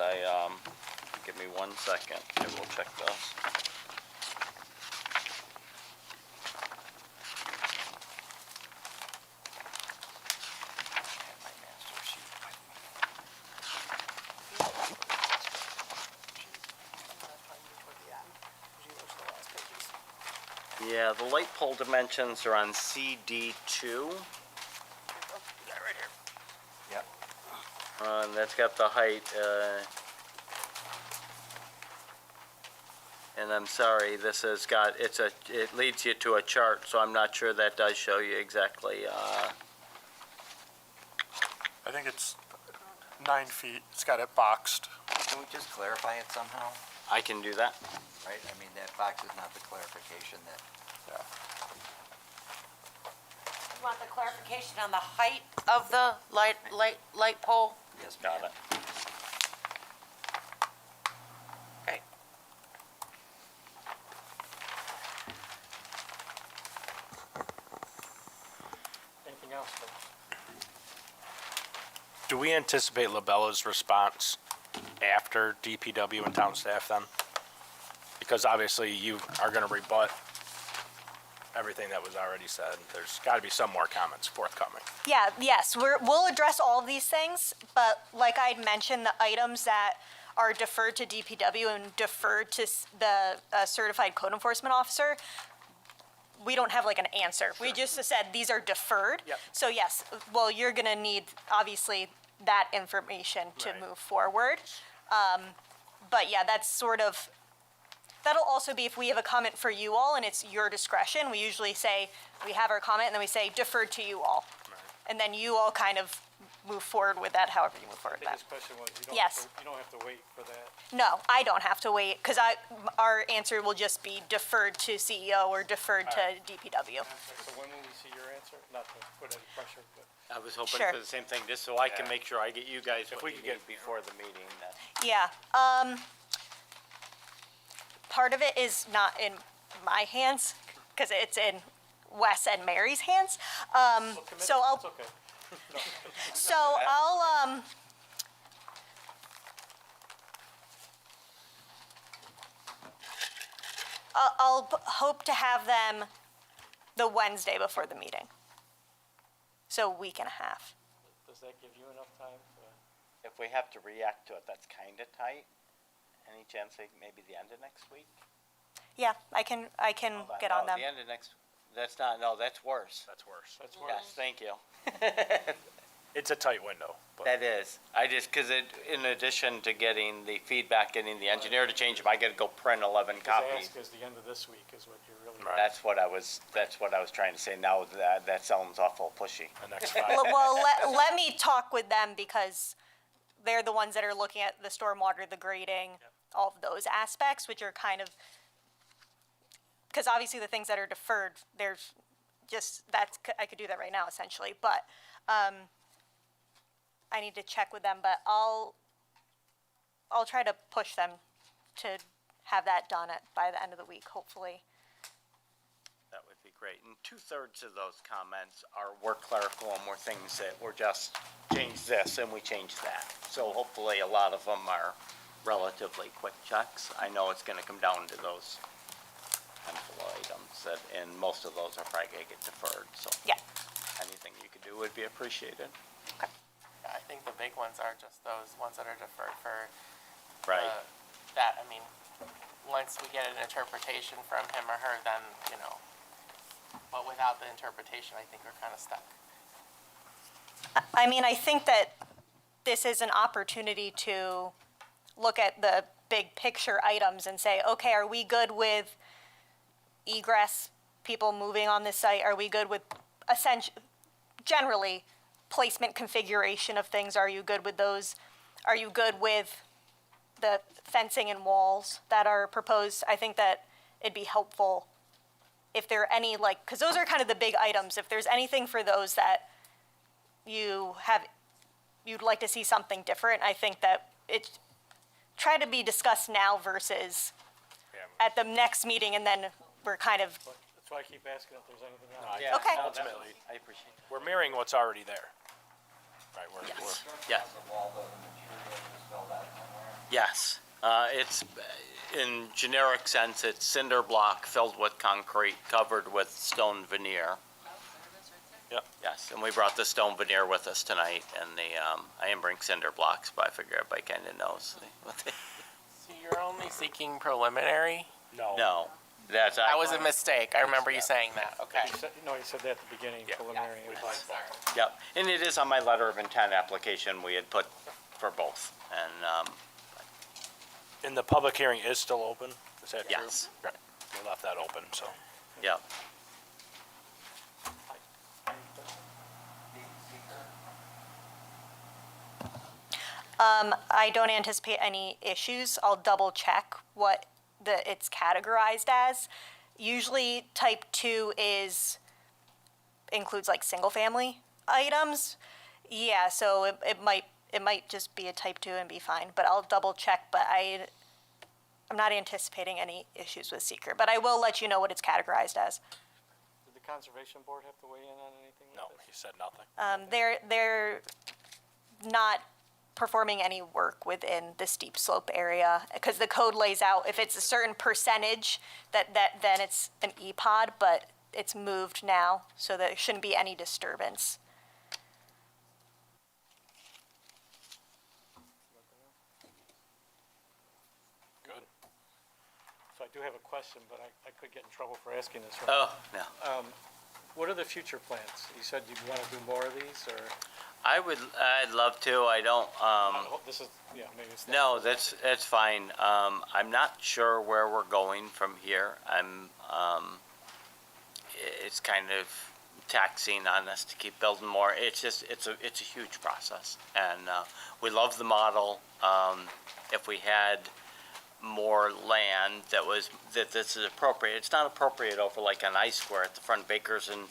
give me 1 second, I will check those. My master sheet with me. Yeah, the light pole dimensions are on CD2, Yep. and that's got the height, and I'm sorry, this has got, it leads you to a chart, so I'm not sure that does show you exactly, I think it's 9 feet. It's got it boxed. Can we just clarify it somehow? I can do that. Right, I mean, that box is not the clarification that, Yeah. You want the clarification on the height of the light pole? yes, Got ma'am. it. Okay. Anything else, folks? Do we anticipate Labella's response after DPW and town staff then? Because obviously you are gonna rebut everything that was already said. There's gotta be some more comments forthcoming. Yeah, yes, we'll address all of these things, but like I'd mentioned, the items that are deferred to DPW and deferred to the certified code enforcement officer, we don't have like an answer. We just said these are deferred. Yep. So yes, well, you're gonna need, obviously, that information to Right. move forward. But yeah, that's sort of, that'll also be if we have a comment for you all and it's your discretion. We usually say, we have our comment and then we say deferred to you all. And then you all kind of move forward with that however you move forward I with think that. his question was, you Yes. don't have to wait for that. No, I don't have to wait, because our answer will just be deferred to CEO or deferred to DPW. So when will we see your answer? Not to put any pressure, but. I was hoping Sure. for the same thing, just so I can make sure I get you guys If what we you could need get- before the meeting. Yeah, part of it is not in my hands, because it's in Wes and Mary's hands. So It's okay. So I'll hope to have them the Wednesday before the meeting. So a week and a half. Does that give you enough time to? If we have to react to it, that's kinda tight. Any chance they, maybe the end of next week? Yeah, I can get on No, them. the end of next, that's not, no, that's worse. That's worse. That's Yes, thank you. It's a tight window, but That is, I just, cause it, in addition to getting the feedback, getting the engineer to change them, I gotta go print 11 copies. Because the end of this week is what you're really. Right. That's what I was trying to say, now that sounds awful pushy. the next 5 Well, let me talk with them, because they're the ones that are looking at the stormwater, the grading, all of those aspects, which are kind of, because obviously the things that are deferred, there's just, I could do that right now essentially, but I need to check with them, but I'll try to push them to have that done by the end of the week, hopefully. That would be great. And 2/3 of those comments were clerical and were things that were just change this and we changed that. So hopefully a lot of them are relatively quick checks. I know it's gonna come down to those handful of items that, and most of those are probably gonna get deferred, so. Yeah. Anything you could do would be appreciated. Yeah, I think the big ones are just those ones that are deferred for Right. that. I mean, once we get an interpretation from him or her, then, you know, but without the interpretation, I think we're kind of stuck. I mean, I think that this is an opportunity to look at the big picture items and say, okay, are we good with egress, people moving on this site? Are we good with generally placement configuration of things? Are you good with those? Are you good with the fencing and walls that are proposed? I think that it'd be helpful if there are any, like, because those are kind of the big items. If there's anything for those that you'd like to see something different, I think that it try to be discussed now versus at the next meeting, and then we're kind of, That's why I keep asking if there's anything else. Yeah, Okay. no, Ultimately, I appreciate it. we're mirroring what's already there. Right, Yes, yeah. The wall, the material is spelled out somewhere. Yes, it's, in generic sense, it's cinder block filled with concrete, covered with stone veneer. Yep. Yes, and we brought the stone veneer with us tonight, and I didn't bring cinder blocks, but I figure everybody kind of knows. So you're only seeking preliminary? No, that's. That was a mistake. I remember you saying that. Okay. You said that at the beginning, preliminary. Yep, and it is on my letter of intent application, we had put for both, and, And the public hearing is still open? Is that true? yes, Right. We left that open, so. yep. I don't anticipate any issues. I'll double check what it's categorized as. Usually type 2 includes like single family items. Yeah, so it might just be a type 2 and be fine, but I'll double check, but I'm not anticipating any issues with seeker, but I will let you know what it's categorized as. Did the Conservation Board have to weigh in on anything? No, he said nothing. They're not performing any work within the steep slope area because the code lays out if it's a certain percentage then it's an E-pod, but it's moved now, so there shouldn't be any disturbance. Good. So I do have a question, but I could get in trouble for asking this one. Oh, no. What are the future plans? You said you want to do more of these, or? I'd love to, I don't, This is, yeah, maybe it's. no, that's fine. I'm not sure where we're going from here. It's kind of taxing on us to keep building more. It's just, it's a huge process. And, we love the model. If we had more land that this is appropriate, it's not appropriate over like on I Square at the front of Baker's and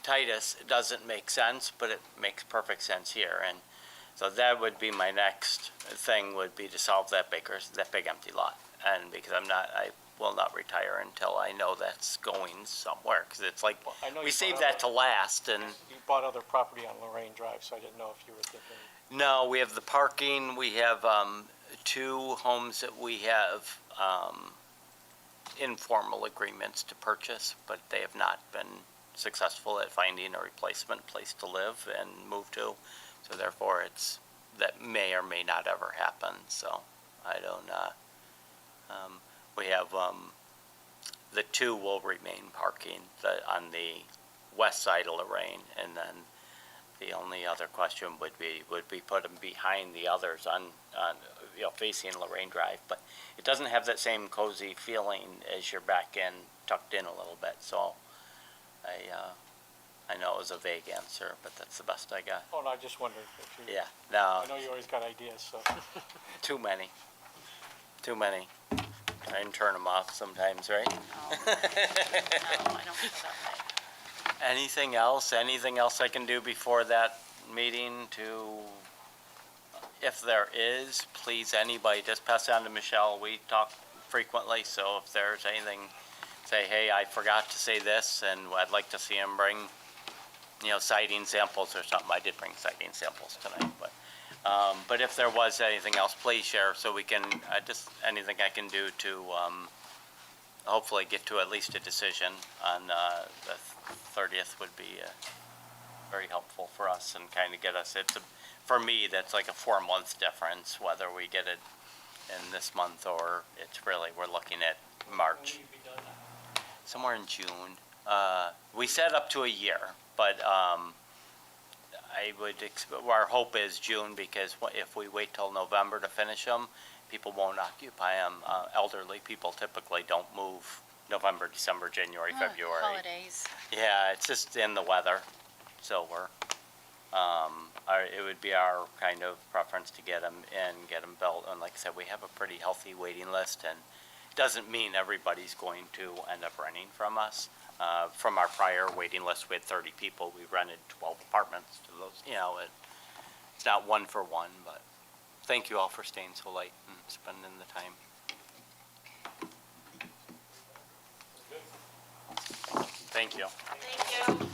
Titus. It doesn't make sense, but it makes perfect sense here. And so that would be my next thing, would be to solve that big empty lot. And because I will not retire until I know that's going somewhere, because it's like, Well, I know we you saved bought that to last, and You bought other property on Lorraine Drive, so I didn't know if you were thinking. no, we have the parking, we have, 2 homes that we have, informal agreements to purchase, but they have not been successful at finding a replacement place to live and move to. So therefore, that may or may not ever happen, so I don't, we have, the 2 will remain parking on the west side of Lorraine, and then the only other question would be put them behind the others on facing Lorraine Drive, but it doesn't have that same cozy feeling as you're back in, tucked in a little bit, so I know it was a vague answer, but that's the best I got. Oh, no, I just wondered if you. Yeah, no, I know you always got ideas, so. too many. Try and turn them off sometimes, right? No, I don't feel that way. Anything else I can do before that meeting to, if there is, please, anybody, just pass it on to Michelle. We talk frequently, so if there's anything, say, hey, I forgot to say this, and I'd like to see him bring, sighting samples or something. I did bring sighting samples tonight, but if there was anything else, please share, so we can, anything I can do to, hopefully get to at least a decision on, the 30th would be, very helpful for us and kind of get us, for me, that's like a 4-month difference, whether we get it in this month or we're looking at March. Somewhere in June. We set up to a year, but, our hope is June, because if we wait till November to finish them, people won't occupy them. Elderly people typically don't move November, December, January, February. Holidays. Yeah, it's just in the weather, so it would be our kind of preference to get them in, get them built, and like I said, we have a pretty healthy waiting list, and it doesn't mean everybody's going to end up renting from us. From our prior waiting list, we had 30 people, we rented 12 apartments to those, it's not one for one, but thank you all for staying so late and spending the time. Thank you. Thank you.